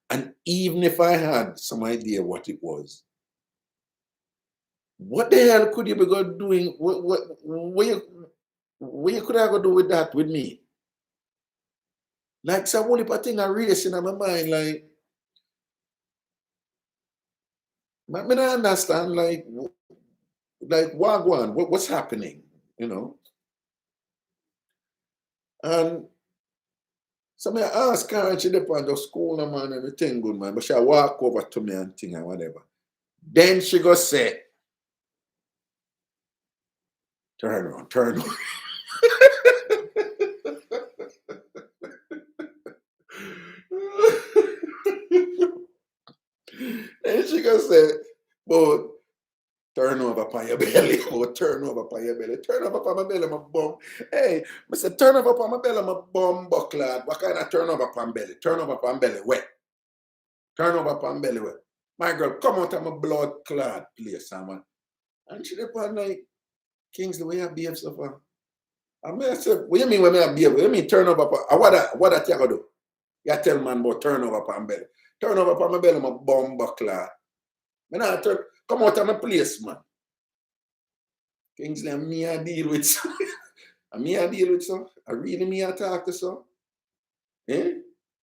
And even if I had some idea what it was, what the hell could you be going doing? What you could have to do with that with me? Like some only thing I race in my mind, like, I don't understand, like Wagwan, what's happening, you know? And so I ask her, and she depend on school, man, and everything good, man. But she walk over to me and thing and whatever. Then she go say, turn on. Then she go say, boy, turn over upon your belly. Oh, turn over upon your belly. Turn over upon my belly, my bum. Hey, I said, turn over upon my belly, my bum, bucklad. What kind of turn over upon belly? Turn over upon belly wet. Turn over upon belly wet. My girl, come out of my blood clad place, man. And she upon like, Kingsley, where you behave so far? I mean, I said, what do you mean when I behave? What do you mean turn over upon, what that you gonna do? You tell man about turn over upon belly. Turn over upon my belly, my bum, bucklad. Come out of my place, man. Kingsley, and me I deal with some. And me I deal with some. I really me I talk to some. Eh?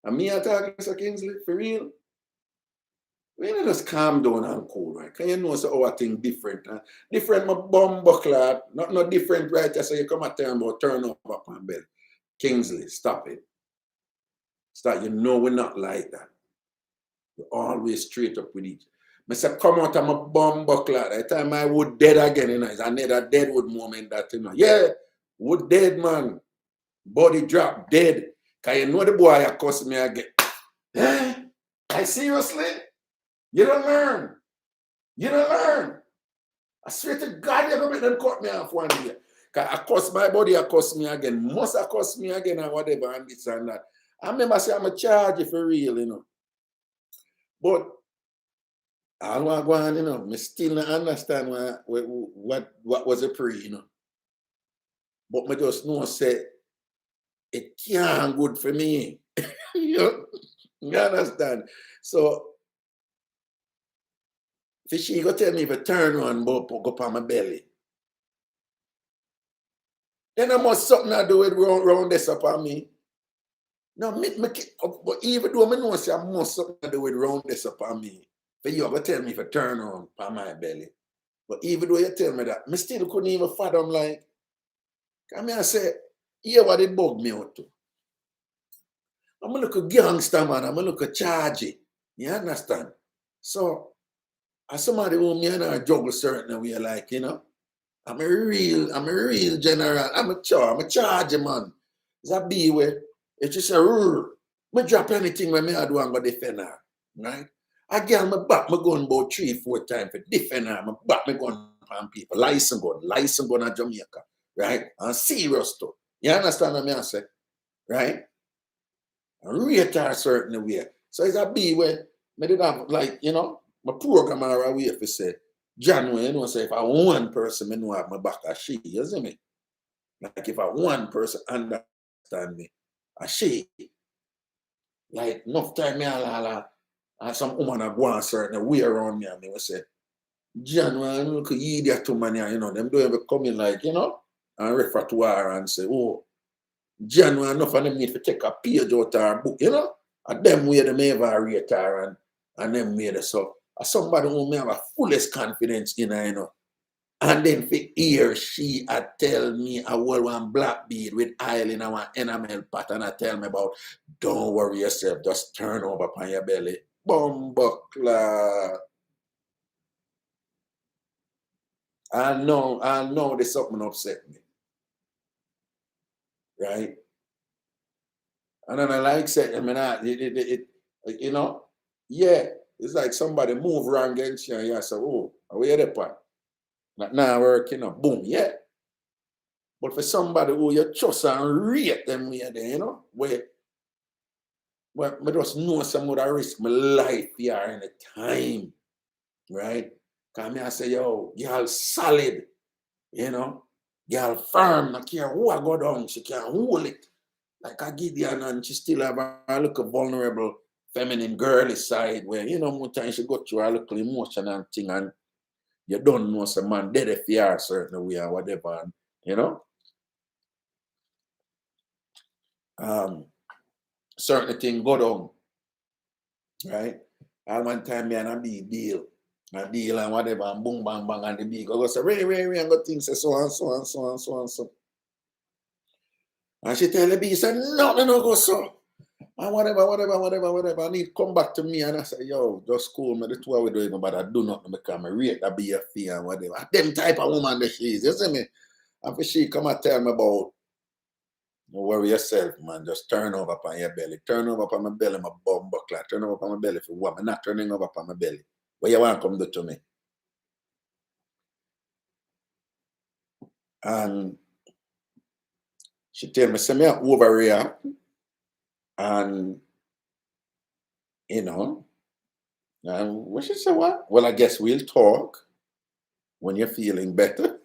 And me I talk to some, Kingsley, for real. We need to just calm down and cool, right? Can you know so our thing different? Different my bum buckler, not different, right? So you come at time about turn up on belly. Kingsley, stop it. Stop. You know we're not like that. We're always straight up with each. I said, come out of my bum buckler. That time I would dead again, you know. It's another deadwood moment that, you know. Yeah, would dead, man. Body drop, dead. Cause you know the boy I cuss me again. Eh? I seriously? You don't learn. You don't learn. I swear to God, you're going to make them cut me off one day. Cause I cuss my body, I cuss me again. Must I cuss me again and whatever and this and that. I remember saying I'm a charge for real, you know. But I want to go on, you know, I still don't understand what was a pre, you know. But I just know say it can't good for me. you understand? So she go tell me if I turn on go up on my belly. Then I must something to do with round this up on me. No, but even though I know say I must something to do with round this up on me. But you ever tell me if I turn on my belly. But even though you tell me that, I still couldn't even fathom like, I mean I say, yeah, what it bugged me out to. I'm a little gangster, man. I'm a little chargy. You understand? So, as somebody who me and I juggle certain way, like, you know, I'm a real general. I'm a chargy, man. It's a B way. It's just a rule. Me drop anything when me I do and go defend her. Right? I get my back, my gun about 3-4 times for defend her. My back, my gun on people. License gun at Jamaica. Right? And serious too. You understand what I say? Right? Rate her a certain way. So it's a B where I did have, like, you know, my program are a way if you say, January, you know, say if I one person, I know I have my back as she, you see me? Like if I one person understand me, as she, Like enough time me and some woman are going certain way around me and they will say, John, man, look at you idiot to man, you know, them don't ever come in like, you know, and refer to her and say, oh, John, man, enough of them need to take a page out of her book, you know, and them way them ever rate her and them way they so. Somebody who may have a fullest confidence in her, you know. And then for he she tell me I hold one black bead with oil in our enamel pot and tell me about, don't worry yourself, just turn over upon your belly. Bumbuckler. I know there's something upset me. Right? And then I like saying, I mean, you know, yeah, it's like somebody move wrong against you and you say, oh, where the part? Not now working, you know, boom, yeah. But for somebody who you trust and rate them way there, you know, where I just know some would risk my life here any time, right? Because I say, yo, girl solid, you know, girl firm, not care who I go down, she can hold it. Like a Gideon, and she still have a little vulnerable, feminine, girly side where, you know, more times she go through a little emotional thing and you don't know some man dead if you are a certain way or whatever, and, you know. Certain thing go down, right? And one time me and a big deal and whatever, and boom, bang, bang, and the big go say, Ray, and go things say so and so and so and so and so. And she tell the bee, say, no, go so. And whatever. I need to come back to me and I say, yo, just cool, me, the two of we don't even bother do nothing because I rate that be a fee and whatever. Them type of woman that she is, you see me? And for she come and tell me about, don't worry yourself, man. Just turn over upon your belly. Turn over upon my belly, my bum buckler. Turn over upon my belly for what? I'm not turning over upon my belly. What you want to come do to me? And she tell me, say me over here. And, you know, and what she say, what? Well, I guess we'll talk when you're feeling better.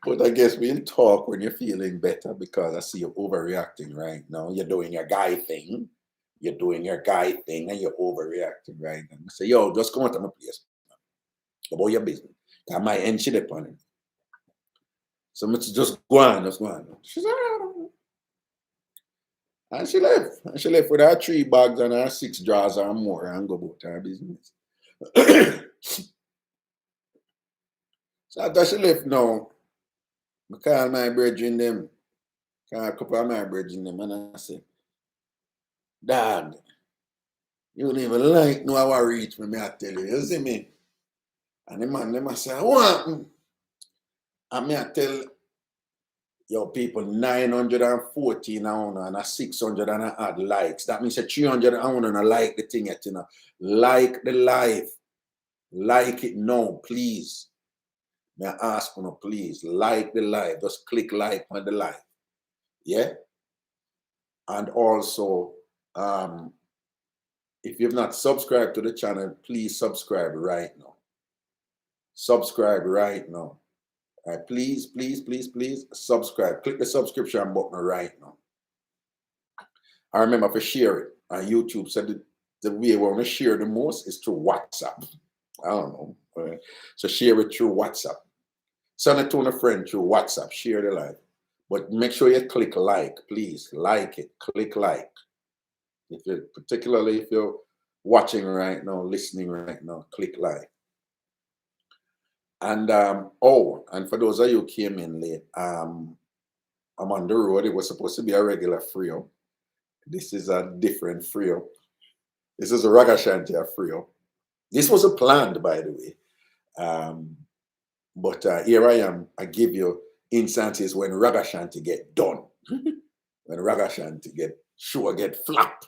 But I guess we'll talk when you're feeling better because I see you overreacting right now. You're doing your guy thing. You're doing your guy thing and you're overreacting right now. I say, yo, just come out of my place. About your business. I might end shit upon it. So much just go on. She said, oh. And she left. And she left with her 3 bags and her 6 drawers or more and go about her business. So after she left now, I call my brethren them. Call a couple of my brethren them and I say, Dad, you don't even like know how I reach me, I tell you. You see me? And the man them I say, what? And me I tell your people 914 and a 600 and a add likes. That means a 300 and a like the thing yet, you know. Like the live. Like it now, please. May I ask you, please, like the live. Just click like on the live. Yeah? And also, if you've not subscribed to the channel, please subscribe right now. Subscribe right now. All right, please subscribe. Click the subscription button right now. I remember to share it on YouTube. Said the way we want to share the most is through WhatsApp. I don't know. Right? So share it through WhatsApp. Send it to a friend through WhatsApp. Share the live. But make sure you click like, please. Like it. Click like. Particularly if you're watching right now, listening right now, click like. And and for those of you who came in late, I'm on the road. It was supposed to be a regular Frio. This is a different Frio. This is a Ragashanti Frio. This wasn't planned, by the way. But here I am. I give you instances when Ragashanti get done. When Ragashanti get Fllop.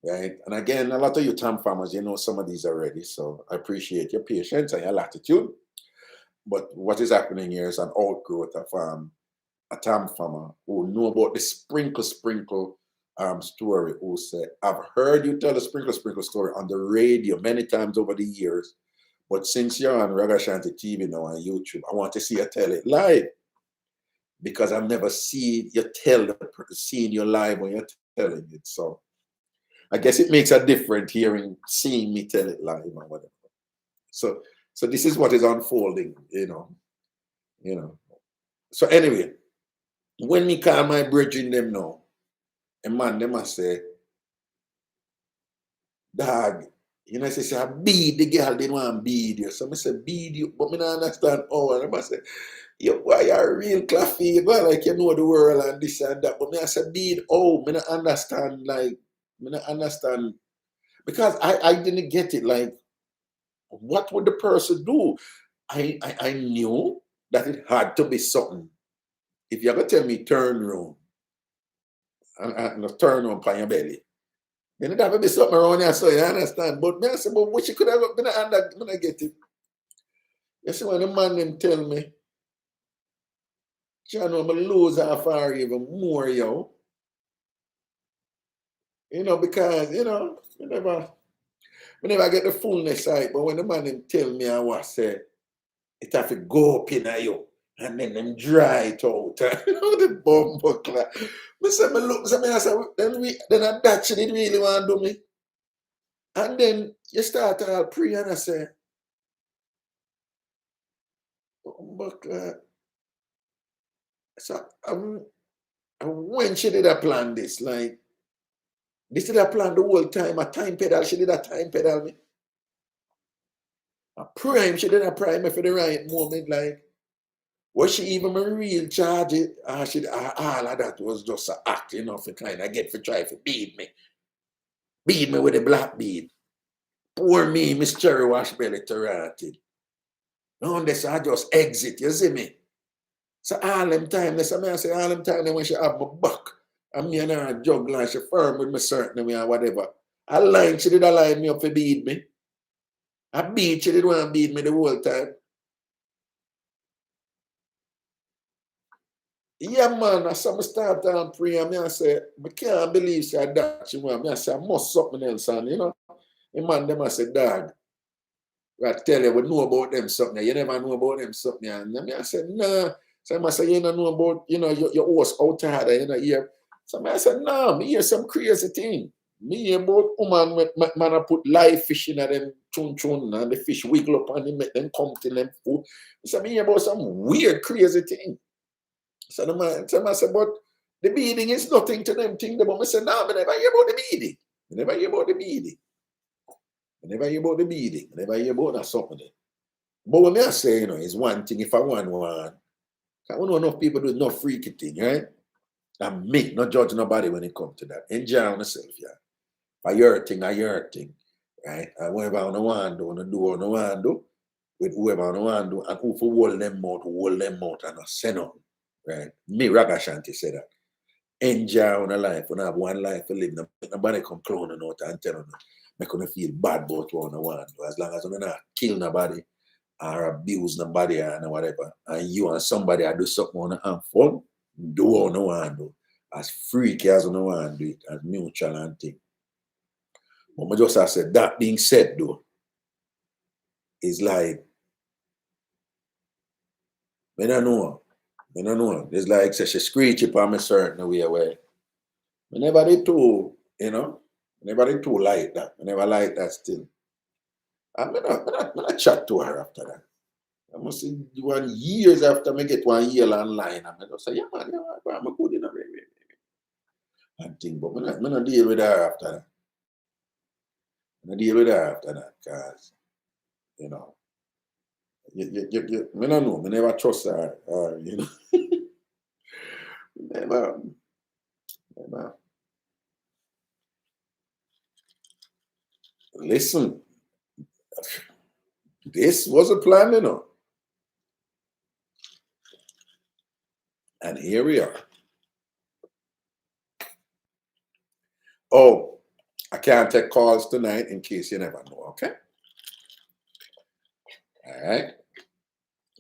Right? And again, a lot of you TamFamers, you know some of these already. So I appreciate your patience and your latitude. But what is happening here is an outgrowth of a TamFamer who know about the sprinkle story, who said, I've heard you tell the sprinkle story on the radio many times over the years, but since you're on Ragashanti TV now on YouTube, I want to see you tell it live. Because I've never seen you live when you telling it. So I guess it makes a difference seeing me tell it live or whatever. So this is what is unfolding, you know. So anyway, when me call my brethren them now, a man them must say, dog, you know, say I bead the girl didn't want to bead you. So I say bead you, but me not understand how. And I must say, you why you are real claffy, you go like you know the world and this and that. But me I say bead, oh, me not understand, like, me not understand. Because I didn't get it, like, what would the person do? I knew that it had to be something. If you're gonna tell me turn round and turn on your belly, then it have to be something around here, so you understand. But me I say, but what you could have been under, I get it. You see when the man them tell me, you know, I'm lose half or even more, yo. You know, because you know, we never get the fullness right, but when the man them tell me I was say it have to go up in you. And then them dry it out. The bomb buckler. Me say, me look, I say, then I that she didn't really want to do me. And then you start to pray and I say, buckler. So when she did I plan this, like, this did I plan the whole time, a time pedal, she did a time pedal me. A prime, she did a prime me for the right moment, like, was she even a real charge it? All of that was just an act, you know, for kind of get for try to beat me. Beat me with a black bead. Poor me, Miss Cherry Wash Belly Torati. No, this I just exit, you see me? So all them time, I say all them time when she have my back, and me and her juggle and she firm with me certain way or whatever. I line, she did a line me up to beat me. I beat, she did want to beat me the whole time. Yeah, man, I saw me start and pray, and I say, I can't believe she had that she want. I say, I must something else, and you know, the man them I say, dog, I tell you, we know about them something. You never know about them something. And I said, nah. So I say, you don't know about, you know, your horse outside, you know, here. So I said, nah, me hear some crazy thing. Me hear about woman with man I put live fish in them chun and the fish wiggle up and they make them come to them food. So me hear about some weird, crazy thing. So I said, but the beading is nothing to them thing. But I said, nah, I never hear about the beading. I never hear about the beading. I never hear about the beading. I never hear about that something. But what I say, you know, is one thing if I want one. I don't know enough people do no freaky thing, right? And me, not judge nobody when it comes to that. Enjoy on yourself, yeah. If your thing, your thing, right? And whatever I want to do what I want to do, with whoever I want to do, and who for hold them out and not say nothing, right? Me, Ragashanti said that. Enjoy on a life, when I have one life to live, nobody come clowning out and tell them, make them feel bad about what I want to do. As long as I'm not kill nobody, or abuse nobody and whatever, and you and somebody I do something on the fun, do what you want to do. As freaky as you want to do it, as mutual and thing. But I just said, that being said though, is like, I don't know. It's like such a screechy upon me certain way where I never did too, you know, I never did too like that. I never like that still. I'm not chat to her after that. I must say 1 years after me get 1 year online, I'm gonna say, yeah, man, I'm good in a way. And thing, but I'm not deal with her after that. I'm not deal with her after that, because, you know, I don't know, I never trust her, you know, never. Listen, this was a plan, you know. And here we are. Oh, I can't take calls tonight in case you never know, okay? All right.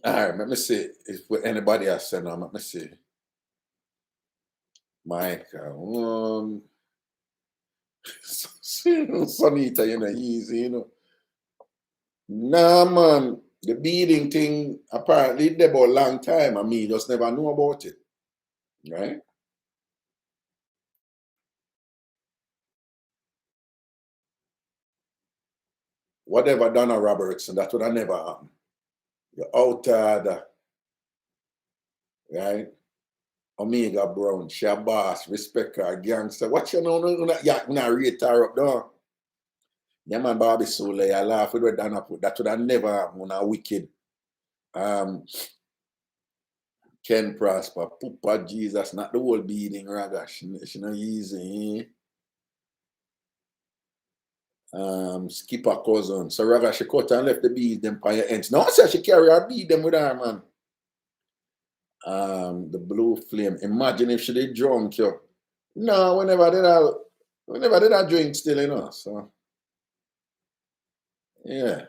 All right, let me see if anybody else said no. Let me see. Mike, Sonita, you know, easy, you know. Nah, man, the beading thing apparently there for a long time. I mean, just never know about it, right? whatever Donna Robertson, that would have never happened. You're out right? Omega Brown, she a boss, respect her, gangster. What you know, not rate her up there. Yeah, man, Bobby Soule, I laugh with what Donna put. That would have never happened, wicked. Ken Prosper, Papa Jesus, not the whole Beeding Raga. She not easy. Skipper cousin. So Raga, she cut and left the bead them by your ends. No, I said she carry her bead them with her, man. The blue flame. Imagine if she did drunk, yo. No, whenever did I drink still, you know. So yeah.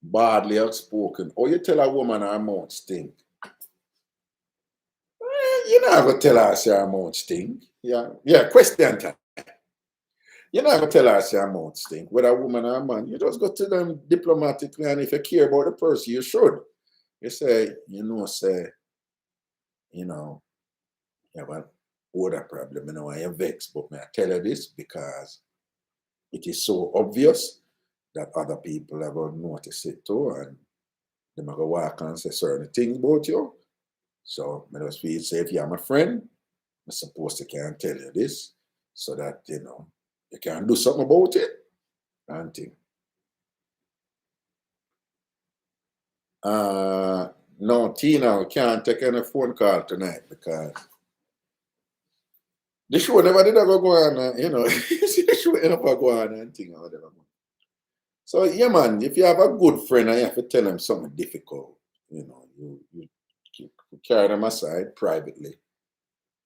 Badly outspoken. Or you tell a woman her mouth stink. You're not gonna tell her her mouth stink. Yeah, question time. You're not gonna tell her her mouth stink, whether a woman or a man. You just go to them diplomatically, and if you care about the person, you should. You say, you have an order problem, you're vexed, but may I tell you this because it is so obvious that other people are going to notice it too, and they're going to walk and say certain things about you. So I just feel say if you're my friend, I'm supposed to can tell you this so that you can do something about it and thing. No, Tina, we can't take any phone call tonight because the show never did go on, the show never go on and thing or whatever. So yeah, man, if you have a good friend and you have to tell them something difficult, you carry them aside privately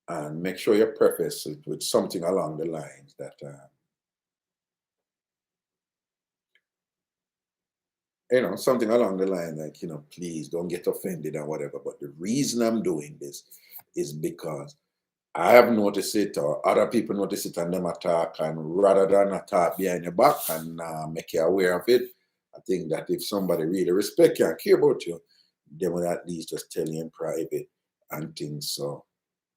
and make sure you preface it with something along the lines that something along the line like, please don't get offended or whatever. But the reason I'm doing this is because I have noticed it, or other people notice it, and them attack, and rather than attack behind your back and make you aware of it, I think that if somebody really respect you and care about you, they will at least just tell you in private and things. So,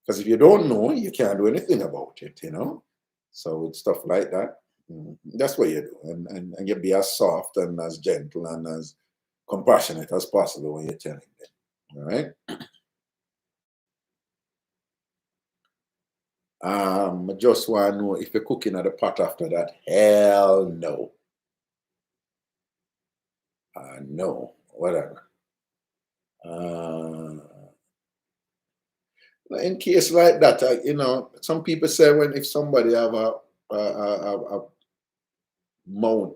because if you don't know, you can't do anything about it, So with stuff like that, that's what you do, and you be as soft and as gentle and as compassionate as possible when you're telling them. All right. I just want to know if you're cooking at the pot after that. Hell no. No, whatever. In case like that, some people say if somebody have a mouth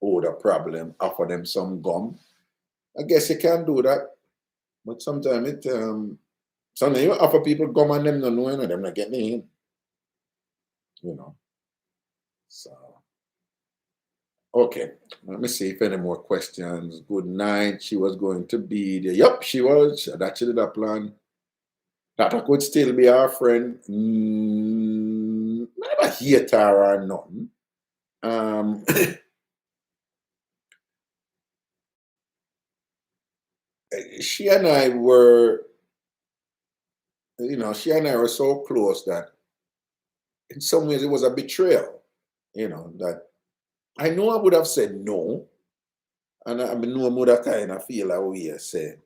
odor problem, offer them some gum. I guess you can do that, but sometimes sometimes you offer people gum and them not knowing, them not getting in, So. Okay, let me see if any more questions. Good night. She was going to be there. Yep, she was. That she did a plan. That I could still be our friend. Not a hater or nothing. She and I were, so close that in some ways it was a betrayal. That I know I would have said no. And I know I would have kind of feel like we say,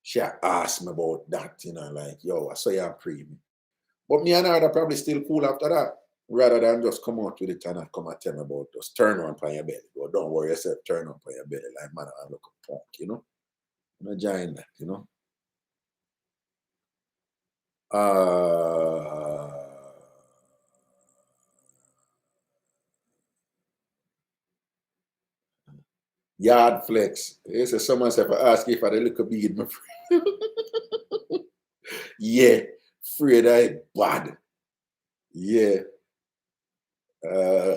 she asked me about that, like, yo, I saw you pre me. But me and her are probably still cool after that, rather than just come out with it and come and tell me about just turn on your belly. But don't worry yourself, turn on your belly. Like, man, I look a punk, I'm enjoying that, Yard flex. It's a someone said, ask if I look a bead, my friend. Yeah, afraid I bad. Yeah. Well,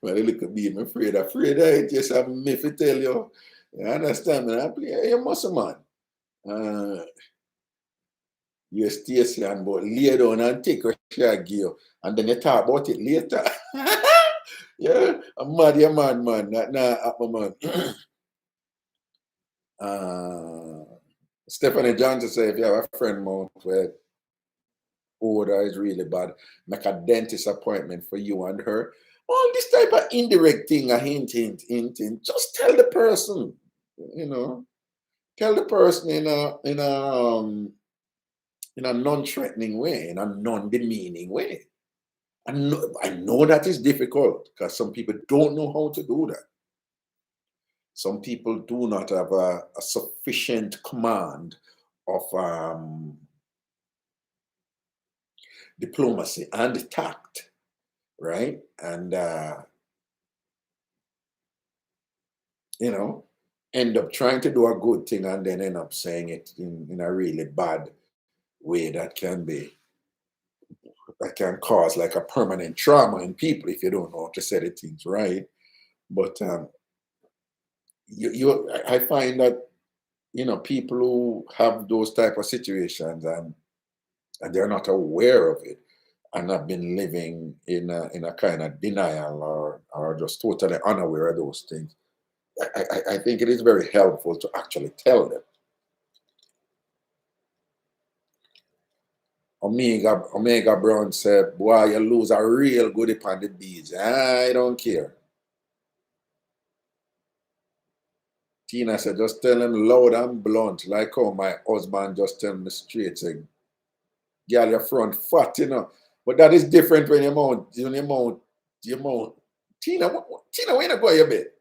look at me, I'm afraid I just have me to tell you. You understand me? I play a muscle man. You stay and but lay down and take a shag you. And then you talk about it later. Yeah, I'm mad, you're mad, man. Not man. Stephanie Johnson said if you have a friend mount where odor is really bad. Make a dentist appointment for you and her. All this type of indirect thing, a hint, hint, hint, hint. Just tell the person, you know. Tell the person in a non-threatening way, in a non-demeaning way. I know that is difficult because some people don't know how to do that. Some people do not have a sufficient command of diplomacy and tact, right? And, you know, end up trying to do a good thing and then end up saying it in a really bad way that can cause like a permanent trauma in people if you don't know how to say the things right. But I find that, you know, people who have those type of situations and they're not aware of it and have been living in a kind of denial or just totally unaware of those things, I think it is very helpful to actually tell them. Omega Brown said, boy, you lose a real goodie upon the beads. I don't care. Tina said, just tell him loud and blunt, like how my husband just tell me straight, say, girl, your front fat, you know. But that is different when you mount. Tina, where you go your bed?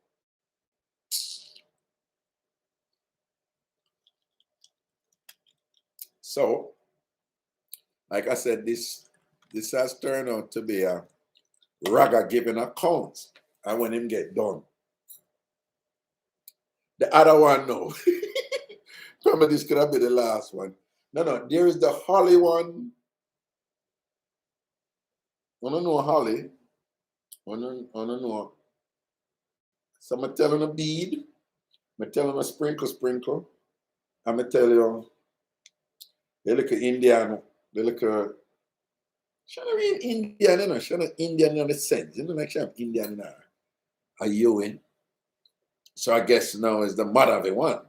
So, like I said, this has turned out to be a Raga giving accounts and when him get done. The other one, no. Probably this could have been the last one. No, there is the Holly one. I don't know Holly. I don't know. So I'm telling a bead. I'm telling a sprinkle. I'm going to tell you, they look at Indian, they look at, she don't mean Indian, you know, she not Indian in the sense, you know, like she have Indian in her. Are you in? So I guess now is the mother of the one.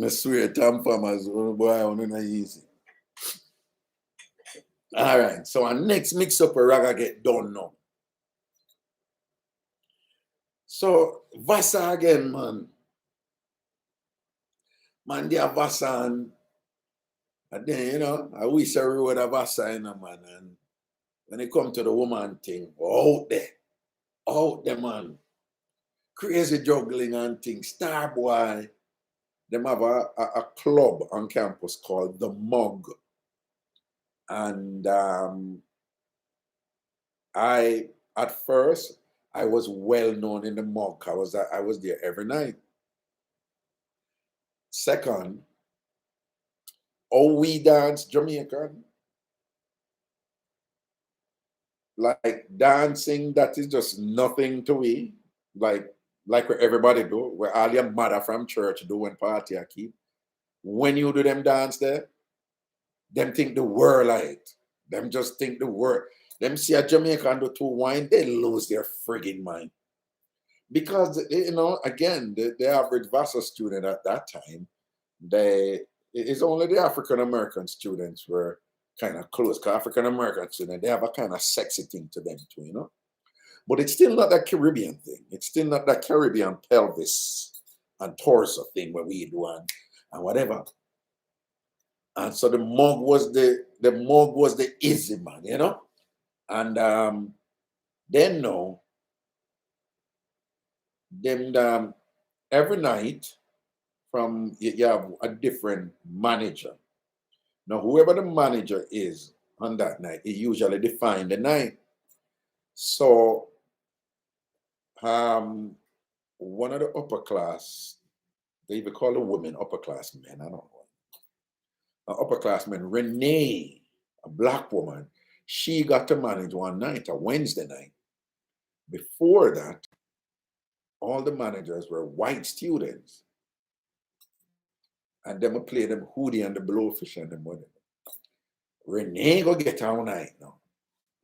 I swear, TamFam as well, boy, I don't know easy. All right, so our next mix-up a Raga get done now. So Vassar again, man. Man, they are Vassar and then, you know, I wish I wrote a Vassar, you know, man. And when it come to the woman thing, out there, man. Crazy juggling and things. Star boy. Them have a club on campus called The Mug. And at first, I was well known in The Mug. I was there every night. Second, oh, we dance Jamaican. Like dancing, that is just nothing to we. Like what everybody do, where all your mother from church do when party I keep. When you do them dance there, them think the world like them just think the world. Them see a Jamaican do two wine, they lose their friggin' mind. Because, you know, again, the average Vassar student at that time, it's only the African American students were kind of close. Because African American students, they have a kind of sexy thing to them too, you know. But it's still not that Caribbean thing. It's still not that Caribbean pelvis and torso thing where we do and whatever. And so the mug was the easy man, you know. And then no, then every night from you have a different manager. Now whoever the manager is on that night, he usually define the night. So one of the upper class, they even call the women upper class men, I don't know. Upperclassman Renee, a black woman, she got to manage one night, a Wednesday night. Before that, all the managers were white students. And them would play them Hootie and the Blowfish and them whatever. Renee go get our night now.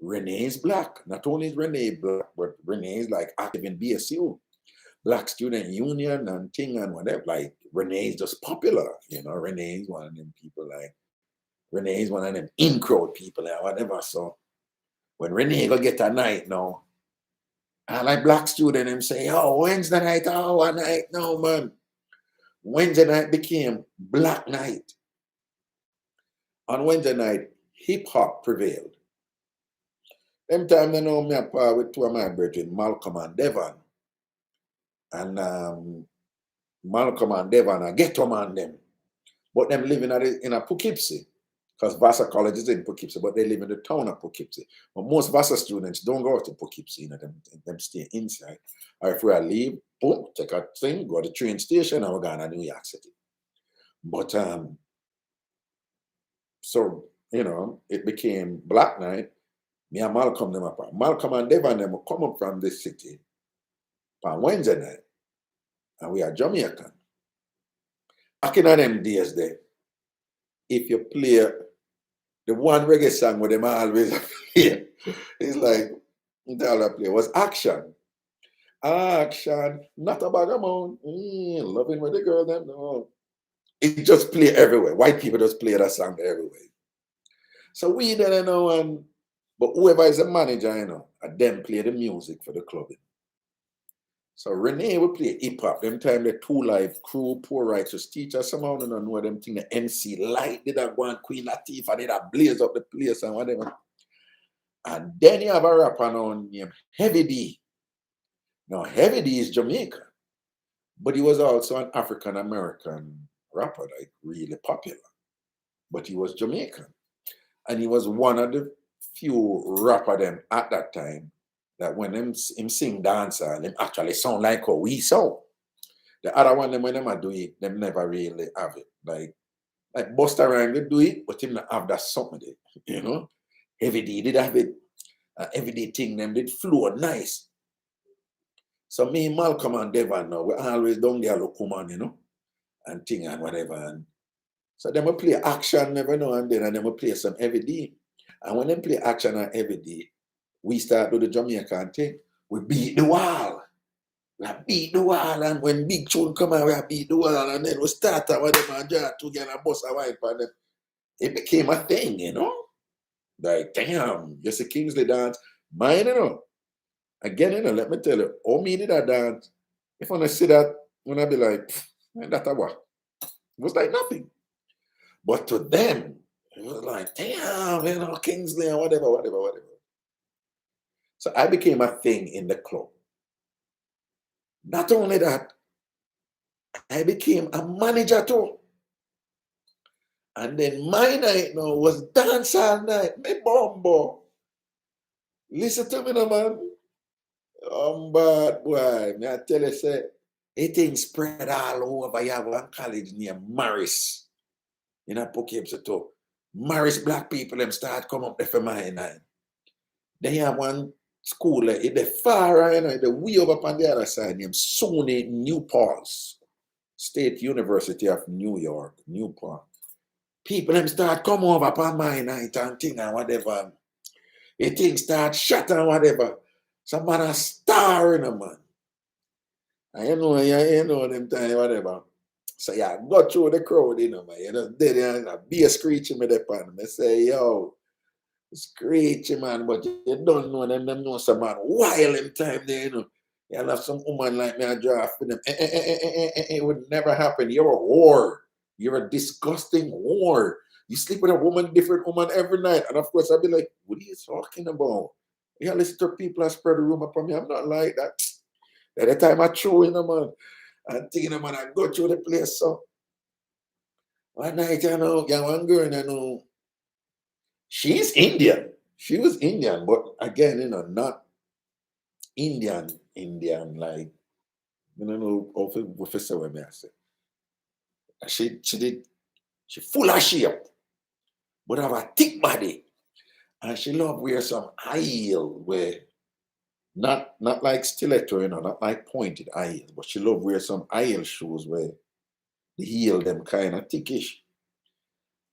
Renee is black. Not only is Renee black, but Renee is like active in BSU, Black Student Union and thing and whatever. Like Renee is just popular, you know. Renee is one of them people like Renee is one of them in-crowd people or whatever. So when Renee go get a night now, I like Black Student him say, oh, Wednesday night, oh, one night, no man. Wednesday night became Black Night. On Wednesday night, hip-hop prevailed. Them time they know me apart with two of my brethren, Malcolm and Devon. And Malcolm and Devon are ghetto man them. But them living in a Poughkeepsie. Because Vassar College is in Poughkeepsie, but they live in the town of Poughkeepsie. But most Vassar students don't go to Poughkeepsie, you know, them stay inside. Or if we are leave, boom, take a thing, go to the train station, and we're going to New York City. But so, you know, it became Black Night. Me and Malcolm them apart. Malcolm and Devon them will come up from this city on Wednesday night. And we are Jamaican. Back in them days there, if you play the one reggae song with them always play, it's like the play was Action. Action, not a bag amount. Loving with the girl them. No. It just play everywhere. White people just play that song everywhere. So we didn't know, but whoever is a manager, you know, and them play the music for the clubbing. So Renee will play hip hop. Them time the Two Live crew, poor righteous teacher, somehow don't know them thing. The MC Light did that one, Queen Latifah did that blaze up the place and whatever. And then you have a rapper now named Heavy D. Now Heavy D is Jamaican, but he was also an African American rapper, like really popular. But he was Jamaican, and he was one of the few rapper them at that time that when him sing dancehall, him actually sound like how we sound. The other one, them when them do it, them never really have it. Like Busta Rhymes, they do it, but him not have that something there, you know. Heavy D did have it. Every day thing them did flow nice. So me, Malcolm and Devon now, we always down there look woman, you know, and thing and whatever. And so them will play Action every now and then, and them will play some Heavy D. And when they play Action and Heavy D, we start with the Jamaican thing. We beat the wall. We beat the wall, and when big tune come out, we beat the wall, and then we start out with them and jar together and bust a wipe on them. It became a thing, you know. Like, damn, just a Kingsley dance. Mine, you know. Again, you know, let me tell you, all me did that dance. If I see that, when I be like, that's a what? It was like nothing. But to them, it was like, damn, you know, Kingsley and whatever. So I became a thing in the club. Not only that, I became a manager too. And then my night now was dancehall night. Me bombo. Listen to me now, man. Bad boy. Me I tell you, say, it thing spread all over. You have one college near Morris. In a Poughkeepsie too. Morris black people them start come up there for my night. Then you have one school in the far right, the way over on the other side, named SUNY New Paltz, State University of New York, Newport. People them start come over upon my night and thing and whatever. The thing start shut and whatever. Some man a star in a man. And you know them time, whatever. So yeah, go through the crowd, you know, man. You know, dead and a beer screeching me up on me. Say, yo, screeching, man, but you don't know them know some man wild in time there, you know. You have some woman like me and draft for them. It would never happen. You're a whore. You're a disgusting whore. You sleep with a woman, different woman every night. And of course, I'll be like, what are you talking about? You listen to people and spread the rumor upon me. I'm not like that. At the time I throw in a man and thinking a man, I go through the place. So one night, you know, one girl, you know, she's Indian. She was Indian, but again, you know, not Indian, like, you know, what I say what I say. She full of shape, but have a thick body. And she love wear some high heel where not like stiletto, you know, not like pointed high heel, but she love wear some high heel shoes where the heel them kind of thickish.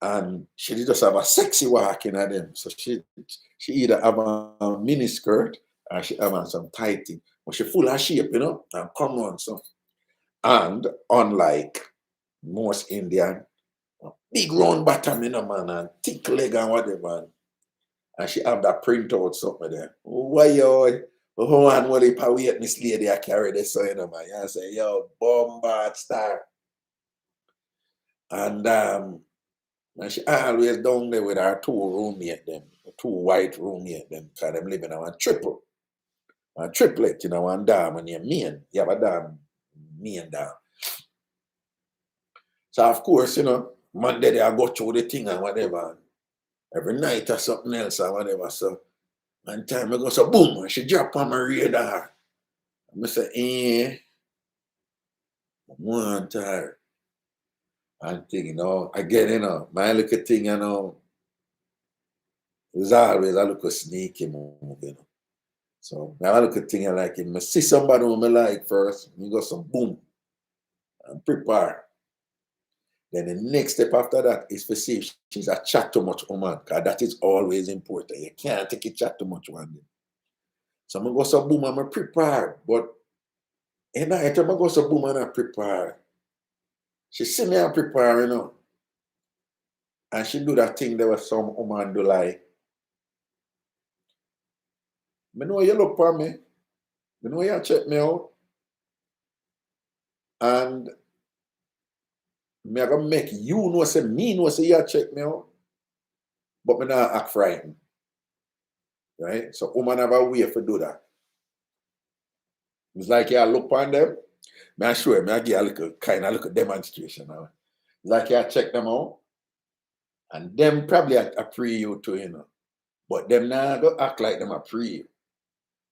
And she did just have a sexy walking at them. So she either have a mini skirt or she have on some tight thing. But she full of shape, you know, and come on. So, and unlike most Indian, big round bottom, you know, man, and thick leg and whatever. And she have that printout something there. Why yo? Oh, and what if I wait Miss Lady I carry this, so you know, man. I say, yo, bombard star. And she always down there with her two roommate them, two white roommate them, because them living on a triplet, you know, one dam and your main. You have a dam, main dam. So of course, you know, Monday they go through the thing and whatever. Every night or something else or whatever. So one time I go, so boom, and she drop on my radar. I say, I want her. And thing, you know, again, you know, my little thing, you know, is always a little sneaky move, you know. So I look at thing I like him. I see somebody who I like first, you go some boom and prepare. Then the next step after that is to see if she's a chat too much woman, because that is always important. You can't take a chat too much one day. So I'm going to go some boom and I prepare. But in night, I'm going to go some boom and I prepare. She see me and prepare, you know. And she do that thing there was some woman do like, I know you look for me. I know you check me out. And me I gonna make you know say me know say you check me out. But me not act frightened. Right? So woman have a way to do that. It's like you look on them. Me I show you, me I give a little kind of little demonstration now. It's like you check them out. And them probably a pre you too, you know. But them now don't act like them a pre you.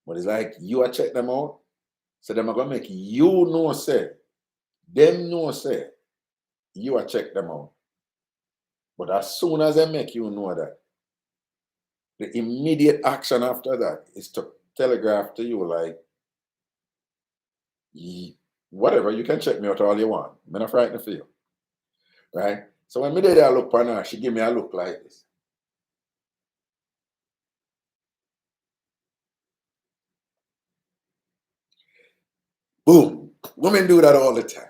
But it's like you a check them out. So them are gonna make you know say, them know say, you a check them out. But as soon as they make you know that, the immediate action after that is to telegraph to you like, whatever, you can check me out all you want. I'm not frightened for you. Right? So when me did I look on her, she give me a look like this. Boom. Women do that all the time.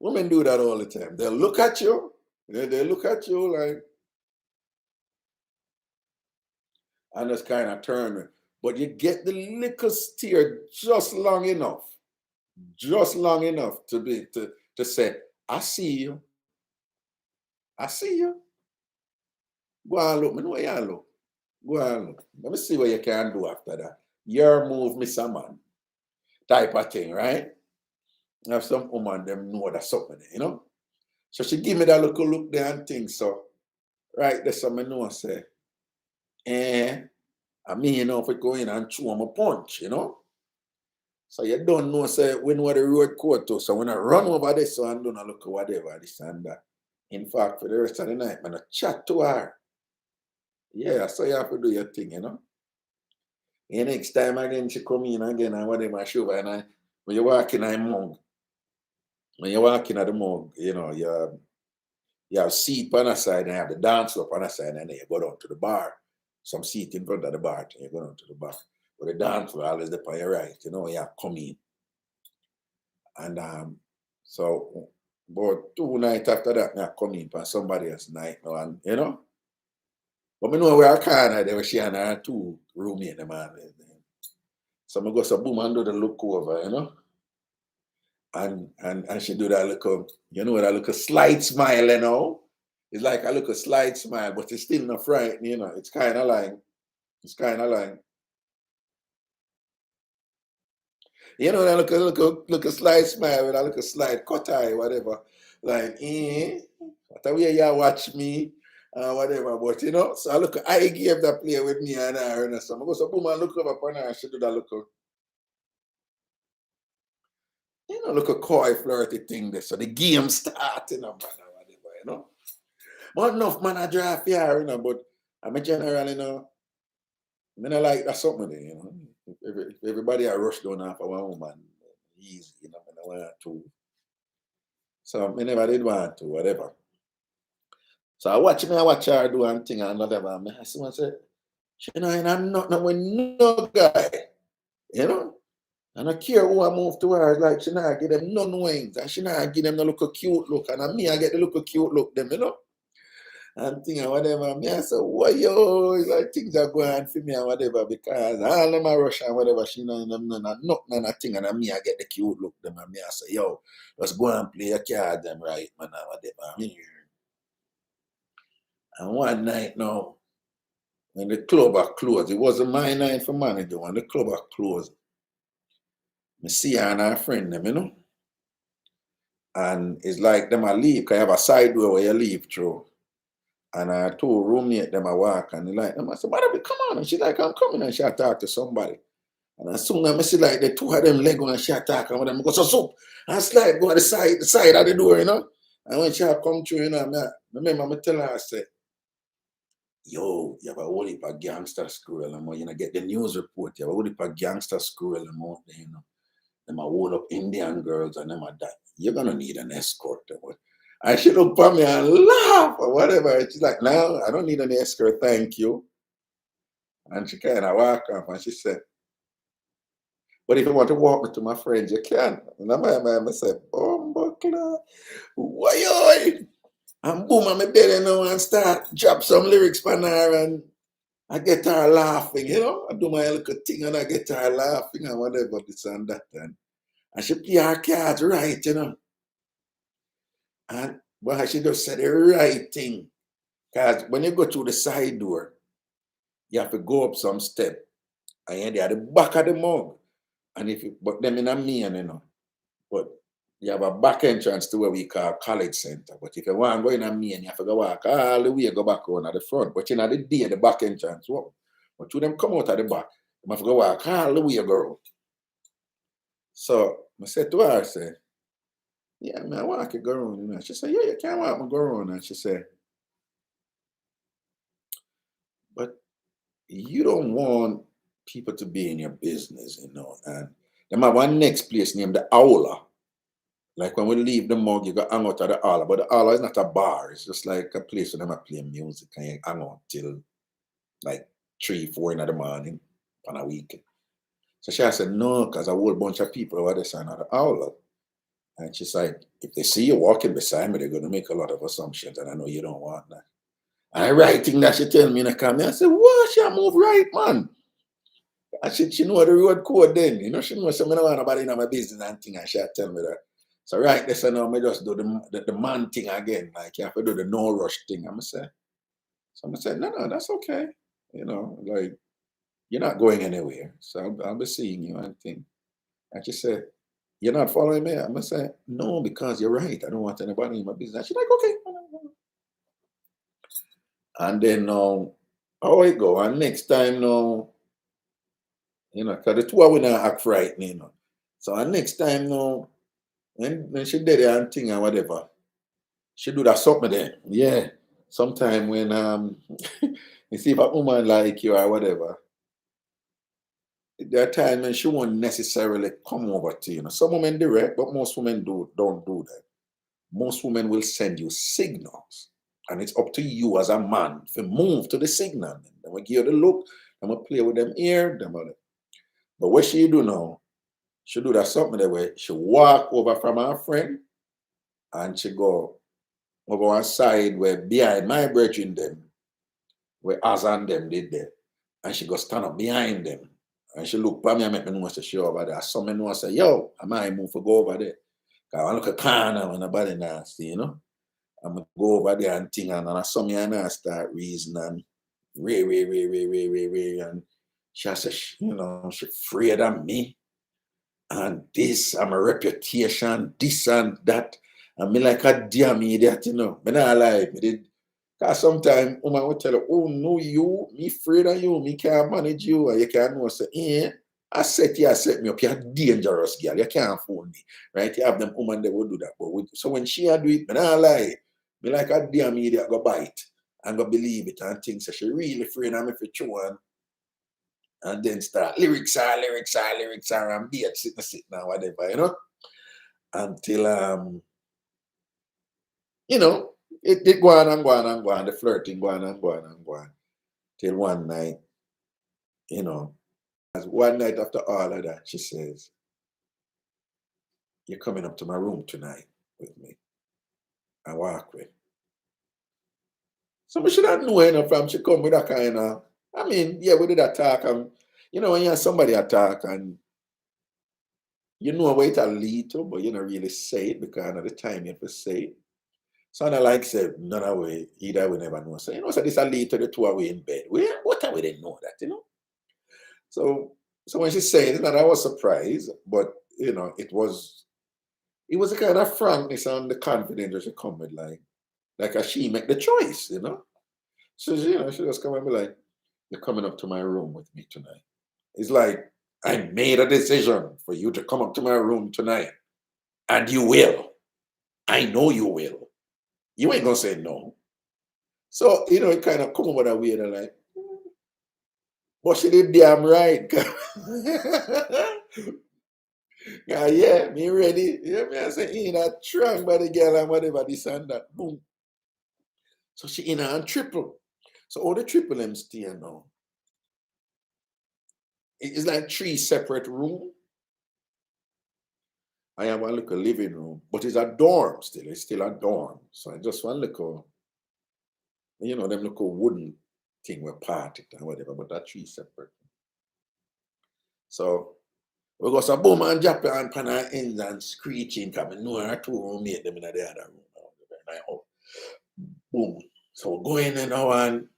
Women do that all the time. They look at you, they look at you like, and just kind of turn. But you get the little steer just long enough to be to say, I see you. I see you. Go and look. Me know where you look. Go and look. Let me see what you can do after that. Your move, Mr. Man. Type of thing, right? Have some woman them know that something, you know? So she give me that little look there and thing. So right there, so I know say, I mean, you know, if we go in and chew them a punch, you know? So you don't know, say, we know the road code to. So when I run over this, so I'm doing a look at whatever, this and that. In fact, for the rest of the night, I'm going to chat to her. Yeah, so you have to do your thing, you know? And next time again, she come in again and whatever, she over, and when you walk in a mug, when you walk in at the mug, you know, you have seat on the side and you have the dance floor on the side, and then you go down to the bar. Some seat in front of the bar, and you go down to the bar. But the dance floor always up on your right, you know, you come in. And so about 2 nights after that, I come in for somebody else's night now, and you know. But I know where I can, there was she and her 2 roommate them man. So I go so boom and do the look over, you know. And she do that little, you know, that little slight smile, you know. It's like a little slight smile, but it's still not frightening, you know. It's kind of like, you know, that look a slight smile with a little slight cut eye, whatever. Like, what the way you watch me, whatever. But you know, so I look, I gave that play with me and her, and so I go, so boom, I look over upon her, she do that little, you know, look a coy flirty thing there. So the game start, you know, man, whatever, you know. But enough man I draw fear, you know, but I'm a general, you know, I mean, I like that something there, you know. If everybody I rush down after one woman, easy, you know, and I want to. So I never did want to, whatever. So I watch her do and thing and whatever. And I see myself, she know, and I'm not with no guy, you know. And I care who I move to her, like she not give them none wings, and she not give them the look cute look, and me I get the look cute look them, you know. And thing and whatever. Me I say, why yo, like things are going for me and whatever, because all them are rush and whatever, she know them none of thing, and me I get the cute look them, and me I say, yo, let's go and play a card them right, man, and whatever. And one night now, when the club are closed, it wasn't my night for manager, when the club are closed, me see her and her friend them, you know. And it's like them I leave, because I have a side door where you leave through. And I told roommate them I walk, and they like them. I said, "What come on?" And she's like, "I'm coming." And she talk to somebody. And as soon as I see like the two of them leg on and she talk, and them go so soup. And slide go to the side of the door, you know. And when she come through, you know, I remember I tell her, I said, "Yo, you have a whole heap of gangster squirrel, and you know, get the news report. You have a whole heap of gangster squirrel, and out there, you know. Them a whole up Indian girls and them a that. You're gonna need an escort." And she looked at me and laugh or whatever. She's like, "No, I don't need an escort, thank you." And she kind of walk off and she said, "But if you want to walk me to my friends, you can." And I said, "Bumbuckler, why?" And boom, I'm in bed now and start drop some lyrics for her and I get her laughing, you know. I do my little thing and I get her laughing and whatever, this and that. And she play her cards right, you know. And but she just said the right thing. Because when you go through the side door, you have to go up some step. And you're at the back of the mug. And if you, but them in a main, you know. But you have a back entrance to what we call college center. But if you want to go in a main, you have to go walk all the way, go back on at the front. But you know the day, the back entrance. What? But you them come out at the back. You have to go walk all the way, go out. So I said to her, I said, "Yeah, man, I want to go around." You know. She said, "Yeah, you can't want me go around." And she said, "But you don't want people to be in your business, you know." And then my one next place named the Aula. Like when we leave the mug, you go hang out at the Aula. But the Aula is not a bar. It's just like a place where them play music and you hang out till like 3, 4 in the morning on a weekend. So she said, "No, because a whole bunch of people over there sign at the Aula." And she's like, "If they see you walking beside me, they're going to make a lot of assumptions. And I know you don't want that." And I right thing that she tell me in the comment, I said, "What? She move right, man." And she know the road code then. You know, she know some I don't want nobody in my business and thing, and she tell me that. So right there, so now me just do the man thing again. Like you have to do the no rush thing. I'm say, no, that's okay. You know, like you're not going anywhere. So I'll be seeing you and thing. And she said, "You're not following me?" I'm gonna say, "No, because you're right. I don't want anybody in my business." She's like, "Okay." And then how it go? And next time now, you know, because the two of we not act right, you know. So and next time now, when she did it and thing and whatever, she do that something then. Yeah. Sometime when you see if a woman like you or whatever, there are times when she won't necessarily come over to you. Know. Some women direct, but most women don't do that. Most women will send you signals. And it's up to you as a man to move to the signal. Then we give you the look, then we play with them ear, but what she do now, she do that something that way. She walk over from her friend and she go over one side where behind my brethren them, where Az and them did there. And she go stand up behind them. And she look at me and make me know she over there. Some men know say, "Yo, I might move to go over there." Cause I look at corner when nobody nasty, you know. I'm gonna go over there and thing and I saw me and I start reasoning Ray. And she said, you know, she afraid of me. And this, I'm a reputation, this and that. And me like a damn idiot, you know. But I like me did. Because sometimes woman will tell her, "Oh no, you, me afraid of you, me can't manage you, and you can't know." Say, I set me up, you're dangerous girl, you can't fool me. Right? You have them woman that will do that. But so when she do it, but I lie. Me like a damn idiot go bite and go believe it and think so she really afraid of me for true and then start lyrics are and be at sitting and whatever, you know. Until you know, it go on and go on and go on, the flirting go on and go on and go on. Till one night, you know, as one night after all of that, she says, "You're coming up to my room tonight with me." I walk with. So we should have known, you know, from she come with that kind of, I mean, yeah, we did attack and you know, when you have somebody attack and you know what it'll lead to, but you don't really say it because of the time you have to say it. So I like said, none way, either we never know. So you know, so this will lead to the two away in bed. What time we didn't know that, you know? So when she said it, and I was surprised, but you know, it was the kind of frankness and the confidence that she come with, like as she make the choice, you know. So you know, she just come and be like, "You're coming up to my room with me tonight." It's like I made a decision for you to come up to my room tonight, and you will. I know you will. You ain't gonna say no. So you know, it kind of come over that way, and like, but she did damn right. Yeah, me ready. Yeah, me I say in a trunk by the girl and whatever this and that. Boom. So she in a triple. So all the triple them stay now. It's like 3 separate rooms. I have one little living room, but it's a dorm still. It's still a dorm. So I just one little, you know, them little wooden thing with part it and whatever, but that's 3 separate. So we go some boom and drop and pan our ends and screeching because I know our 2 roommates them in the other room. Boom. So go in and now and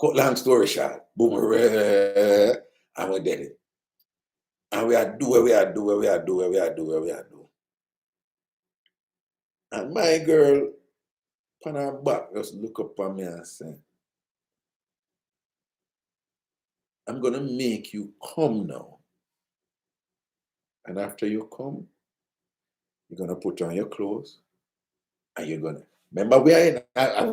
cut long story short, boom, and we did it. And we are do. And my girl, on her back, just look up on me and say, "I'm gonna make you come now. And after you come, you're gonna put on your clothes and you're gonna remember we are in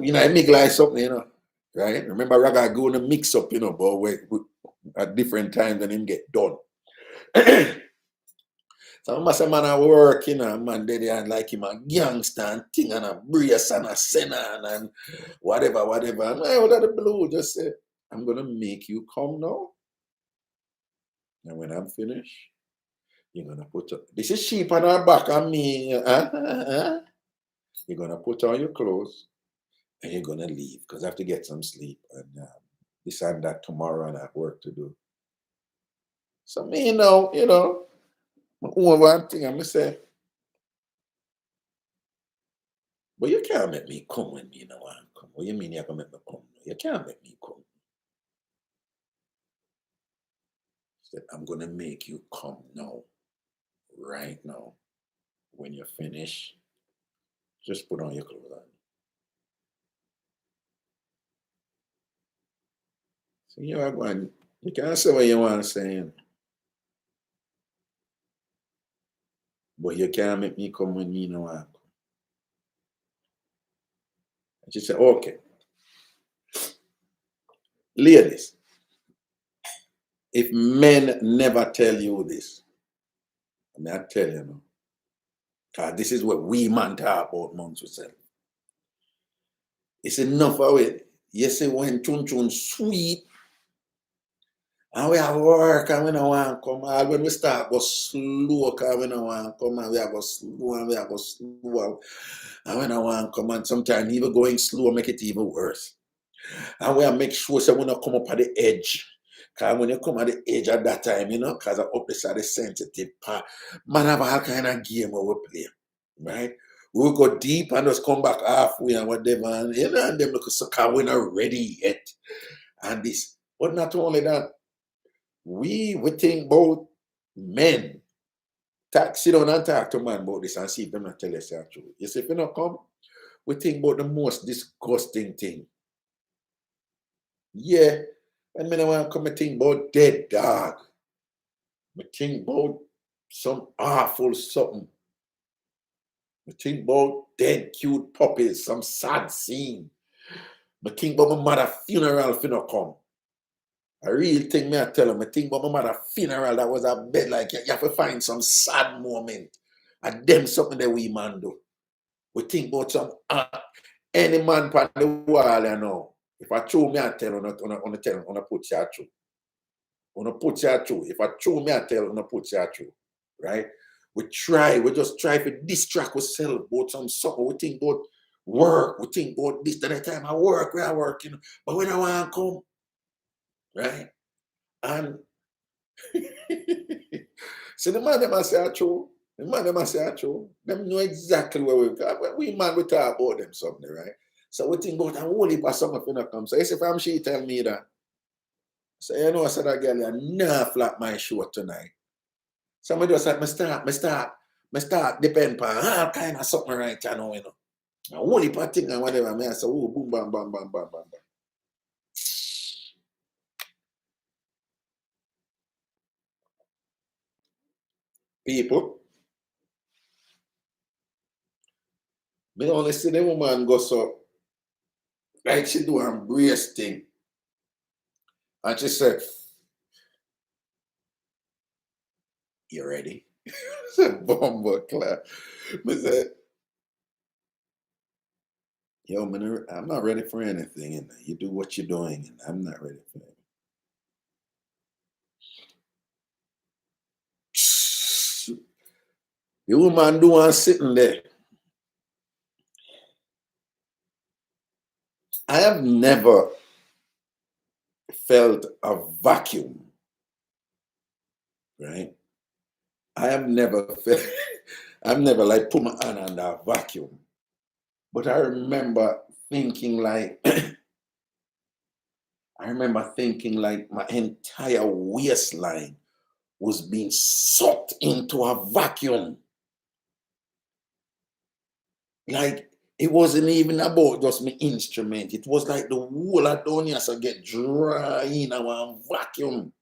you know, I make like something, you know, right? Remember Raga going to mix up, you know, but we at different times and him get done." So I must say, man, I work, you know, man, they and like him a gangster and thing and a brace and a senan and whatever. And I out of the blue just say, "I'm gonna make you come now. And when I'm finished, you're gonna put up this is sheep on our back and me. You're gonna put on your clothes and you're gonna leave because I have to get some sleep and this and that tomorrow and I have work to do." So me, you know, one thing I'm gonna say, "But you can't make me come when me no want come. What you mean you're gonna make me come? You can't make me come." She said, "I'm gonna make you come now, right now. When you finish, just put on your clothes on." So you are going, you can't say what you want to say, but you can't make me come when me no want come. And she said, "Okay, ladies, if men never tell you this, I mean, I tell you now, because this is what we man talk about amongst ourselves. It's enough of it. You see when chun sweet, and we have work and we don't want to come. All when we start go slow because we don't want to come and we have go slow and we have go slow and we don't want to come and sometimes even going slow make it even worse. And we have make sure so we don't come up at the edge. Because when you come at the edge at that time, you know, because up this are the sensitive part, man have all kind of game where we play, right? We'll go deep and just come back halfway and whatever, and you know, and them look so because we're not ready yet. And this, but not only that, we think about men. Sit down and talk to man about this and see if them not tell us the truth. You see, if you not come, we think about the most disgusting thing. Yeah, when me want to come and think about dead dog. Me think about some awful something. Me think about dead cute puppies, some sad scene. Me think about my mother funeral if you not come. A real thing me I tell them, I think about my mother funeral that was a bed like you have to find some sad moment. And them something that we man do. We think about some any man on the wall, you know. If I throw me, I tell on tell on put you through. On put you through. If I throw me, I tell on put you through. Right? We just try to distract ourselves about something. We think about work, we think about this, that time I work, we are working, but we don't want to come. Right? And so the man them must say true. The man them must say true. Them know exactly where we've got. We man we talk about them something, right? So we think about a whole heap of something if not come. So if I'm she tell me that. So you know I said that girl you nah flap my show tonight. Somebody just like me start depend on all kind of something right now, you know. A whole heap of thing and whatever. Me I say, oh boom bam bam bam bam bam bam. People, me only see the woman go so like she do a brace thing. And she said, you ready? I said, Bomba clap. I said, yo, man, I'm not ready for anything. And you do what you're doing, and I'm not ready for it. The woman doing sitting there. I have never felt a vacuum, right? I have never felt, I've never like put my hand on that vacuum. But I remember thinking like, my entire waistline was being sucked into a vacuum. Like it wasn't even about just my instrument. It was like the whole of down here so get dry in our vacuum.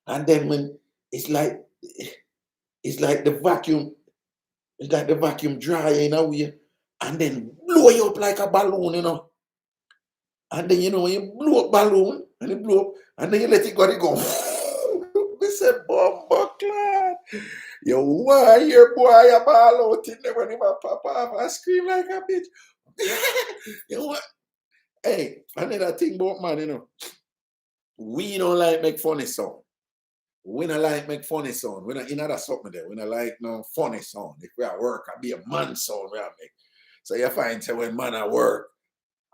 And then when it's like the vacuum, it's like the vacuum dry in a way and then blow you up like a balloon, you know. And then you know when you blow up balloon and you blow up and then you let it go. We said bomba clad. You why your boy a ball out in there when him a pop off and scream like a bitch. You know what? Hey, another thing about man, you know. We don't like make funny sound. We don't like make funny sound. We don't in other something there. We don't like no funny sound. If we at work, I be a man sound we are make. So you find say when man at work,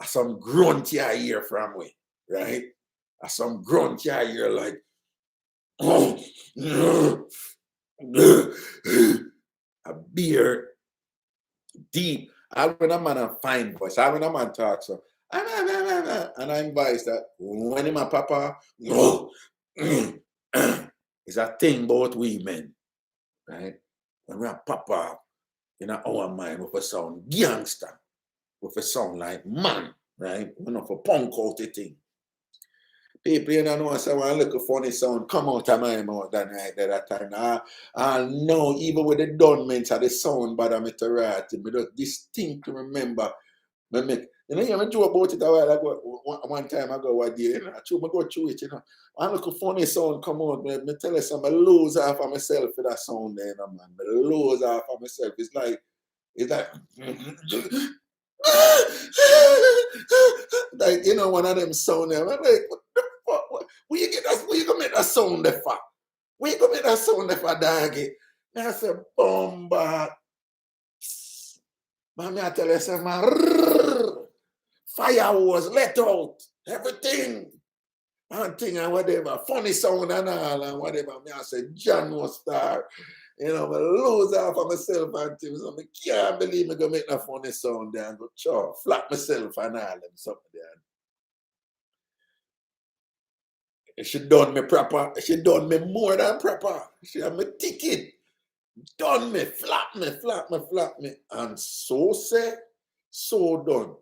some grunt you hear from we, right? Some grunt you hear like a beer deep. I when a man a fine voice. I when a man talk so and I advise that when him a papa it's a thing about women, right? When we a papa in our mind with a sound gangster, with a sound like man, right? We not for punk out the thing. People, you know, say one little funny sound come out of my mouth that night that time. I know even with the dormants of the sound bother me to write it, but just distinctly remember me make. You know, I joke about it a while ago, one time ago, one day, you know, I go through it, you know. One little funny sound come out, me tell you something, I lose half of myself for that sound there, you know, man. I lose half of myself. It's like like you know one of them sound there. I'm like, what the fuck? Where you get that? Where you gonna make that sound there for? Where you gonna make that sound there for, doggy? And I said, bomba. Man, I tell you, say, man, fire was let out. Everything. And thing and whatever. Funny sound and all and whatever. Me, I said, John was star. You know, I lose half of myself and things. So I can't believe me gonna make that funny sound there and go, sure, flap myself and all and something there. She done me proper. She done me more than proper. She had me ticket. Done me, flap me, flap me, flap me. And so said, so done.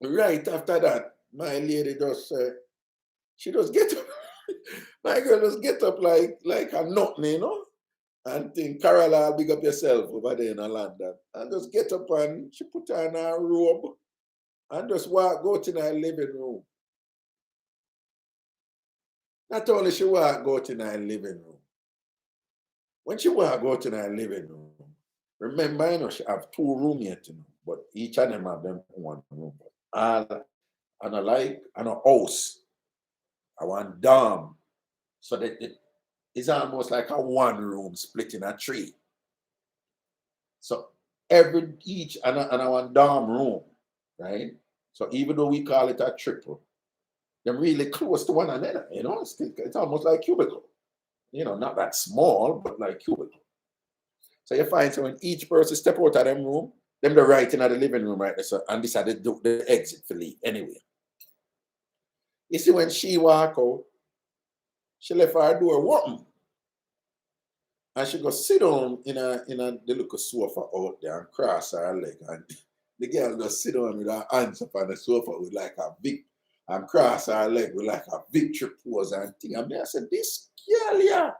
Right after that, my lady just said, she just get up. My girl just get up like a nothing, you know? And think, Carola, big up yourself over there in London. And just get up and she put on her robe and just go to the living room. Not only she go to the living room. When she go to the living room, Remember, you know, she have 2 roommates, you know, but each of them have them one room. All and I like and a house. I want dorm. So that it's almost like a 1 room split in a 3. So each and I want dorm room, right? So even though we call it a triple, they're really close to one another, you know, it's almost like cubicle. You know, not that small, but like cubicle. So you find so when each person step out of them room, them the right in the living room right there, so, and this are the exit for leave anyway. You see, when she walk out, she left her door open. And she go sit down in the little sofa out there and cross her leg. And the girl just sit down with her hands up on the sofa with like a big, and cross her leg with like a victory pose and thing. And I said, this girl, yeah.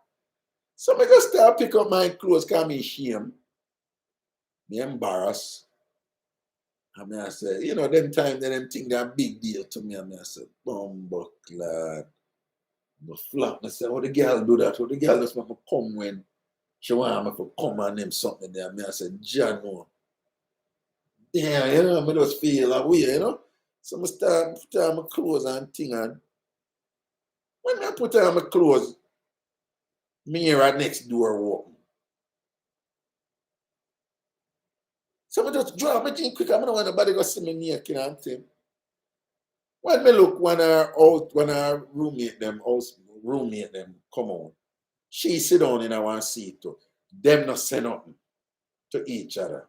So I just start pick up my clothes, cause me shame. Me embarrassed. And I said, you know, them time them think they're a big deal to me. And I said, bumbo clad. The Fllop. I said, oh, the girl do that. Oh, the girl just want to come when she want me to come and name something there. I said, John, no. Damn, you know, I just feel that way, you know. So I start put on my clothes and thing. And when I put on my clothes, me hear her next door open. So I just drop my thing quick. I don't want nobody to see me naked and thing. When me look when our roommate them come on, she sit down in our seat too. Them not say nothing to each other.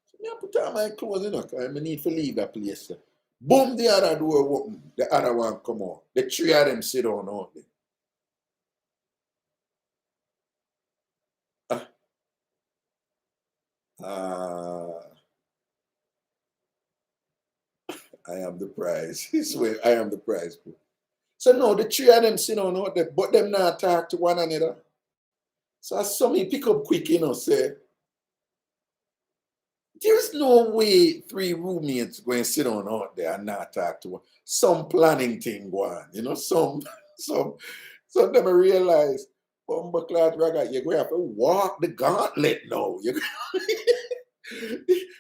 So me I put on my clothes, you know, because I need to leave that place. Boom, the other door open, the other one come out. The 3 of them sit down out there. I am the prize. I am the prize. So no, the 3 of them sit down out there, but them not talk to one another. So as some pick up quick, you know, say, there's no way 3 roommates going to sit down out there and not talk to one. Some planning thing going, you know, some them realize, Bumbleclad Raga, you're going to have to walk the gauntlet now.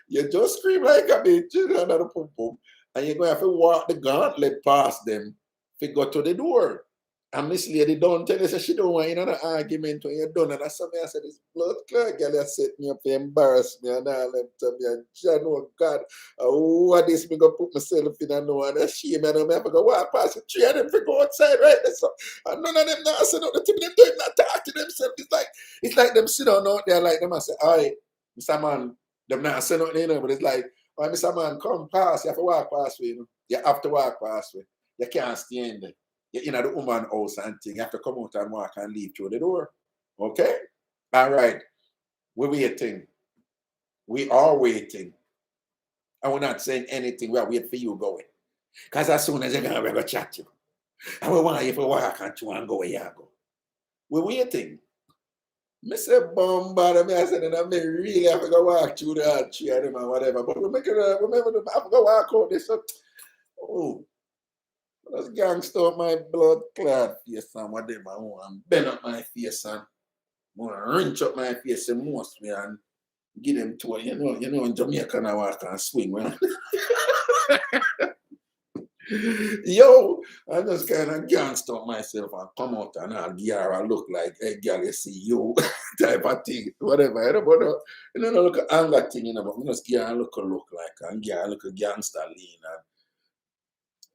You just scream like a bitch, another pum pum, and you're going to have to walk the gauntlet past them to go to the door. And Miss Lady don't tell you, so she don't want an argument when you're done. And that's something I said, this blood clot girl has set me up to embarrass me and all them to me. And John, oh God, what this me go put myself in and know and shame and I have to go walk past the 3 of them to go outside right there. So, and none of them not say nothing to me, them doing not talk to themselves. It's like them sit down out there like them and say, all right, Mr. Man, them not say nothing, you know, but it's like, all right, Mr. Man, come past, you have to walk past me, you know. You have to walk past me. You can't stay in there. You're in the woman house and thing. You have to come out and walk and leave through the door. Okay? All right. We're waiting. We are waiting. And we're not saying anything. We're waiting for you going. Because as soon as you're going to chat you. And we want you to walk and you and go where you go. We're waiting. Mr. Bombard, I said, and I may really have to go walk through the tree and whatever. But we're making remember to have to go walk out this. Oh. Let's gangster up my blood clot face and whatever I want and bend up my face and want to wrench up my face the most me and give them to her. You know, in Jamaica I walk and swing, man. Yo, I just kind of gangster up myself and come out and I'll give her a look like, hey, girl, you see you type of thing, whatever. You know, but you know, look at anger thing, you know, but I just give her a look like and give her a look gangster lean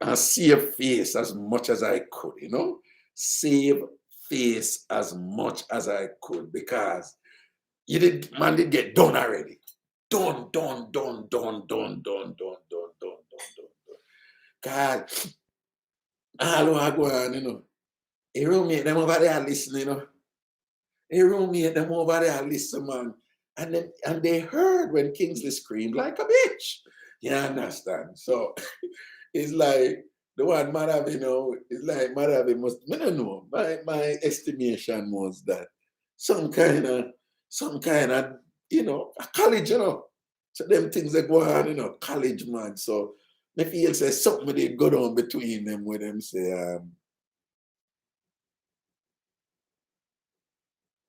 and save face as much as I could, you know? Save face as much as I could because man did get done already. Done. God, all I go on, you know. A roommate them over there listen, you know. A roommate them over there listen, man. And they heard when Kingsley screamed like a bitch. You understand? So it's like the one Madhavi, you know, it's like Madhavi must, I don't know, my estimation was that some kind of, you know, a college, you know. So them things that go on, you know, college man. So I feel say something they go on between them with them say,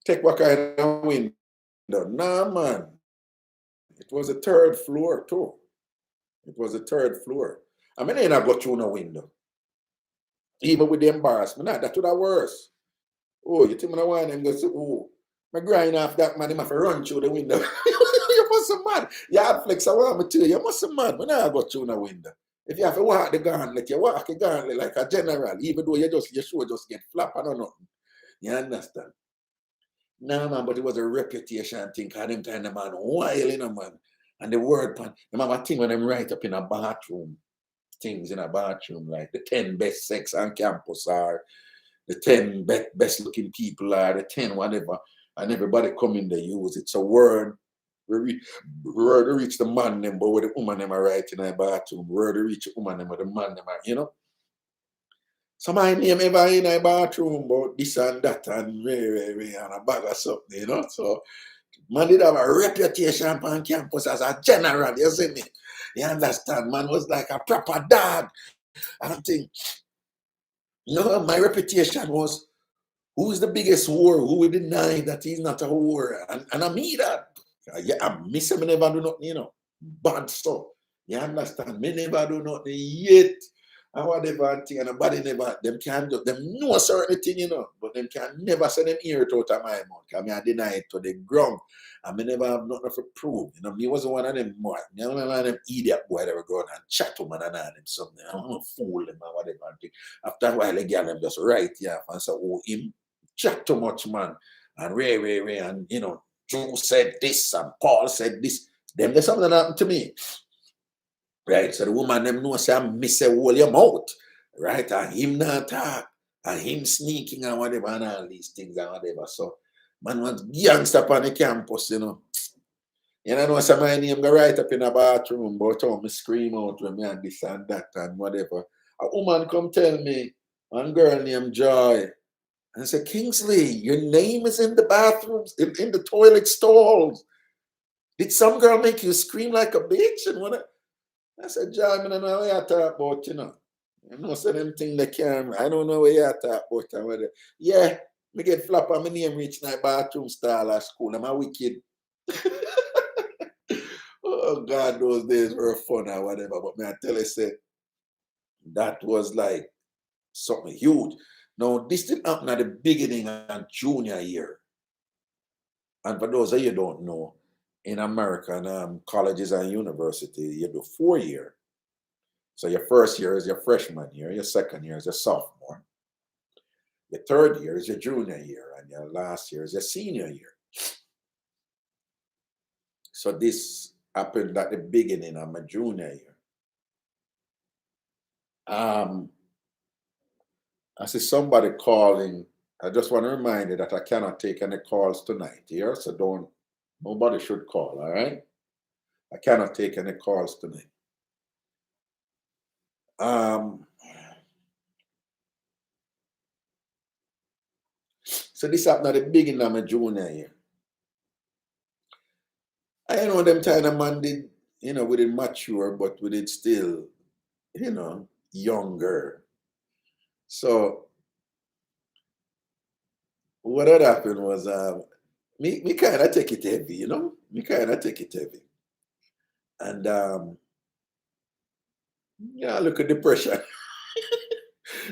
take what kind of window? Nah, man. It was a third floor too. It was a third floor. I mean, I ain't go through no window. Even with the embarrassment, nah, that would have worse. Oh, you think I want them go say, oh, my grind off that man, he must run through the window. You must be mad. You have flex, I want me to tell you, you must be mad. When I go through the window. If you have to walk the gauntlet, you walk the gauntlet like a general, even though you should just get flapped or nothing. You understand? No, man, but it was a reputation thing, because them kind of man, wild, you know, man. And the word pan, you remember a thing when them write up in a bathroom, things in a bathroom, like the 10 best sex on campus are, the 10 best looking people are, the 10 whatever, and everybody come in, they use it. So word reach the man them, but with the woman them are writing in a bathroom, word reach the woman them, but the man them are, you know. So my name ever in a bathroom about this and that and and a bag of something, you know. So man did have a reputation on campus as a general, you see me? You understand? Man was like a proper dog. I think, no, my reputation was, who's the biggest whore? Who will deny that he's not a whore? And I mean that. Yeah, I miss him, never do nothing, you know. Bad stuff. You understand? Me never do nothing yet. And whatever thing, and nobody never, them can't do, them know certain thing, you know, but them can never say them hear it out of my mouth. Because I deny it to the ground. And me never have nothing to prove. You know, me wasn't one of them boy. Me one of them idiot boy that were going and chat to man and them something. I don't know, fool them or whatever thing. After a while, the girl them just write here and say, oh, him chat too much, man. And Ray, and you know, Joe said this and Paul said this. Them, there's something that happened to me. Right, so the woman them know say I miss a whole your mouth, right? And him not talk, and him sneaking and whatever, and all these things and whatever. So man was youngster on the campus, you know. You know, some my name go right up in a bathroom, but how me scream out when me and this and that and whatever. A woman come tell me, one girl named Joy, and I said, Kingsley, your name is in the bathrooms, in the toilet stalls. Did some girl make you scream like a bitch? And what? I said, John, I don't know what you talk about, you know. You know, so them thing they can, I don't know what you talk about. And whether, yeah, me get Fllop and my name reach my bathroom style at school. I'm a wicked. Oh, God, those days were fun or whatever. But me, I tell you, say, that was like something huge. Now, this didn't happen at the beginning of junior year. And for those of you who don't know, in American colleges and university, you do 4 years. So your first year is your freshman year, your second year is your sophomore, your third year is your junior year, and your last year is your senior year. So this happened at the beginning of my junior year. I see somebody calling. I just want to remind you that I cannot take any calls tonight here, so nobody should call, all right? I cannot take any calls tonight. So this happened at the beginning of my junior year. I know them kind of man did, you know, we did mature, but we did still, you know, younger. So what had happened was me kind of take it heavy, you know? Me kind of take it heavy. And yeah, I look at depression.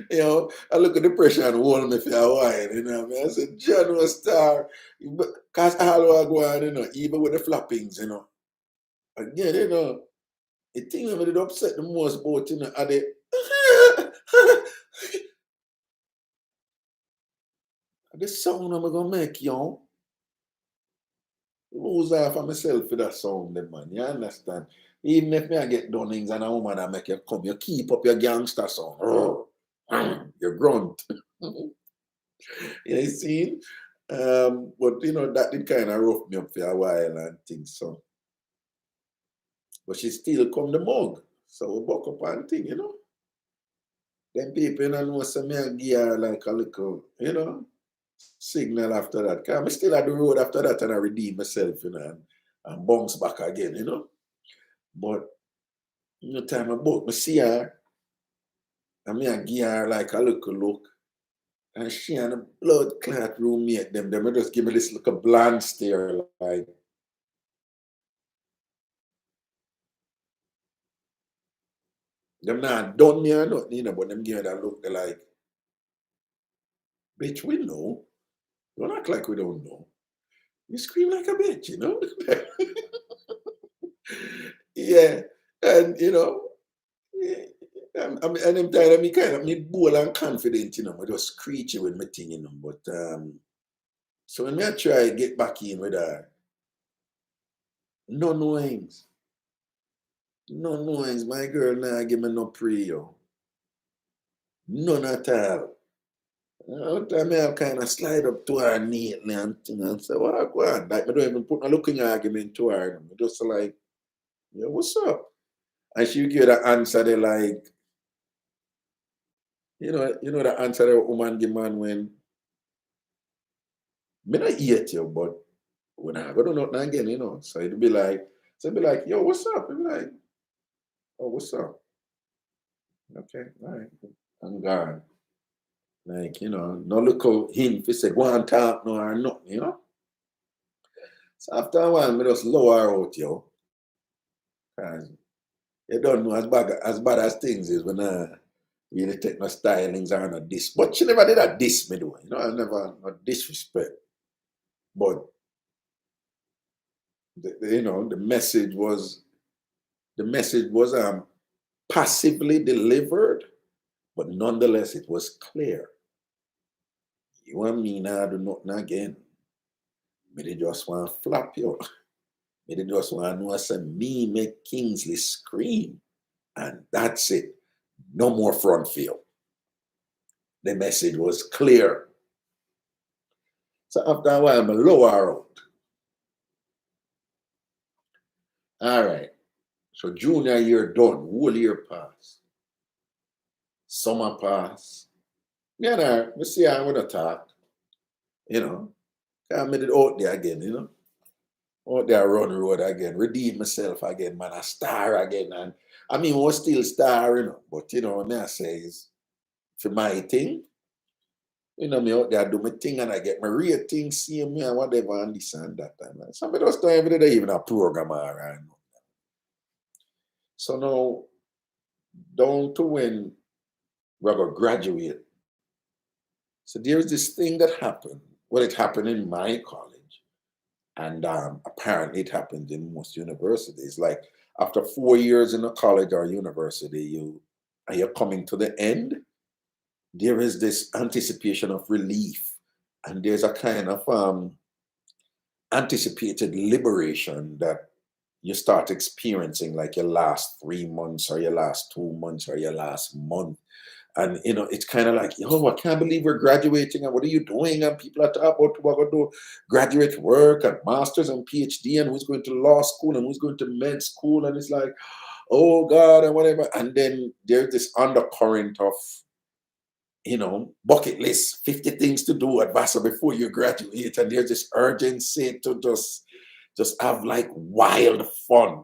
You know, I look at depression and hold me for a while, you know. I mean, I said, John was star. Because all I go on, you know, even with the flappings, you know. Again, you know, the thing that did upset the most about, you know, are the the sound I'm gonna make, you know. Lose off of myself for that sound, them, man. You understand? Even if me I get done things and a woman I make you come, you keep up your gangster sound. You grunt. You see? But you know, that did kind of rough me up for a while and things. So, but she still come the mug. So we buck up and thing, you know. Then people, you know say me and give her like a little, you know, signal after that. Cause I'm still at the road after that and I redeem myself, you know, and bounce back again, you know. But you know, time about me see her, and me and give her like a little look. And she and a blood clot roommate, them just give me this little bland stare, like, them not done me or nothing, you know, but them give me that look, they're like, bitch, we know. Don't act like we don't know. You scream like a bitch, you know? Yeah. And, you know, and I'm tired of me kind of me bold and confident, you know, I just screechy with my thing, you know. But so when I try to get back in with her, no knowings. No knowings. My girl now give me no pre, yo. None at all. I may have kind of slide up to her neatly and thing and say, what I go on? Like, I don't even put a looking argument to her. I just like, yeah, what's up? And she give the answer they like, you know the answer the woman give man when me not eat you, but when I go to nothing again, you know. So it'd be like, yo, what's up? It'd be like, oh, what's up? Okay, all right. I'm gone. Like, you know, no little hint if you say go and talk no or nothing, you know. So after a while, me just lower her out, yo. Cause you don't know as bad as things is when really take no stylings or no diss. But she never did a diss me though. You know, I never no disrespect. But you know, the message was passively delivered, but nonetheless it was clear. You and me now do nothing again. Me they just want to flap you. Me they just want to know say me make Kingsley scream. And that's it. No more front field. The message was clear. So after a while, I'm a lower out. All right. So junior year done, whole year pass. Summer pass. Yeah, we see how I'm gonna talk. You know, I made it out there again, you know. Out there run road again, redeem myself again, man. I star again. And I mean, we're still star, you know, but you know, me I say is for my thing. You know, me out there do my thing and I get my rating, see me and whatever and this and that. And somebody else don't every day even a programmer. And so now, down to when Raga graduate. So there's this thing that happened. Well, it happened in my college. And apparently it happens in most universities. Like after 4 years in a college or university, you're coming to the end. There is this anticipation of relief. And there's a kind of anticipated liberation that you start experiencing like your last 3 months or your last 2 months or your last month. And you know, it's kind of like, oh, I can't believe we're graduating and what are you doing? And people are talking about what we're going to do graduate work and masters and PhD and who's going to law school and who's going to med school. And it's like, oh God, and whatever. And then there's this undercurrent of, you know, bucket list, 50 things to do at Vassar before you graduate. And there's this urgency to just have like wild fun.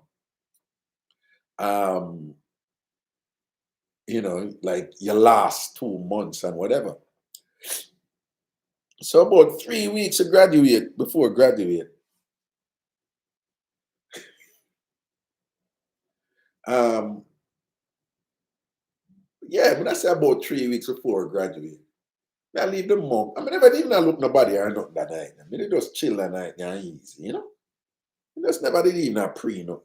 You know, like your last 2 months and whatever. So about 3 weeks to graduate, before graduate. Yeah, when I say about 3 weeks before graduate, I leave the mom. I mean, never even look nobody or nothing that night. I mean, they just chill that night and easy, you know? I just never did even a pre, no.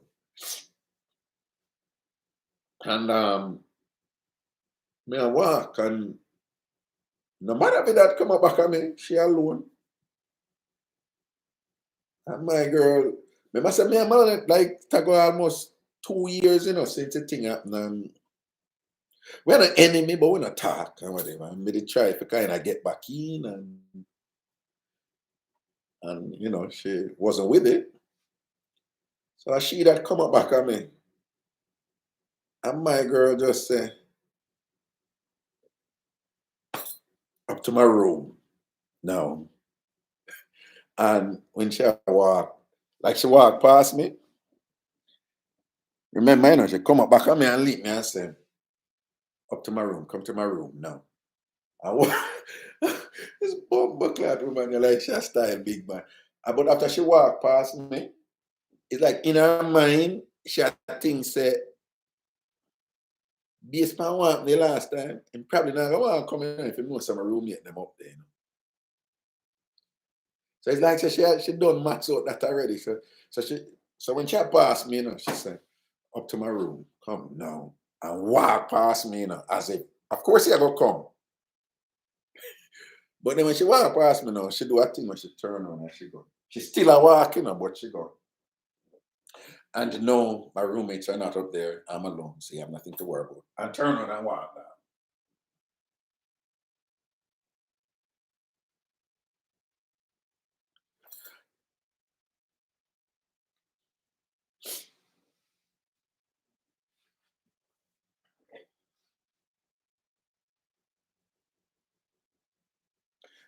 And me I walk and no matter if that come up back at me, she alone. And my girl, me must say me and man like to go almost 2 years, you know, since the thing happened. And we're not enemy, but we're not talk and whatever. And me they try to kind of get back in and you know, she wasn't with it. So she that come up back at me. And my girl just say, up to my room now. And when she walk, like she walked past me, remember, you know, she come up back at me and leave me and say, up to my room, come to my room now. This bumper clad woman, you're like, she a style big man. But after she walked past me, it's like in her mind, she thinks say, based on what the last time, and probably not gonna want to come in if you know some roommate them up there. You know? So it's like she done max out that already. So when she passed me, you know, she said, up to my room, come now, and walk past me, you know, as if, of course, you're gonna come. But then when she walk past me now, she do a thing when she turn on and she go. She's still a walk, you know, but she go. And no, my roommates are not up there. I'm alone, so you have nothing to worry about. And turn on and walk down.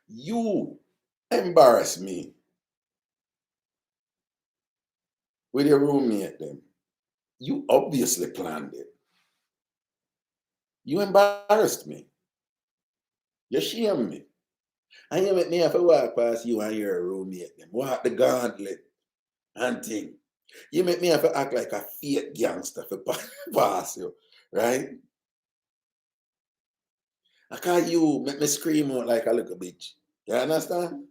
You embarrass me with your roommate then. You obviously planned it. You embarrassed me. You shamed me. And you make me have to walk past you and your roommate them. Walk the gauntlet and thing. You make me have to act like a fake gangster for pass you, right? I call you make me scream out like a little bitch. You understand?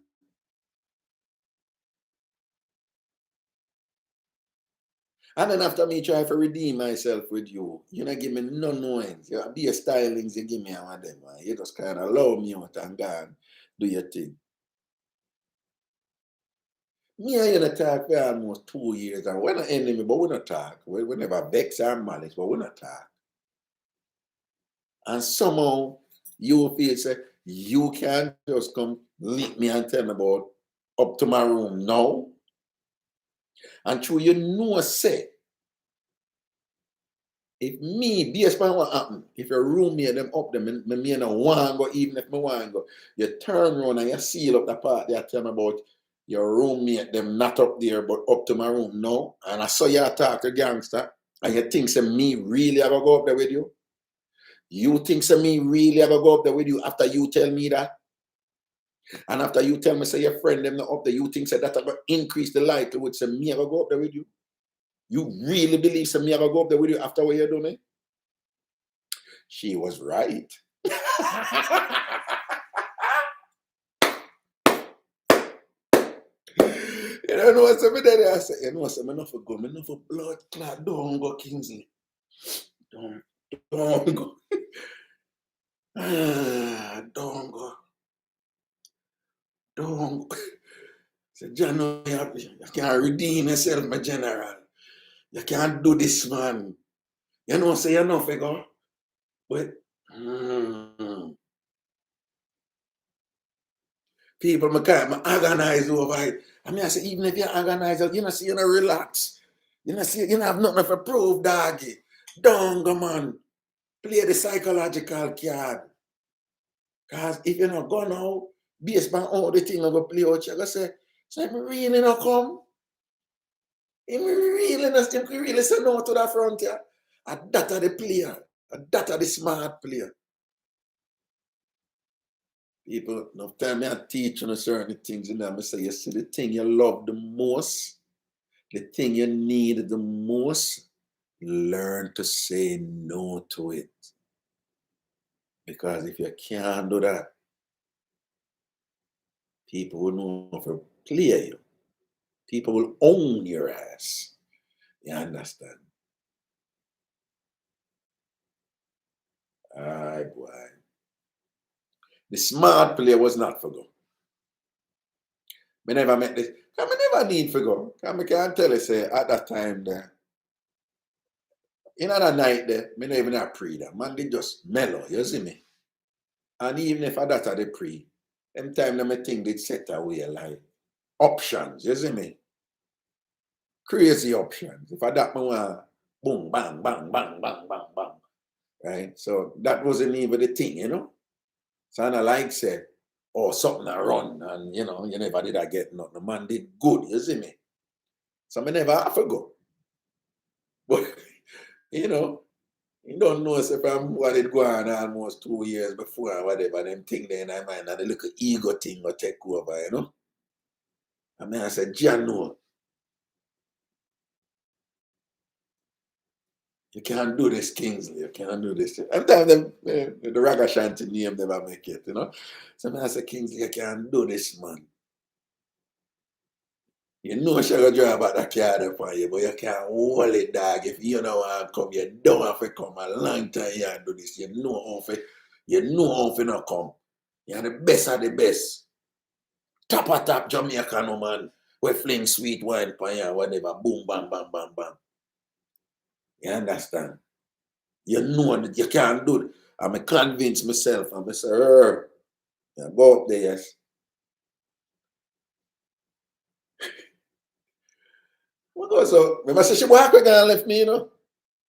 And then after me try to redeem myself with you, you not give me no knowings. You be a stylings, you give me one of them. Man. You just kind of allow me out and go and do your thing. Me and you not talk for almost 2 years, and we're not enemy, but we not talk. We never vex our malice, but we not talk. And somehow you feel say you can just come lick me and tell me about up to my room now. And true, you know, say, if me, based on what happened, if your roommate them up there, me no want go, even if me want go, you turn around and you seal up the part there, tell me about your roommate them not up there, but up to my room now. And I saw you talk to gangster, and you think say me really ever go up there with you? You think say me really ever go up there with you after you tell me that? And after you tell me say your friend them not up there, you think say that will increase the likelihood say me ever go up there with you? You really believe say me ever go up there with you after what you do me? She was right. You know what's up there? I say, you know what's up? I'm not for go. I'm not for blood clot. Don't go, Kingsley. Don't go. Don't go. Don't go. Say, John, you can't redeem yourself, my general. You can't do this, man. You know, say, you know, figure. But people, I can't agonize over it. I mean, I say, even if you agonize, you know, see, you know, relax. You know, see, you know, have nothing to prove, doggy. Don't go, man. Play the psychological card. Because if you're not going out, based on all the things I'm going to play out, you're going to say, so I'm really not come. I'm really not, I'm really say no to that frontier. And that are the player. And that are the smart player. People, no time I teach on certain things in them, I say, you see the thing you love the most, the thing you need the most, learn to say no to it. Because if you can't do that, people will know how to play you. People will own your ass. You understand? Aye, boy. The smart player was not for go. I never met this. I never need for go. I can't tell you, say, at that time there, in that night there, I never even have pre that. Man, they just mellow, you see me? And even if I that are the pre, them time them think they set away like options, you see me? Crazy options. If I that me want boom, bang, bang, bang, bang, bang, bang. Right? So that wasn't even the thing, you know? So I like say, oh, something I run, and you know, you never did I get nothing. The man did good, you see me? So I never have to go. But you know, You don't know if I'm what it go on almost 2 years before or whatever, them thing there in my mind, and the little ego thing will take over, you know? I mean, I said, John, no, you can't do this, Kingsley, you can't do this. Sometimes the Ragashanti name never make it, you know? So I said, Kingsley, you can't do this, man. You know she gonna drive about that car there for you, but you can't hold it, dog. If you don't want to come, you don't have to come a long time you do this. You know how to not come. You're the best of the best. Top of top Jamaican woman. We fling sweet wine for you, whatever. Boom, bam, bam, bam, bam. You understand? You know that you can't do it. I'm convinced myself. I'm say, you go up there, yes. So, remember, say she walk with and left me, you know?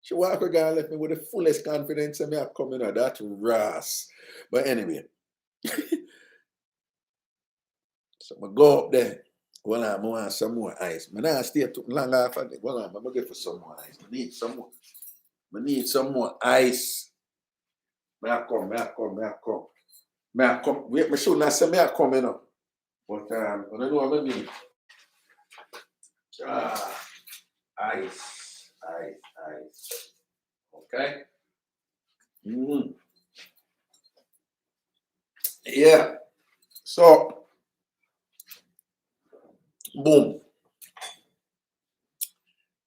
She walk with and left me with the fullest confidence and me are coming out that ras. But anyway. So I go up there. Well, I want some more ice. I don't stay too long after that. Well, I'm going to get for some more ice. I need some more. I need some more ice. I come. Wait, I should not say I come, you know. But I don't know what I mean. Ice. Okay? Yeah. So, boom.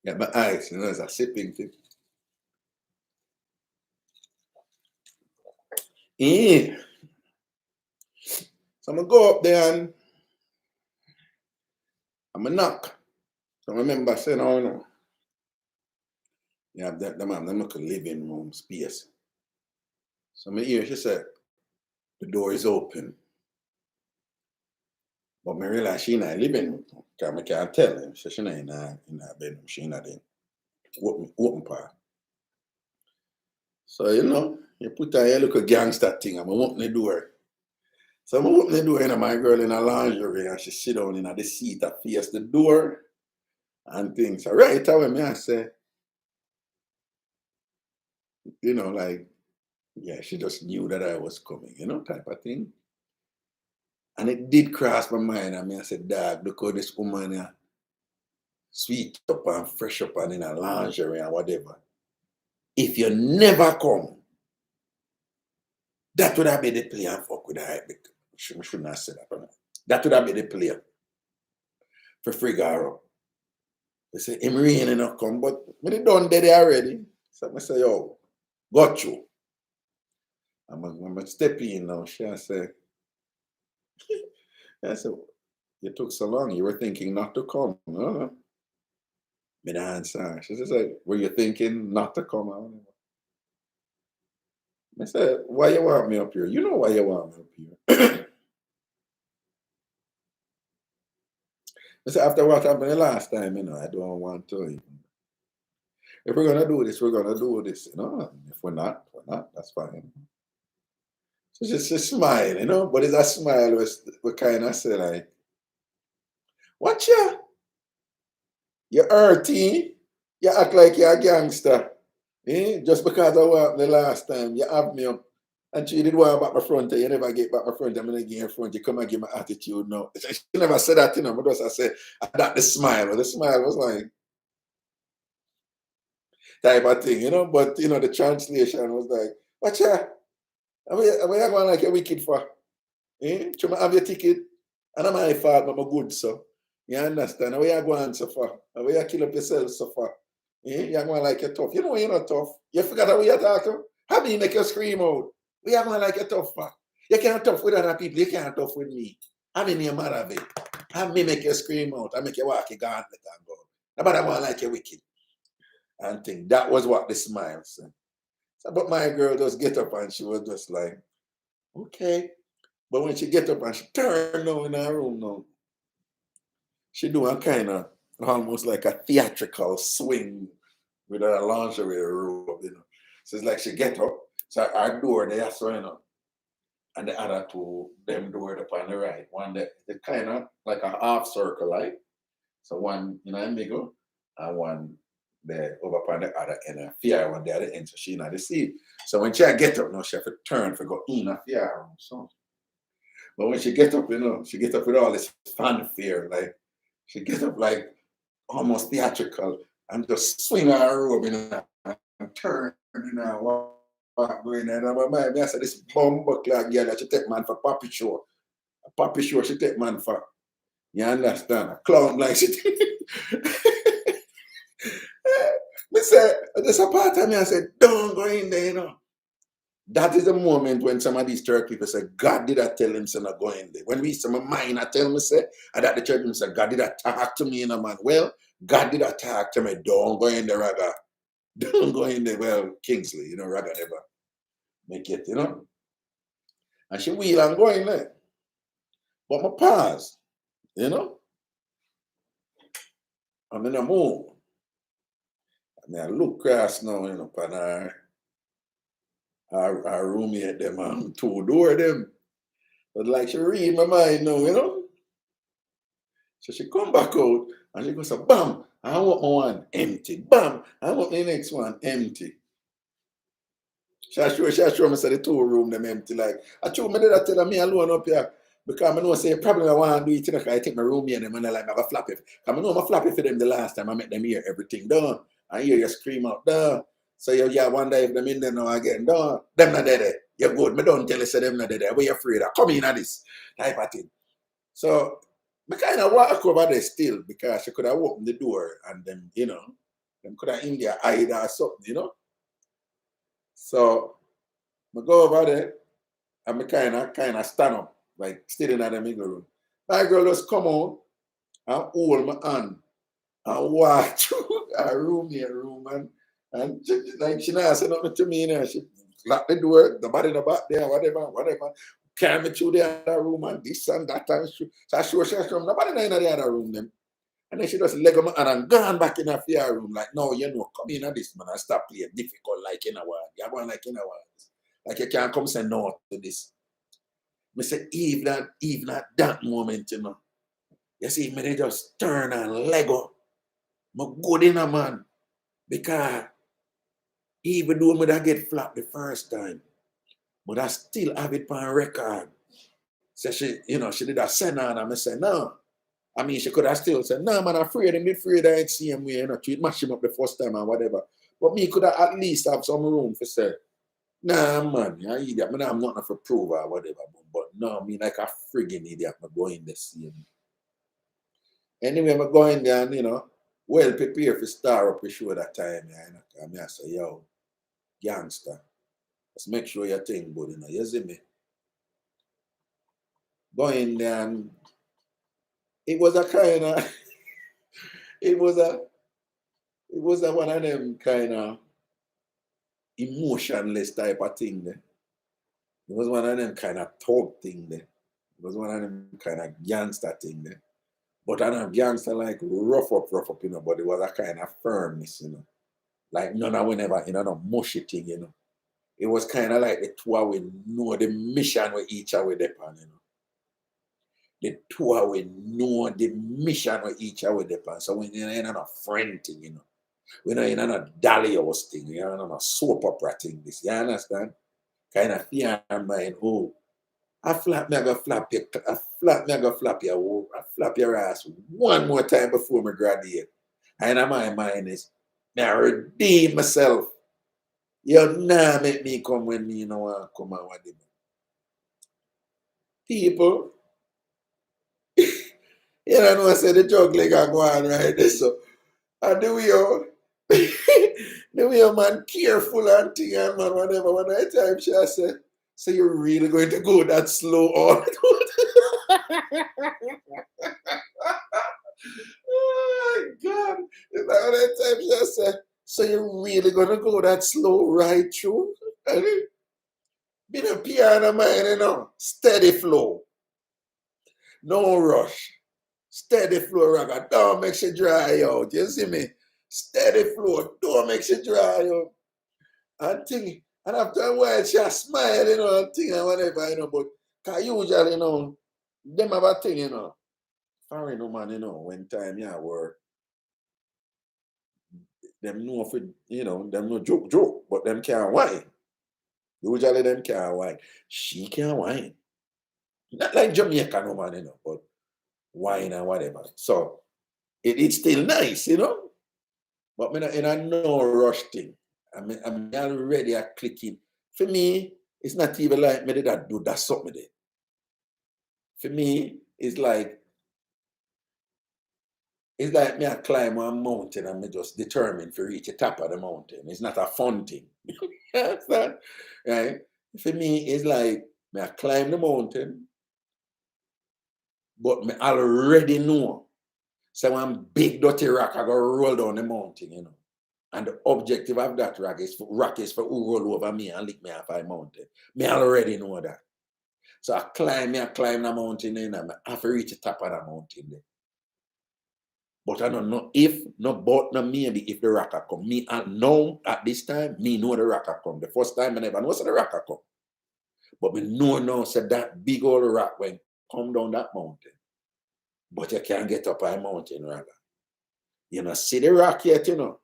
Yeah, my ice, you know, it's a sipping thing. So I'm going to go up there and I'm going to knock. So I remember saying, oh, no. Yeah, them look a living room space. So I hear she said, the door is open. But I realize she not living room. Because I can't tell her. So she not in her bedroom. She not in open part. So, you know, you put her look a gangster thing. I'm open the door. So I'm open the door, and my girl in a lingerie, and she sit down in the seat that face the door and things. So right away, I say, you know, like, yeah, she just knew that I was coming, you know, type of thing. And it did cross my mind. I said, dad, look how this woman sweet up and fresh up and in a lingerie and whatever. If you never come, that would have been the play and fuck with her. She shouldn't have said that. That would have been the play for Frigaro. They say, I'm really not come, but when they done there already, so I say, yo, got you. I'm going to step in now. She say, you took so long. You were thinking not to come. No. Me the answer. She said, were you thinking not to come out? I said, why you want me up here? You know why you want me up here. I said, after what happened the last time, you know, I don't want to. If we're gonna do this, we're gonna do this, you know. If we're not, that's fine. So just a smile, you know, but it's a smile we kind of say like, what you earthy, you act like you're a gangster. Just because I walked the last time, you have me up. And she did want back my front, you never get back my front, I'm gonna get in front, you come and give my attitude now. She never said that, you know, but just I said that the smile was like type of thing, you know, but you know, the translation was like, what what you going like a wicked for? You have your ticket, and I'm my fault, but I'm good, so. You understand? What you going so far? What you kill up yourself so far? You're going like you're tough. You know you're not tough. You forgot how you're talking? How do you make you scream out? We are going like you're tough for? You can't tough with other people. You can't tough with me. I'm in your mother of it. Have me make you scream out. I make you walk your gauntlet and go. Nobody want like you wicked. And think that was what the smile said. So, but my girl just get up and she was just like, okay. But when she get up and she turn now in her room now, she do a kind of almost like a theatrical swing with her lingerie robe, you know. So it's like she get up, so our door there, so you know, and the other two, them door up on the right. One that they kind of like a half circle, like so one in the middle and one there over upon the other end and fear one the other end, so she not the seat. So when she get up now, she have to turn for go in a fear room. So but when she get up, you know, she get up with all this fanfare, like she get up like almost theatrical and just swing her robe, you know, and turn, you know, walk going there. And my mind, I said, this bumbo clock girl that she take man for puppet show. A puppet show she take man for. You understand? A clown like she take. Me say, there's a part of me, I said, don't go in there, you know. That is the moment when some of these church people say, God did I tell him, so not go in there. When we some of mine, I tell me, say, and that the church people say, God did I talk to me, you know, man. Well, God did I talk to me, don't go in there, Raga. Don't go in there. Well, Kingsley, you know, Raga never make it, you know. And she wheel and go in there. But my pause, you know. I'm in a move. I mean, I look across now, you know, upon our roommate, them, two door them. But like she read my mind now, you know. So she come back out and she goes, bam, I want my one empty. Bam, I want the next one empty. She show me say the two room them empty. Like I told me that tell me alone up here. Because I know say probably I want to do it because I take my room here and them and I like I flap it. Because I know I flap it for them the last time I met them here, everything done. I hear you scream out done. So you wonder if them in there now again done. Them not there. You're good. Me don't tell you say them not there. Where you afraid of? Come in at this type of thing. So I kind of walk over there still because she could have opened the door and them, you know, them could have in there hide or something, you know. So I go over there and I kind of stand up, like still in the middle room. My girl just come out and hold my hand and walk through a room and she, like she not say nothing to me, you know. She lock the door, nobody in the back there, whatever. Carry me through the other room and this and that and so I show nobody in the other room them. And then she just leg my hand and gone back in her fear room. Like, no, you know, come in at this man and stop playing difficult like in a while. You're going like in a while. Like you can't come say no to this. Me say, even at that moment, you know, you see, me they just turn and Lego. Me good in a man. Because even though me that get flat the first time, but I still have it on record. So she, you know, she did a send on and I say, no. I mean, she could have still said, no, man, I'm afraid I ain't see him, you know, to mash him up the first time or whatever. But me could have at least have some room for say, nah, man, you idiot. I'm not for prove or whatever. But no, me like a friggin' idiot. I'm going to see him. Anyway, I'm going there and, you know, well prepared for star up the show that time. You know, I say, yo, gangster, let's make sure your thing good, you know. You see me? Going there and it was a kind of, it was a one of them kind of emotionless type of thing there. It was one of them kind of talk thing there. It was one of them kind of gangster thing there. But I know gangster like rough up, you know, but it was a kind of firmness, you know. Like none of whenever, you know, no mushy thing, you know. It was kind of like the two of we know the mission with each other depend, you know. The two of we know the mission with each other depend. So when you're not a friend thing, you know. We're not in a dolly house thing, you know, not a soap opera thing, this, you understand? Kind of fear in mind, oh, I flap me, I go flap your, I flap me, I go flap your, I flap your ass one more time before me graduate. And in my mind is, now redeem myself. You nah make me come when me no want come and what people, you know, I say the juggling go on right there. So, and the way you, the way you man careful and thing and man, whatever, one night time she say, so you're really going to go that slow on? Oh my God. Is that one night time she say, so you're really going to go that slow right through? And it been a piano man, you know, steady flow, no rush. Steady flow, Raga. Don't make you dry out. You see me? Steady flow. Don't make you dry out. And thing. And after a while, she smile, you know, and thing and whatever, you know. But cause usually, you know, them have a thing, you know. Foreign woman, you know, when time you work, them know for, you know, them no joke, but them can't whine. Usually them can't whine. She can't whine. Not like Jamaica, no man, you know, but wine and whatever. So it's still nice, you know. But me not in a no rush thing. I'm already a clicking. For me, it's not even like me did that do that something there. For me, it's like me I climb one mountain and me just determined to reach the top of the mountain. It's not a fun thing. That's that, right? For me, it's like me I climb the mountain, but me already know. So one big dirty rock I go roll down the mountain, you know. And the objective of that rock is for who roll over me and lick me off a mountain. Me already know that. So I climb the mountain and I have to reach the top of the mountain there. But I don't know if, no but, no maybe if the rock come. Me and now at this time, me know the rock come. The first time I never know the rock come. But me know now said that big old rock when come down that mountain. But you can't get up a mountain, Raga. You know, see the rock yet, you know.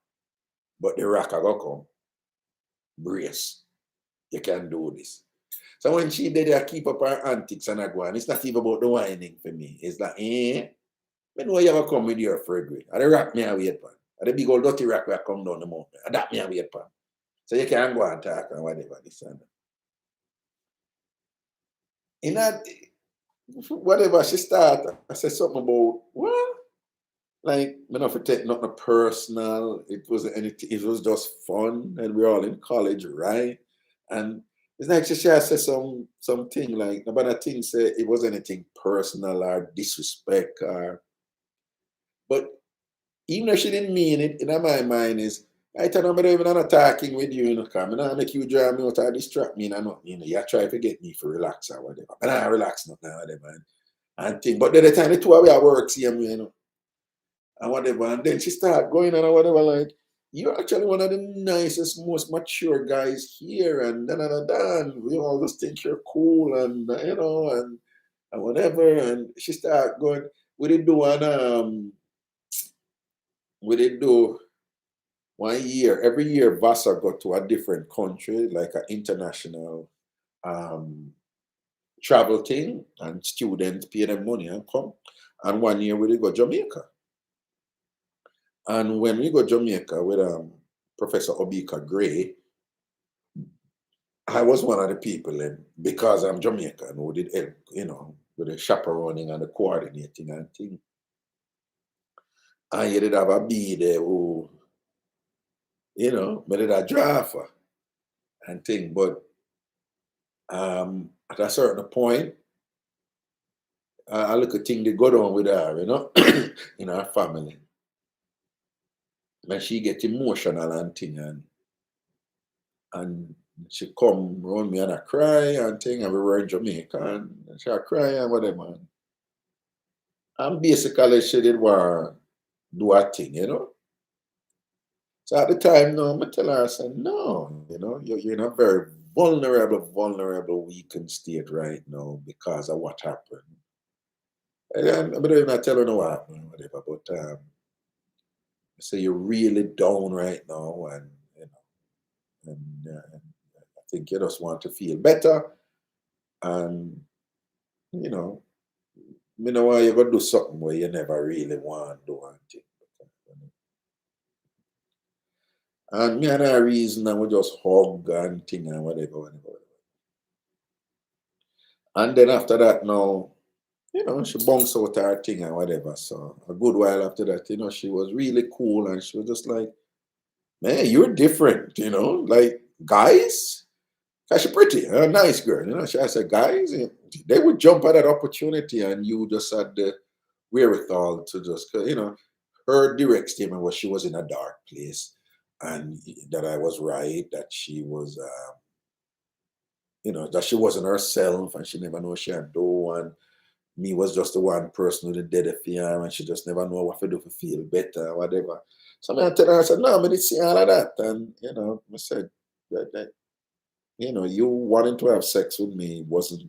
But the rock go come. Brace. You can do this. So when she did I keep up her antics and I go on, it's not even about the whining for me. It's like, I know you ever come with your Frederick. And the rock me a wait pan. And the big old dirty rock will come down the mountain. And that me a wait pan. So you can go and talk and whatever this and that. In that, whatever she started, I said something about, what? Like, me not to take nothing personal. It wasn't anything, it was just fun. And we're all in college, right? And it's like she said something like, nobody thing say it wasn't anything personal or disrespect or, but even if she didn't mean it, in my mind is, I tell them I'm even not talking with you, you know, come and I make you draw me out or distract me, and not, you know, you try to get me for relax or whatever. And I relax not now, whatever. And think, but then the time the two of we at work, see me, you know, and whatever. And then she start going on or whatever, like, you're actually one of the nicest, most mature guys here, and then we all just think you're cool, and you know, and whatever. And she start going, we did do one year, every year Vassar go to a different country, like an international travel thing, and students pay them money and come. And one year we did go Jamaica. And when we go Jamaica with Professor Obika Gray, I was one of the people, and because I'm Jamaican, who did help, you know, with the chaperoning and the coordinating and thing. And you did have a bee there who, you know, made it a draft and thing. But at a certain point, I look at thing they go down with her, you know, in our family. And she get emotional and thing, and she come around me and I cry and thing, and we were in Jamaica and she cry and whatever. And basically she did want do a thing, you know. So at the time, no, I tell her, I said, no, you know, you're in a very vulnerable, weakened state right now because of what happened. And I don't even tell her no what happened, whatever, but I say you're really down right now, and you know, and I think you just want to feel better, and you know why you gotta do something where you never really want to do anything. And me and a reason, and we just hug and thing and whatever. And then after that, now, you know, she bounced out her thing and whatever. So a good while after that, you know, she was really cool, and she was just like, man, you're different, you know, like guys. Cause she's pretty, a nice girl, you know. I said, guys, they would jump at that opportunity, and you just had the wherewithal to just, you know, her direct statement was she was in a dark place, and that I was right, that she was, you know, that she wasn't herself, and she never knew what she had do, and me was just the one person who did it for her, and she just never know what to do to feel better, or whatever. So I tell her, I said, no, I didn't see all of that, and you know, I said that you know, you wanting to have sex with me wasn't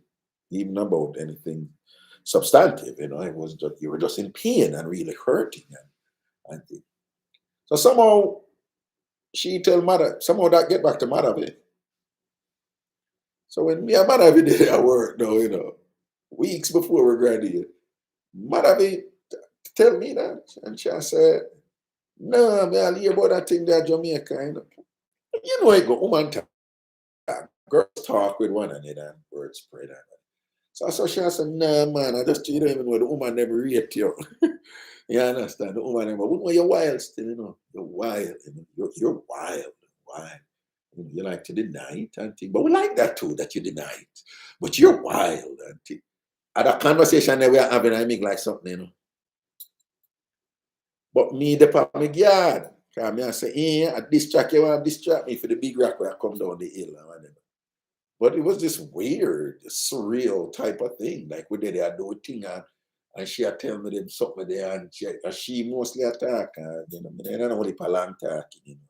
even about anything substantive, you know, it was just, you were just in pain and really hurting and things. So somehow she tell mother, somehow that get back to mother. So when me and mother did at work now, weeks before we graduate, mother tell me that. And she said, no, me I'll hear about that thing there Jamaica. I go woman talk. Girls talk with one another and words spread. So she said, no man, you don't even know the woman never rate you. You understand? The woman never, you're wild still, You're wild, You're wild. Wild. You like to deny it and things. But we like that too, that you deny it. But you're wild and things. At a conversation that we are having, I make like something, But me, the part of my yard, because I say, at this track, you want to distract me for the big rock where I come down the hill and whatever. But it was this weird, surreal type of thing. Like we did I do a thing and she had tell me them something there and she mostly attack. I don't know what the long talking,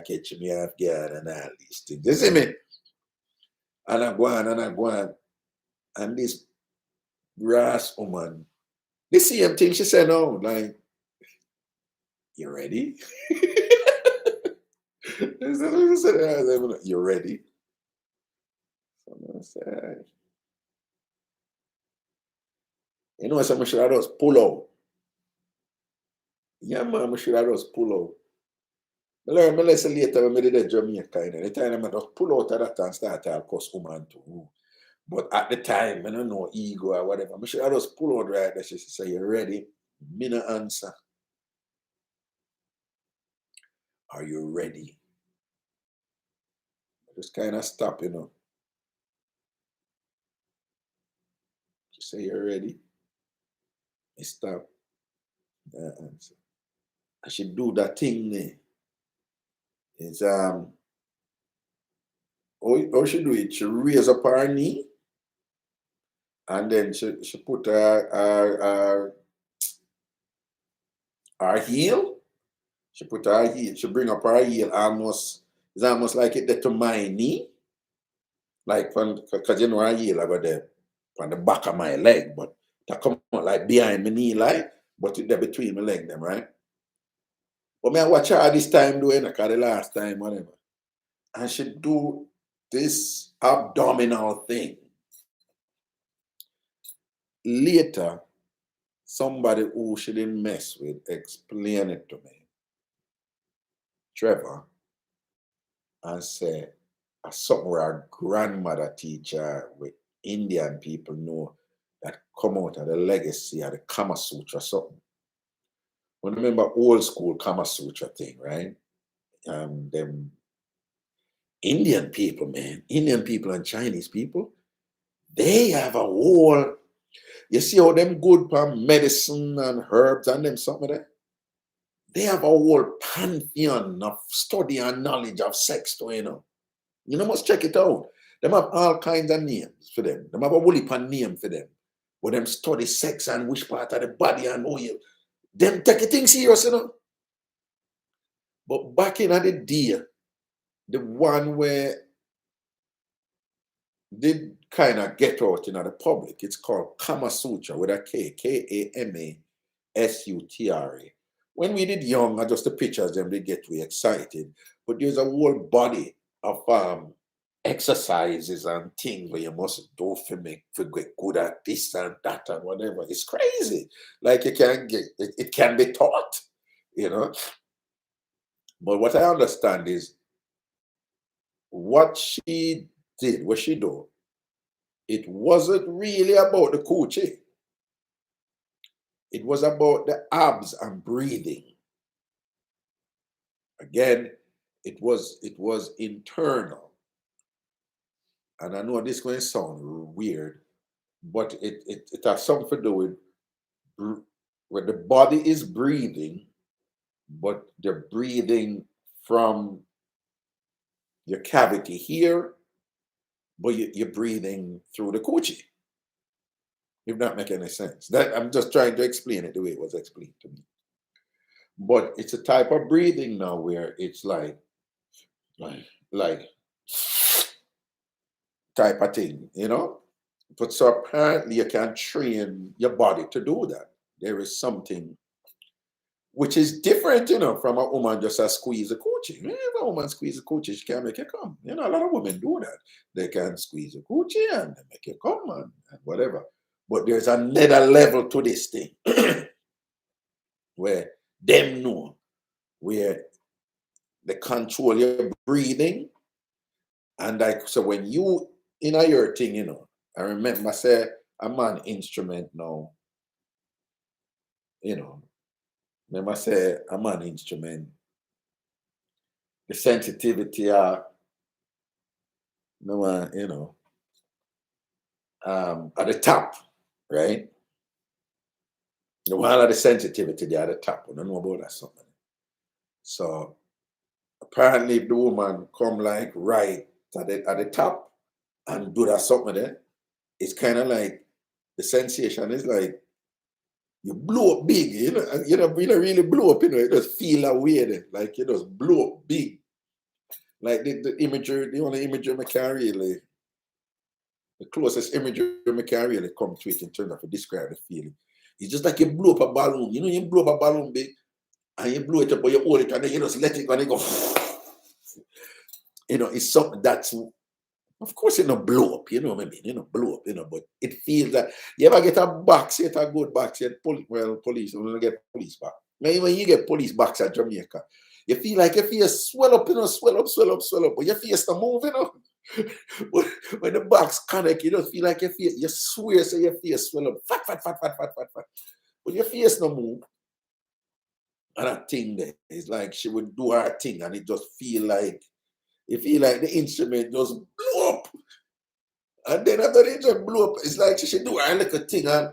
catch me off guard and all these things. You see me? And I go on. And this brass woman, the same thing she said, no, like, you ready? You ready? So I said, so I should have just pull out. Yeah, man, I should have just pull out. I learned my lesson later when I did a Jamaica. The time I just pull out of that and start to cuss woman too. But at the time, I don't know ego or whatever. I should have just pull out right there. She say, you ready? Me no answer. Are you ready? I just kind of stop, She say, you ready? I stop. I answer. I should do that thing there. It's how she do it? She raise up her knee and then she put her heel. She put her heel, she bring up her heel it's almost like it to my knee. Like because her heel I got there on the back of my leg, but that come out like behind my knee like, but it there between my leg them, right? But me I watch her this time doing because the last time, whatever. And she do this abdominal thing. Later, somebody who she didn't mess with explained it to me, Trevor, and said, something where our grandmother teacher with Indian people know that come out of the legacy of the Kama Sutra something. When remember old school Kama Sutra thing, right? Them Indian people, man, Indian people and Chinese people, they have a whole, you see how them good for medicine and herbs and them something there? They have a whole pantheon of study and knowledge of sex too, You must check it out. Them have all kinds of names for them. Them have a whole heap of name for them. Where them study sex and which part of the body and them take it thing serious, But back in the day, the one where they kind of get out in the public, it's called Kama Sutra with a K, Kamasutra. When we did young, just the pictures, them they get we excited. But there's a whole body of exercises and things where you must do for get good at this and that and whatever. It's crazy. Like you can get it can be taught, But what I understand is what she did, what she do, it wasn't really about the coochie. It was about the abs and breathing. Again, it was internal. And I know this going to sound weird, but it has something to do with where the body is breathing, but they're breathing from your cavity here, but you're breathing through the coochie. If that make any sense. That I'm just trying to explain it the way it was explained to me. But it's a type of breathing now where it's like type of thing, But so apparently you can train your body to do that. There is something which is different, you know, from a woman just a squeeze a coochie. If a woman squeeze a coochie, she can make it come. You know, a lot of women do that. They can squeeze a coochie and they make it come and whatever. But there's another level to this thing where them know, where they control your breathing. And like, so when you in your thing, you know, I remember I say I'm an instrument now, you know. Remember I say I'm an instrument. The sensitivity are no you know, at the top, right? The one of the sensitivity they are at the top. I don't know about that something. So apparently if the woman come like right at the top and do that something there, it's kind of like the sensation is like you blow up big, you know, and you don't really blow up, you know, it just feel a way there, like you just blow up big. Like the imagery, the only imagery I can really, the closest imagery I can really come to it in terms of to describe the feeling. It's just like you blow up a balloon, you know, you blow up a balloon big and you blow it up, but you hold it and then you just let it go and it go. You know, it's something that's, of course, it don't blow up, you know what I mean? You know, blow up, you know, but it feels that you ever get a box, you get a good box, you get police, you don't get police back. When you get police box at Jamaica, you feel like your face swell up, you know, swell up, but your face not move, you know. When the box connect, you don't feel like your face, you swear so your face swell up, fat. But your face no move. And that thing there, it's like she would do her thing and it just feel like, you feel like the instrument just blew up. And then after it just blew up, it's like she should do her little thing and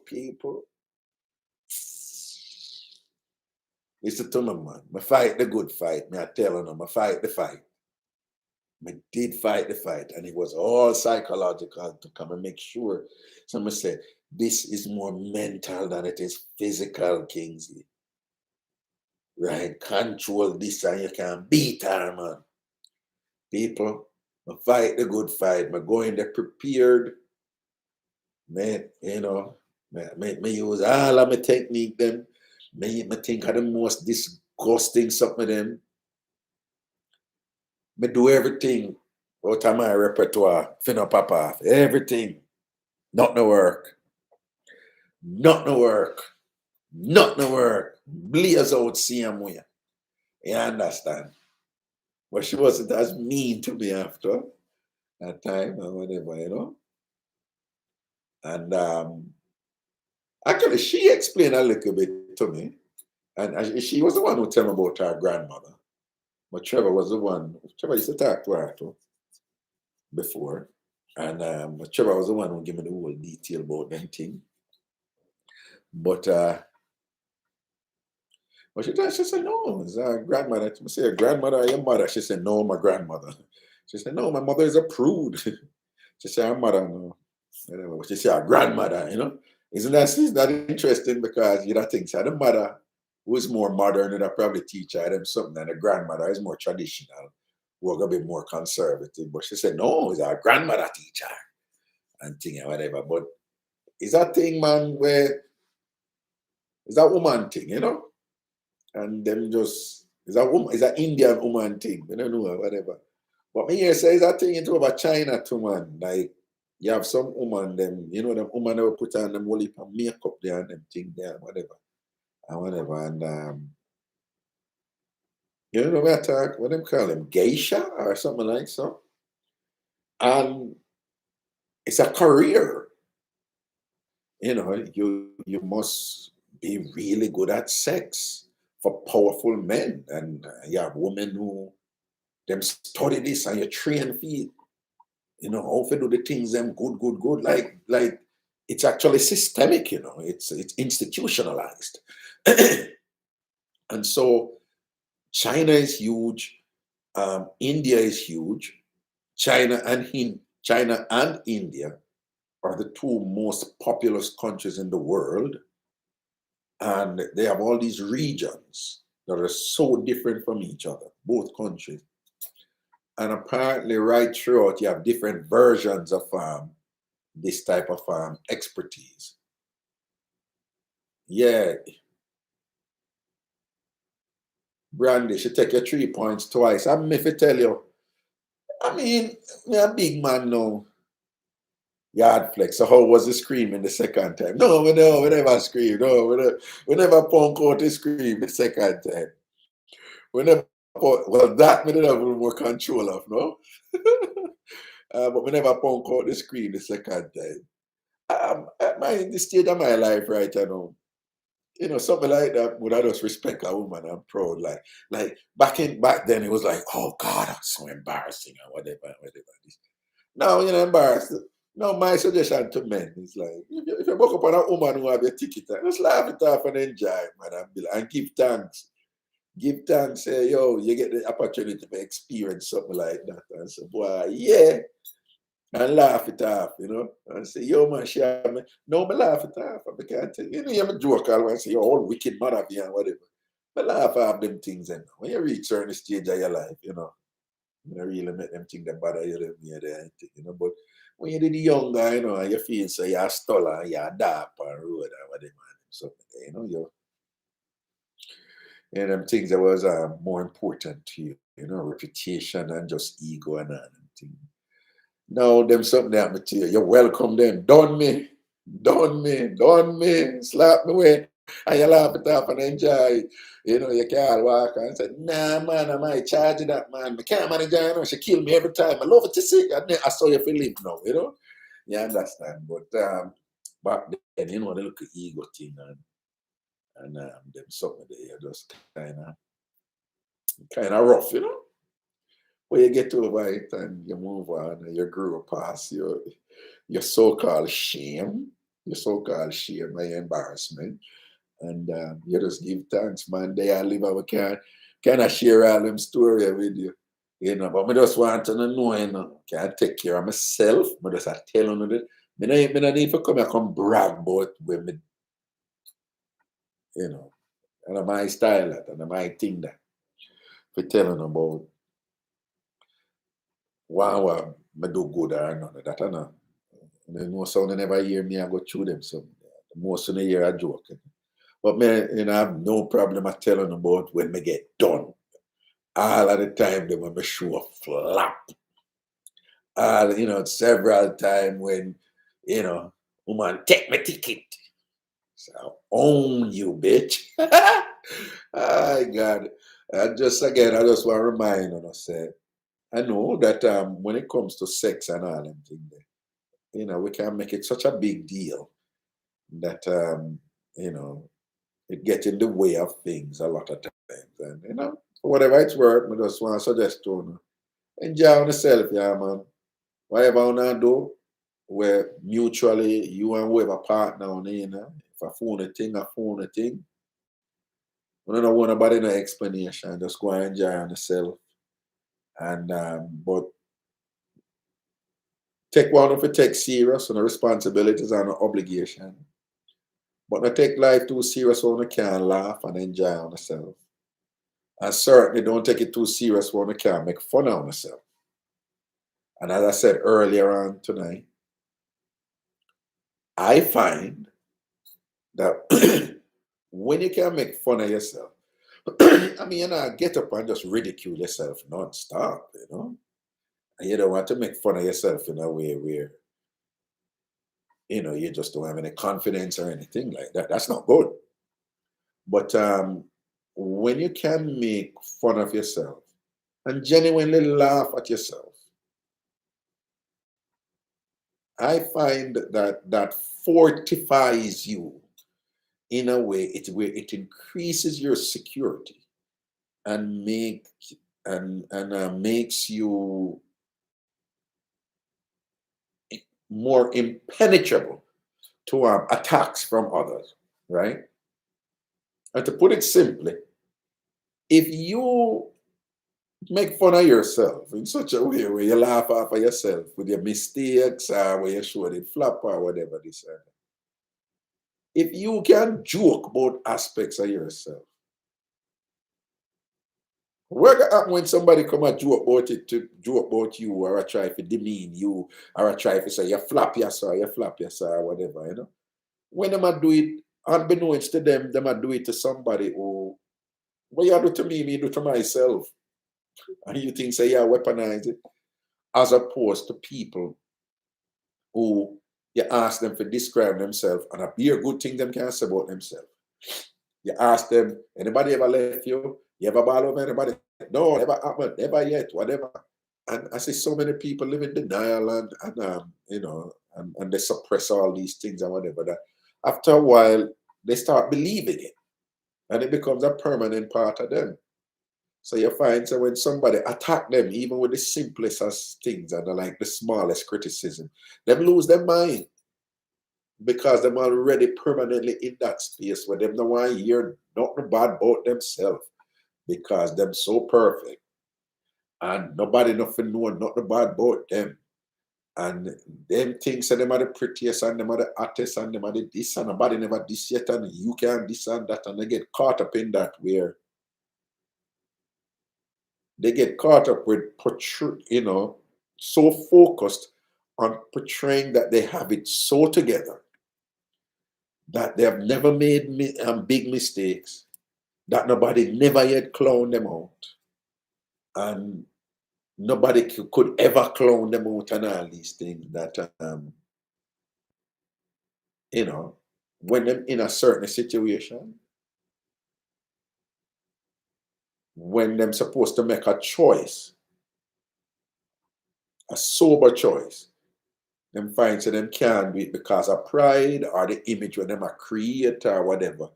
people. Listen to me, man. I fight the good fight. Me I tell them, I fight the fight. I did fight the fight, and it was all psychological to come and make sure. Someone said, this is more mental than it is physical, Kingsley. Right? Control this and you can beat her, man. People, I fight the good fight. I go in there prepared. Man, you know, me use all of my technique them. Me think of the most disgusting something of them. Me do everything out of my repertoire. Finna pop off. Everything. Not no work. Blaze out same way. You understand? But she wasn't as mean to me after that time or whatever, you know. And actually, she explained a little bit to me. And she was the one who told me about her grandmother. But Trevor was the one, Trevor used to talk to her too before. And Trevor was the one who gave me the whole detail about them thing. But she said, no, it's her grandmother. I say, grandmother or your mother? She said, no, my grandmother. She said, no, my mother is a prude. She said, her mother, no. Whatever. She said, her grandmother, you know. Isn't that interesting? Because you don't think so. The mother who is more modern and probably teach her them something, and the grandmother is more traditional, who are going to be more conservative. But she said, no, it's our grandmother teacher and thing and whatever. But it's that thing, man, where it's that woman thing, you know? And them just, it's an Indian woman thing, you don't know, whatever. But me here says that thing into about China too, man. Like, you have some woman, them, you know, them woman that will put on them whole heap of makeup there and them thing there, whatever. And you know what I talk, what them call them, geisha or something like so. And it's a career. You know, you must be really good at sex for powerful men. And you have women who them study this and you train feet. You know, how to do the things them good. Like it's actually systemic, you know, it's institutionalized. And so China is huge, India is huge. China and India are the two most populous countries in the world. And they have all these regions that are so different from each other, both countries. And apparently right throughout, you have different versions of this type of expertise. Yeah. Brandy, she take your 3 points twice. I'm if I tell you, I mean, me a big man now. Yard flex. So how was the screaming the second time? No, we never scream. No, we never punk out the scream the second time. We never, well, that we did have a little more control of, no? But we never punk out the scream the second time. At the stage of my life right now, something like that would I just respect a woman. I'm proud. Like back then it was like, oh God, that's so embarrassing or whatever. Now, embarrassed. No, my suggestion to men is like, if you walk up on a woman who have your ticket, just laugh it off and enjoy, man, and give thanks. Give thanks, say, yo, you get the opportunity to experience something like that. And say, boy, yeah, and laugh it off, and say, yo, man, share me. No, I laugh it off. I can't tell you. I'm a joke, I say, you're all wicked mother of you and whatever. But laugh off them things, and when you reach certain stage of your life, you really make them think that bother you, but when you're the younger, and you feel so you're stolen, you're dark on road or whatever, something, them things that was more important to you, reputation and just ego and all them things. Now, them something that happened to you, you're welcome then, done me, slap me away, and you laugh it off and enjoy it. You can't walk and say, nah, man, I might charge you that, man. I can't manage her, she kill me every time. I love it to see. I saw you feel live now, You understand? But back then, the little ego thing and them something there just kind of rough, When you get over it and you move on and you grow past your so-called shame, and your embarrassment. And you just give thanks, man. They all live our kind of share all them story with you. But I just want to know, can I take care of myself? I just tell you that. I don't need to come here come brag about when me, and my style that, and my thing that. For telling about what I do good or none of that, I know. So they never hear me, I go through them. So most of the year I joke. But me, I have no problem at telling about when me get done. All of the time they when me show Fllop. Several times when, woman, take my ticket. So I own you, bitch. Oh, God. I just want to remind you, say, I know that when it comes to sex and all them things, we can make it such a big deal that, it gets in the way of things a lot of times. And, for whatever it's worth, I just want to suggest to you, enjoy yourself, yeah, man. Whatever you want to do, where mutually you and whoever partner on it, if I phone a thing, I phone a thing. I don't want nobody no explanation. Just go and enjoy yourself. And but take one of it take serious on the responsibilities and the obligation. But not take life too serious when you can laugh and enjoy on yourself. And certainly don't take it too serious when you can make fun of yourself. And as I said earlier on tonight, I find that when you can make fun of yourself, I mean, get up and just ridicule yourself non-stop, And you don't want to make fun of yourself in a way where, you just don't have any confidence or anything like that. That's not good. But when you can make fun of yourself and genuinely laugh at yourself, I find that fortifies you in a way where it increases your security and makes you more impenetrable to attacks from others, right? And to put it simply, if you make fun of yourself in such a way where you laugh off of yourself with your mistakes or where you show it flop or whatever this or that, if you can joke about aspects of yourself, What happen when somebody come and joke about it, to joke about you, or I try to demean you, or I try to say you flop yourself, you flop yourself, or whatever, you know? When them a do it, unbeknownst to them a do it to somebody who, what you do to me do to myself. And you think say, yeah, weaponize it, as opposed to people who you ask them to describe themselves and a be a good thing them can say about themselves. You ask them, anybody ever left you? You ever ball over anybody? No, never happened, never yet, whatever. And I see so many people live in denial and you know, and they suppress all these things and whatever. That after a while, they start believing it, and it becomes a permanent part of them. So you find so when somebody attack them, even with the simplest of things and like the smallest criticism, them lose their mind because them already permanently in that space where them no want to hear nothing bad about themselves because them so perfect and nobody nothing know nothing bad about them. And them things that them are the prettiest and them are the hottest and them are the this and nobody never this yet and you can this and that and they get caught up in that where they get caught up with you know, so focused on portraying that they have it so together that they have never made big mistakes, that nobody never yet clowned them out, and nobody could ever clown them out and all these things that you know, when them in a certain situation, when them supposed to make a choice, a sober choice, them find so them can't do it because of pride or the image when them a create or whatever.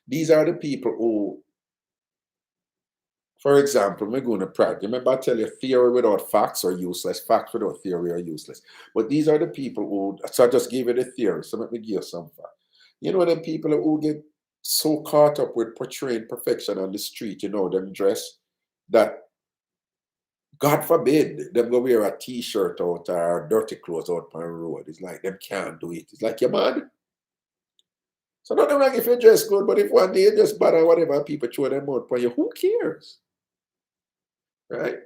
These are the people who, for example, we're going to pride. Remember I tell you theory without facts are useless, facts without theory are useless. But these are the people who, so I just gave you the theory, so let me give you some facts. You know them people who get so caught up with portraying perfection on the street, you know, them dress, that God forbid them go wear a t-shirt out or dirty clothes out on the road. It's like them can't do it. It's like you're mad. So nothing wrong if you dress good, but if one day you just bad or whatever, people throw them out for you, who cares? Right?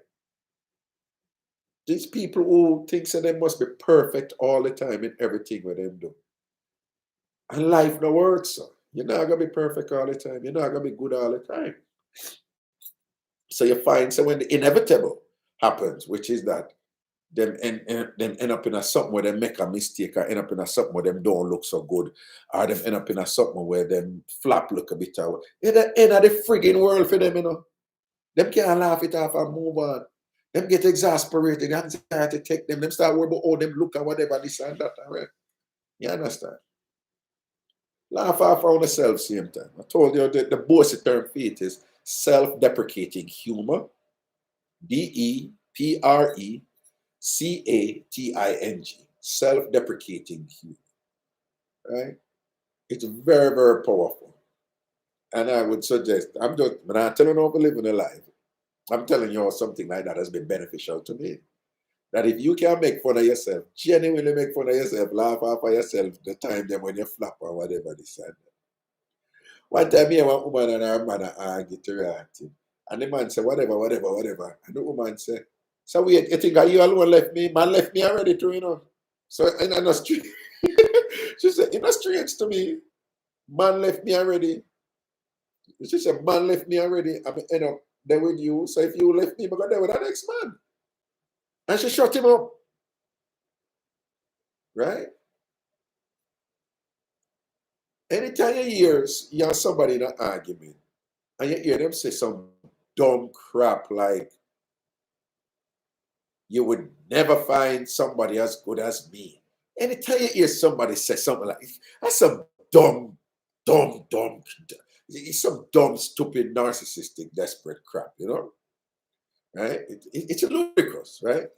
These people who think that they must be perfect all the time in everything what them do. And life no works. So. You're not gonna be perfect all the time. You're not gonna be good all the time. So you find so when the inevitable happens, which is that them end up in a something where they make a mistake or end up in a something where them don't look so good, or them end up in a something where them flop look a bit out. In the end of the frigging world for them, you know. Them can't laugh it off and move on. Them get exasperated, anxiety take them. Them start worrying about all them look and whatever, this and that. Right? You understand? Laugh off on the self same time. I told you that the bossy term for it is self-deprecating humor. DEPRECATING. Self-deprecating humor. Right? It's very, very powerful. And I would suggest, I'm not telling you how to live in a life. I'm telling you something like that has been beneficial to me. That if you can make fun of yourself, genuinely make fun of yourself, laugh off of yourself the time then when you flop or whatever this and that. One time here, one woman and her man argue to reacting. And the man said, whatever, whatever, whatever. And the woman said, so wait, you think you alone left me? Man left me already too, you know. So in a strange, she said, it's not strange to me. Man left me already. She said, man left me already. I'm end up there with you. So if you left me, I'm going there with the next man. And she shut him up. Right? Anytime you have somebody in an argument and you hear them say some dumb crap like, you would never find somebody as good as me. Anytime you hear somebody say something like, that's some dumb, it's some dumb, stupid, narcissistic, desperate crap, you know? Right? It's ludicrous, right?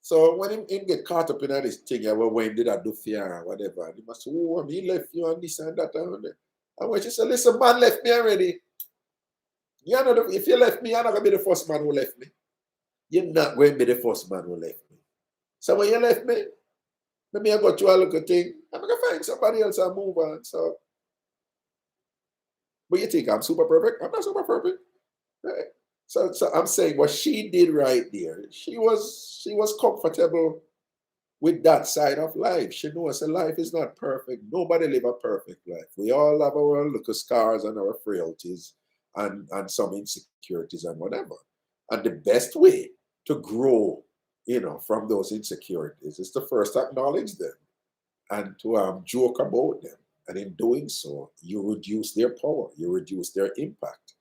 So when him get caught up in all this thing, well, when did I do fear or whatever, he must say, oh, he left you on this and that. And when she said, listen, man left me already. You're not, if you left me, you're not going to be the first man who left me. You're not going to be the first man who left me. So when you left me, maybe I got you a little thing, I'm going to find somebody else and move on. So, but you think I'm super perfect? I'm not super perfect. Right? So I'm saying what she did right there, she was comfortable with that side of life. She knows that life is not perfect. Nobody live a perfect life. We all have our little scars and our frailties and some insecurities and whatever. And the best way to grow, from those insecurities is to first acknowledge them and to joke about them. And in doing so, you reduce their power, you reduce their impact,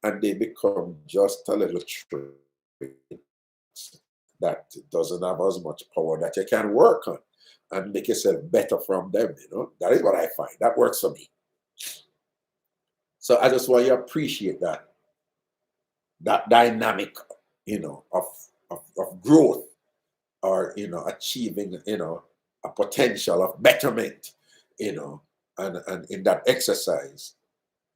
and they become just a little trait that doesn't have as much power that you can work on and make yourself better from them. That is what I find. That works for me. So I just want you to appreciate that dynamic, of growth, or achieving, a potential of betterment, and in that exercise.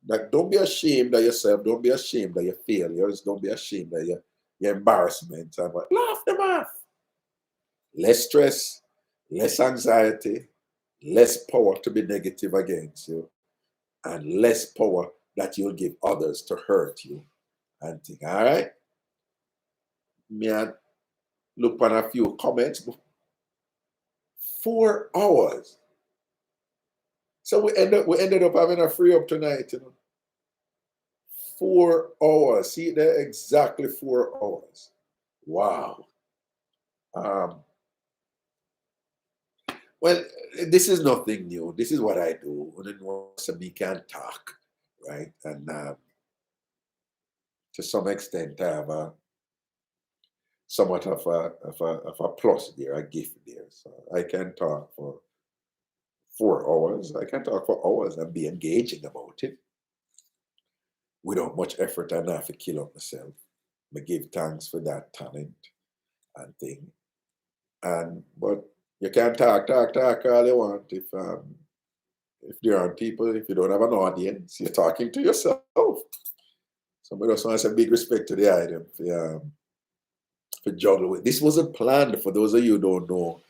Like, don't be ashamed of yourself. Don't be ashamed of your failures. Don't be ashamed of your embarrassment. And laugh them off. Less stress, less anxiety, less power to be negative against you, and less power that you'll give others to hurt you and think. All right? Me and look on a few comments. 4 hours. So we ended up having a free up tonight, 4 hours. See, they're exactly 4 hours. Wow. Well, this is nothing new. This is what I do. When we can talk, right? And to some extent, I have somewhat of a plus there, a gift there. So I can talk for 4 hours. I can talk for hours and be engaging about it without much effort. And I have to kill up myself. I give thanks for that talent and thing. But you can talk all you want if there aren't people, if you don't have an audience, you're talking to yourself. Somebody else wants a big respect to the item for juggle with. This wasn't planned, for those of you who don't know.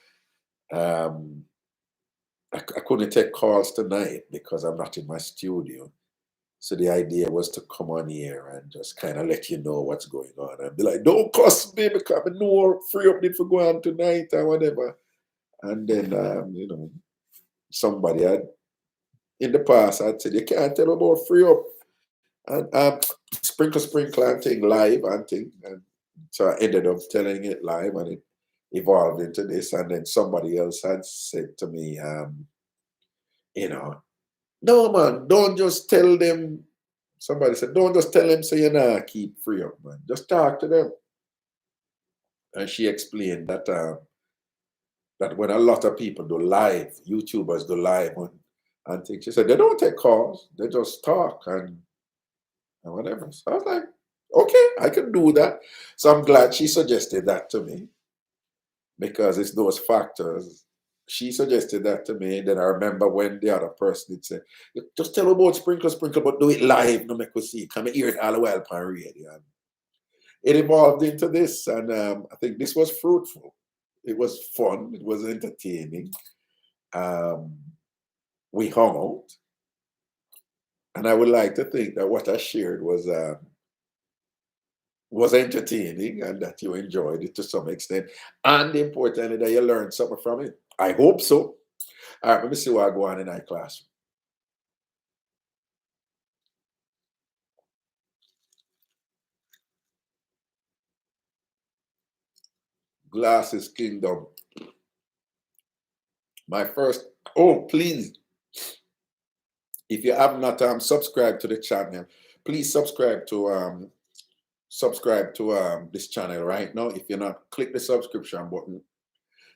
I couldn't take calls tonight because I'm not in my studio. So the idea was to come on here and just kind of let you know what's going on and be like, don't cuss me because I know free up need for go on tonight or whatever. And then, somebody in the past had said, you can't tell about free up and sprinkle and thing live and thing. And so I ended up telling it live, and it evolved into this. And then somebody else had said to me, no, man, don't just tell them. Somebody said, don't just tell them so you know keep free up, man. Just talk to them. And she explained that that when a lot of people do live, YouTubers do live and things, she said they don't take calls, they just talk and whatever. So I was like, okay, I can do that. So I'm glad she suggested that to me, because it's those factors. She suggested that to me. Then I remember when the other person did say, just tell about sprinkle, but do it live. No make us see. Come hear it all the while on radio. And it evolved into this, and I think this was fruitful. It was fun. It was entertaining. We hung out, and I would like to think that what I shared was entertaining and that you enjoyed it to some extent, and importantly that you learned something from it. I hope so. All right, let me see what I go on in our classroom. Glasses Kingdom. My first, please, if you have not subscribed to the channel, please subscribe to this channel right now. If you're not, click the subscription button.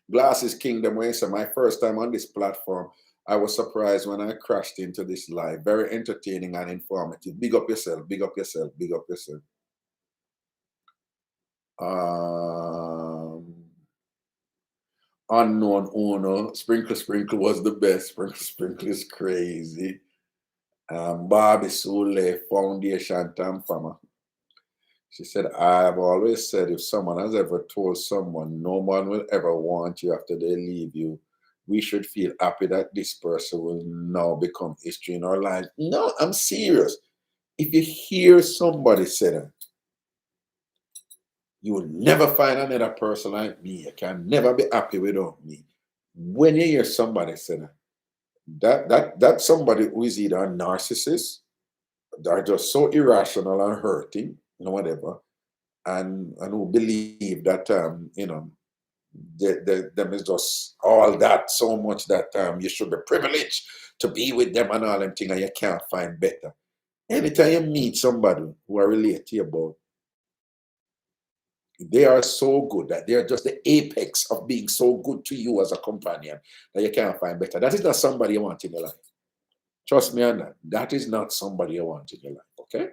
Glasses Kingdom, where it's my first time on this platform. I was surprised when I crashed into this live. Very entertaining and informative. Big up yourself, big up yourself, big up yourself. Unknown owner, Sprinkle was the best. Sprinkle is crazy. Barbie Sule, Foundation TamFam. She said, I've always said if someone has ever told someone no one will ever want you after they leave you, we should feel happy that this person will now become history in our lives. No, I'm serious. If you hear somebody say that, You will never find another person like me. You can never be happy without me. When you hear somebody say that's somebody who is either a narcissist, they're just so irrational and hurting, whatever, and who believe that them is just all that so much that you should be privileged to be with them and all them things, and you can't find better. Anytime you meet somebody who are related to you about, they are so good that they are just the apex of being so good to you as a companion that you can't find better. That is not somebody you want in your life. Trust me on that. That is not somebody you want in your life, okay?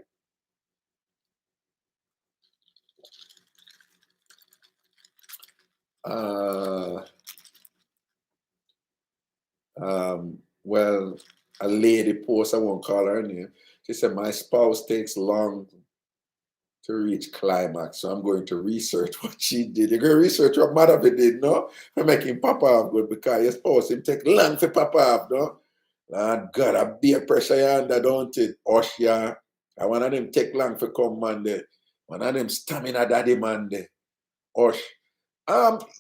Well, a lady post, I won't call her name. She said, my spouse takes long to reach climax, so I'm going to research what she did. You're going to research what mother did, no? For making papa off good, because your spouse him take long for papa off, no? Lord God, I be a pressure you under, don't it? Osh, yeah. And one of them take long for come man there. One of them stamina daddy man there. Osh.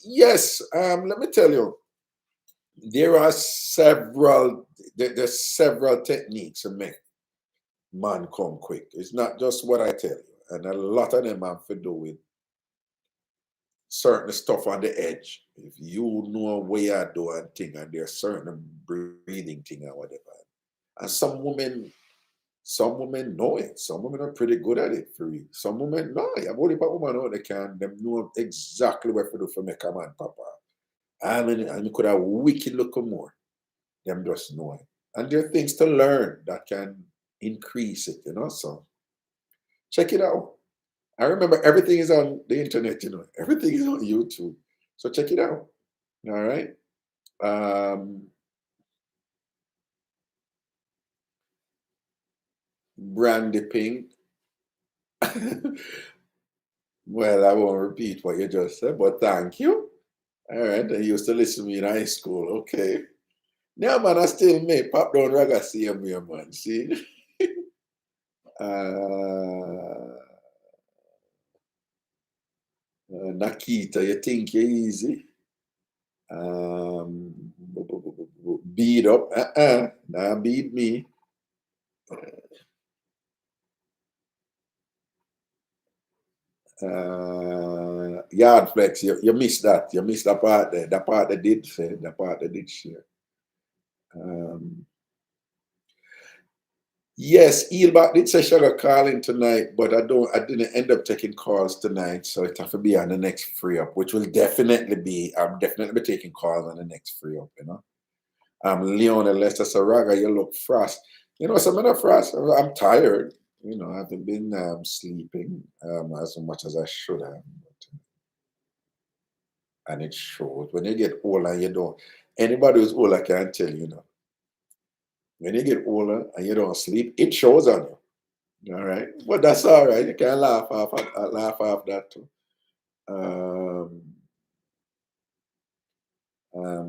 Yes, let me tell you, there are there's several techniques to make man come quick. It's not just what I tell you. And a lot of them have to do with certain stuff on the edge. If you know what you do and thing, and there's certain breathing thing or whatever. And some women know it. Some women are pretty good at it for you. Some women know it. I've only put women out they can, them know exactly what to do for make a man papa. And you could have wicked looking more. Them just know it. And there are things to learn that can increase it, so check it out. I remember everything is on the internet, everything is on YouTube. So check it out. All right. Brandy Pink. Well, I won't repeat what you just said, but thank you. All right. I used to listen to me in high school. Okay. Yeah, man, I still may pop down Raga see him here, man. See? Nakita, you think you're easy? Beat up. Nah, beat me. Yard flex, you missed that. You missed that part there. That part they did say, that part they did share. Yes, Eelbach did say sugar calling tonight, but I didn't end up taking calls tonight, so it have to be on the next free up, which will definitely be, I'm definitely be taking calls on the next free up, Leona Lester Raga, you look frost. Some of the frost, I'm tired. I haven't been sleeping as much as I should have. And it shows. When you get older, you don't. Anybody who's older can tell when you get older and you don't sleep, it shows on you. All right, but that's all right. You can laugh off that too.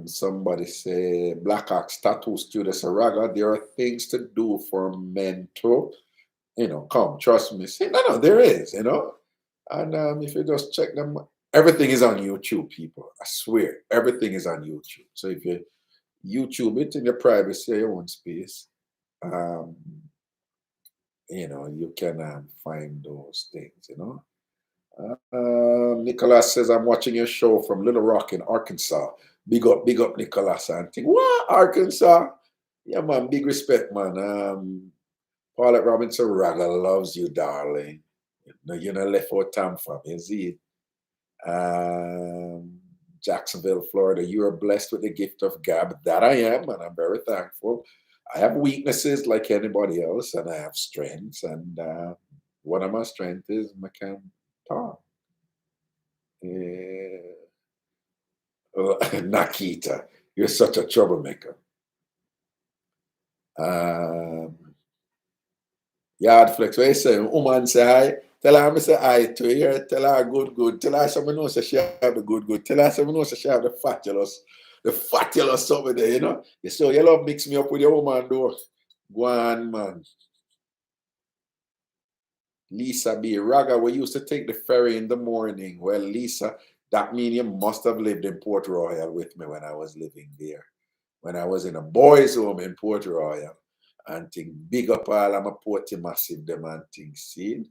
Somebody say Black Ox Tattoo Studio Raga. There are things to do for men too. Come, trust me. See, no, there is. And if you just check them, everything is on YouTube, people. I swear, everything is on YouTube. So if you YouTube it in your privacy, your own space, you can find those things, Nicholas says, I'm watching your show from Little Rock in Arkansas. Big up, Nicholas. And think, what, Arkansas? Yeah, man, big respect, man. Paulette Robinson Raga loves you, darling. You're not left for TamFam, you see it. Jacksonville, Florida, you are blessed with the gift of gab. That I am, and I'm very thankful. I have weaknesses like anybody else, and I have strengths. And one of my strengths is I can talk. Nakita, you're such a troublemaker. Yard flex, what you say? Woman say hi. Tell her I say hi to her. Tell her good. Tell her someone knows she have the good. Tell her someone knows she have the fabulous. The fabulous something there, So you love mix me up with your woman, though. Go on, man. Lisa B. Raga, we used to take the ferry in the morning. Well, Lisa, that means you must have lived in Port Royal with me when I was living there. When I was in a boys' home in Port Royal. And think big up all of my Porty Massive them and things, see?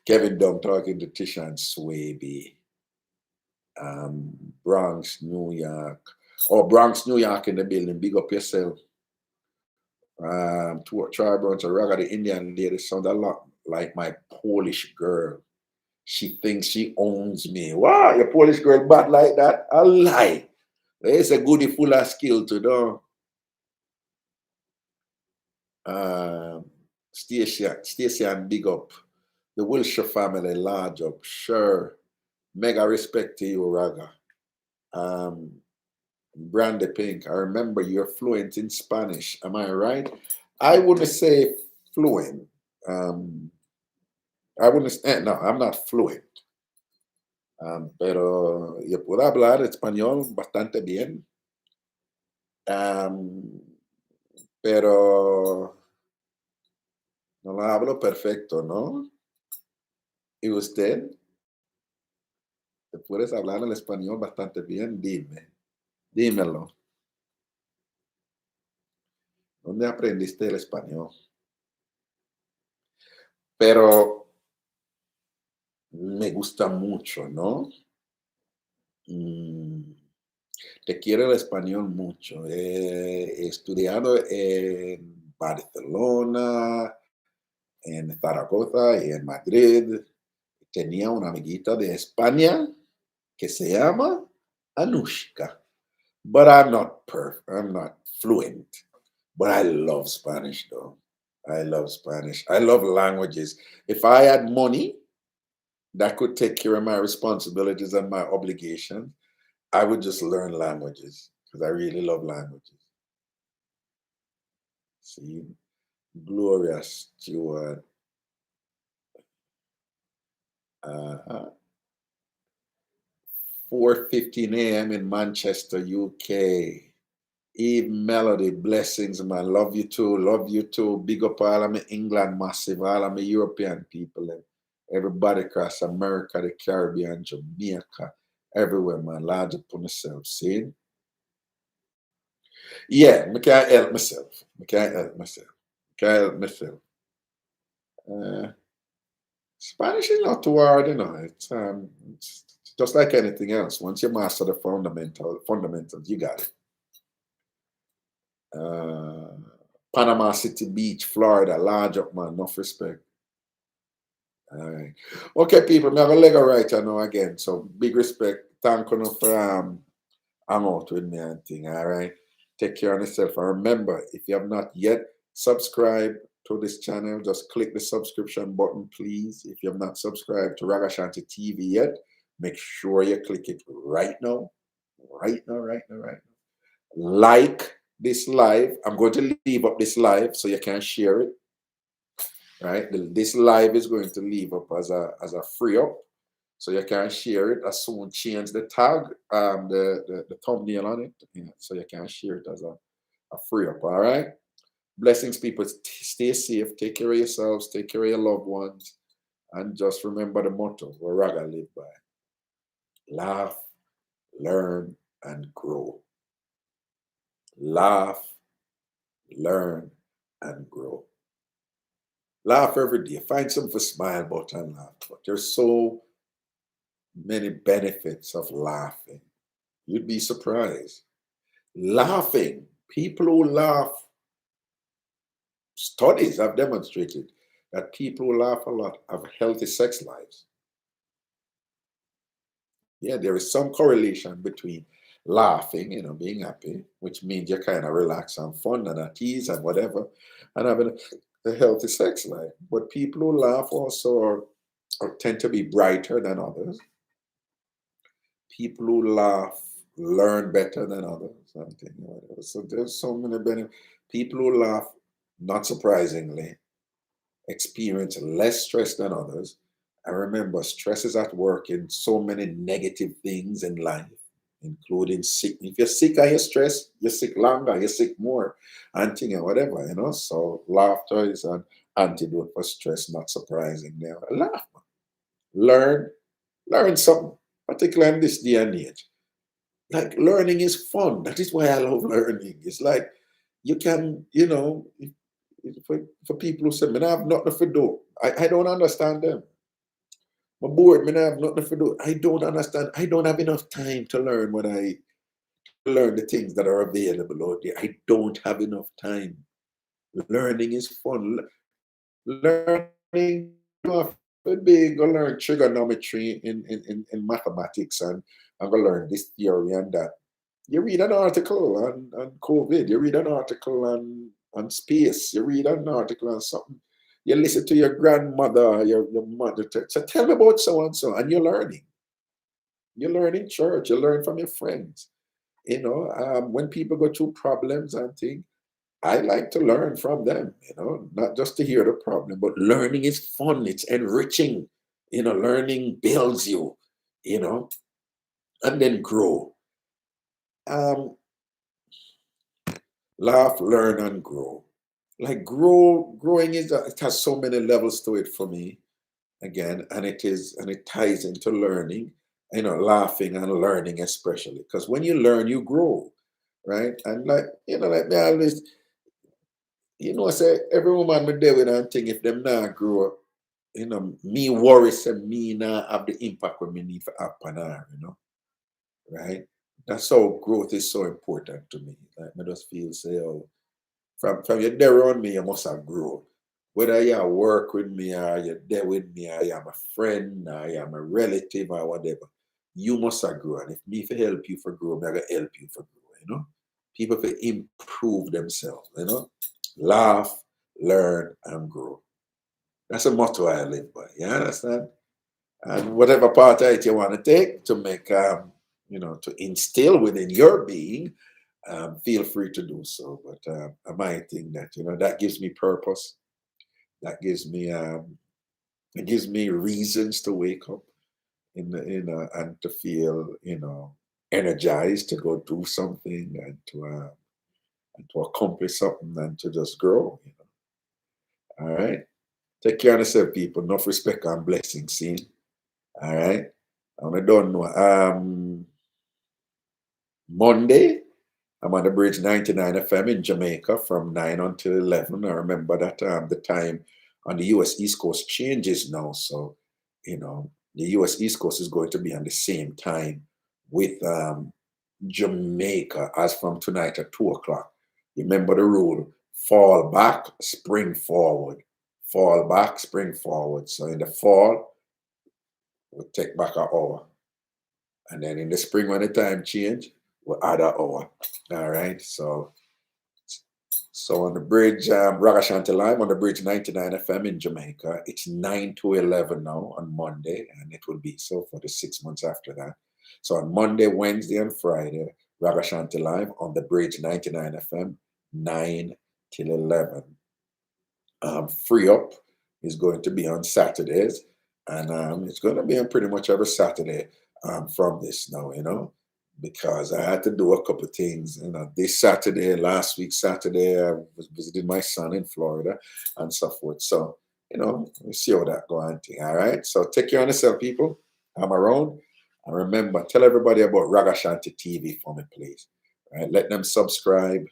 Kevin Dunn talking to Tishan Swaby. Bronx, New York. Oh, Bronx, New York in the building. Big up yourself. To Tribal to Raga, the Indian lady sound a lot like my Polish girl. She thinks she owns me. Wow, your Polish girl bad like that? A lie. There's a goodie full of skill to do. Stacy and big up. The Wilshire family, large up. Sure. Mega respect to you, Raga. Brandy Pink, I remember you're fluent in Spanish. Am I right? I wouldn't say fluent. I wouldn't say, no, I'm not fluent. Pero yo puedo hablar español bastante bien. Pero no lo hablo perfecto, ¿no? ¿Y usted? ¿Te puedes hablar el español bastante bien? Dime. Dímelo. ¿Dónde aprendiste el español? Pero me gusta mucho, ¿no? Te quiero el español mucho. He estudiado en Barcelona, en Zaragoza y en Madrid. Tenía una amiguita de España que se llama Anushka. But I'm not perfect. I'm not fluent. But I love Spanish, though. I love Spanish. I love languages. If I had money that could take care of my responsibilities and my obligations, I would just learn languages because I really love languages. See, Gloria Stewart. 4:15 a.m. in Manchester, UK. Eve Melody, blessings, man. Love you too. Love you too. Big up all of my England massive, all of my European people, and everybody across America, the Caribbean, Jamaica, everywhere, man. Large upon myself. See? Yeah, I can't help myself. I can't help myself. Can't help myself. Spanish is not too hard, you know. It's just like anything else. Once you master the fundamentals, you got it. Panama City Beach, Florida, large up, man. Enough respect. All right. Okay, people, I have a Lego writer now again. So big respect. Thank you for hang out with me and thing. All right. Take care of yourself. And remember, if you have not yet subscribed to this channel, just click the subscription button, please. If you have not subscribed to Ragashanti TV yet, make sure you click it right now. Right now, right now, right now. Like this live. I'm going to leave up this live so you can share it. Right? This live is going to leave up as a free up. So you can share it. I soon change the tag, the thumbnail on it. Yeah, so you can share it as a free up. All right. Blessings, people. Stay safe. Take care of yourselves. Take care of your loved ones. And just remember the motto where Raga live by. Laugh, learn, and grow. Laugh, learn, and grow. Laugh every day. Find something to smile about and laugh. But there's so many benefits of laughing. You'd be surprised. Laughing. People who laugh, studies have demonstrated that people who laugh a lot have healthy sex lives. Yeah, there is some correlation between laughing, being happy, which means you're kind of relaxed and fun and at ease and whatever, and having a healthy sex life. But people who laugh also tend to be brighter than others. People who laugh learn better than others. So there's so many benefits. People who laugh, not surprisingly, experience less stress than others. And remember, stress is at work in so many negative things in life. including sick. If you're sick and you're stressed, you're sick longer, you're sick more, and thing and whatever, you know. So laughter is an antidote for stress, not surprising. Now, laugh, learn, learn something, particularly in this day and age. Like learning is fun. That is why I love learning. It's like you can, you know, for people who say, man, I have nothing to do. I don't understand them. I'm bored, man, I have nothing to do. I don't understand. I don't have enough time to learn learn the things that are available out there. I don't have enough time. Learning is fun. Learning, big go learn trigonometry in mathematics and go learn this theory and that. You read an article on COVID, you read an article on space, you read an article on something. You listen to your grandmother, your mother. So tell me about so and so, and you're learning. You learn in church, you learn from your friends. You know, when people go through problems and things, I like to learn from them, you know, not just to hear the problem, but learning is fun, it's enriching. You know, learning builds you, you know, and then grow. Um, Laugh, learn, and grow. Like growing it has so many levels to it for me, again, and it ties into learning, you know, laughing and learning especially. Because when you learn, you grow, right? And like, you know, like me always, you know, I say every woman me there with and thing, if them not grow up, you know, me worry say me not have the impact when me need for up on her, you know, right? That's how growth is so important to me. Like I just feel say, oh, from you're there around me, you must have grown. Whether you work with me or you're there with me or you're my friend or you're my relative or whatever, you must have grown. And if me for help you for grow, I'm gonna help you for grow, you know? People for improve themselves, you know? Laugh, learn, and grow. That's a motto I live by. You understand? And whatever part of it you want to take to make, you know, to instill within your being, feel free to do so. But I might think that, you know, that gives me purpose. That gives me, it gives me reasons to wake up and to feel, you know, energized to go do something and to accomplish something and to just grow. You know. All right. Take care of yourself, people. Enough respect and blessings. See. All right. I don't know. Monday, I'm on the bridge 99 FM in Jamaica from 9 until 11. I remember that the time on the US East Coast changes now. So, you know, the US East Coast is going to be on the same time with Jamaica as from tonight at 2 o'clock. Remember the rule: fall back, spring forward. Fall back, spring forward. So in the fall, we'll take back an hour. And then in the spring, when the time change, we'll add an hour. All right. So on the bridge, Ragashanti Live on the bridge 99 FM in Jamaica, it's 9 to 11 now on Monday, and it will be so for the 6 months after that. So on Monday, Wednesday, and Friday, Ragashanti Live on the bridge 99 FM, 9 till 11. Fllop is going to be on Saturdays, and it's going to be on pretty much every Saturday from this now, you know, because I had to do a couple of things. You know, this Saturday, last week Saturday, I was visiting my son in Florida and so forth. So, you know, we see how that going. All right. So take care of yourself, people. I'm around. And remember, tell everybody about Ragashanti TV for me, please. Right? Let them subscribe,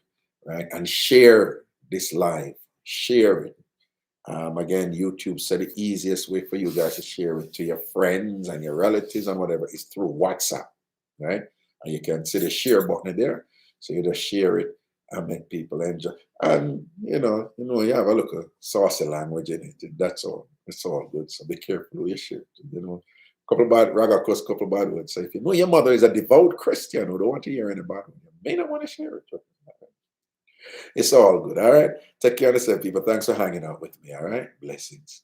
right? And share this live. Share it. Again, YouTube said the easiest way for you guys to share it to your friends and your relatives and whatever is through WhatsApp, right? And you can see the share button there. So you just share it and make people enjoy. And you have a little saucy language in it. That's all. It's all good. So be careful who you share it. You know, couple bad Raga cuss, couple bad words. So if you know your mother is a devout Christian who don't want to hear any bad words, you may not want to share it. It's all good. All right. Take care of yourself, people. Thanks for hanging out with me. All right. Blessings.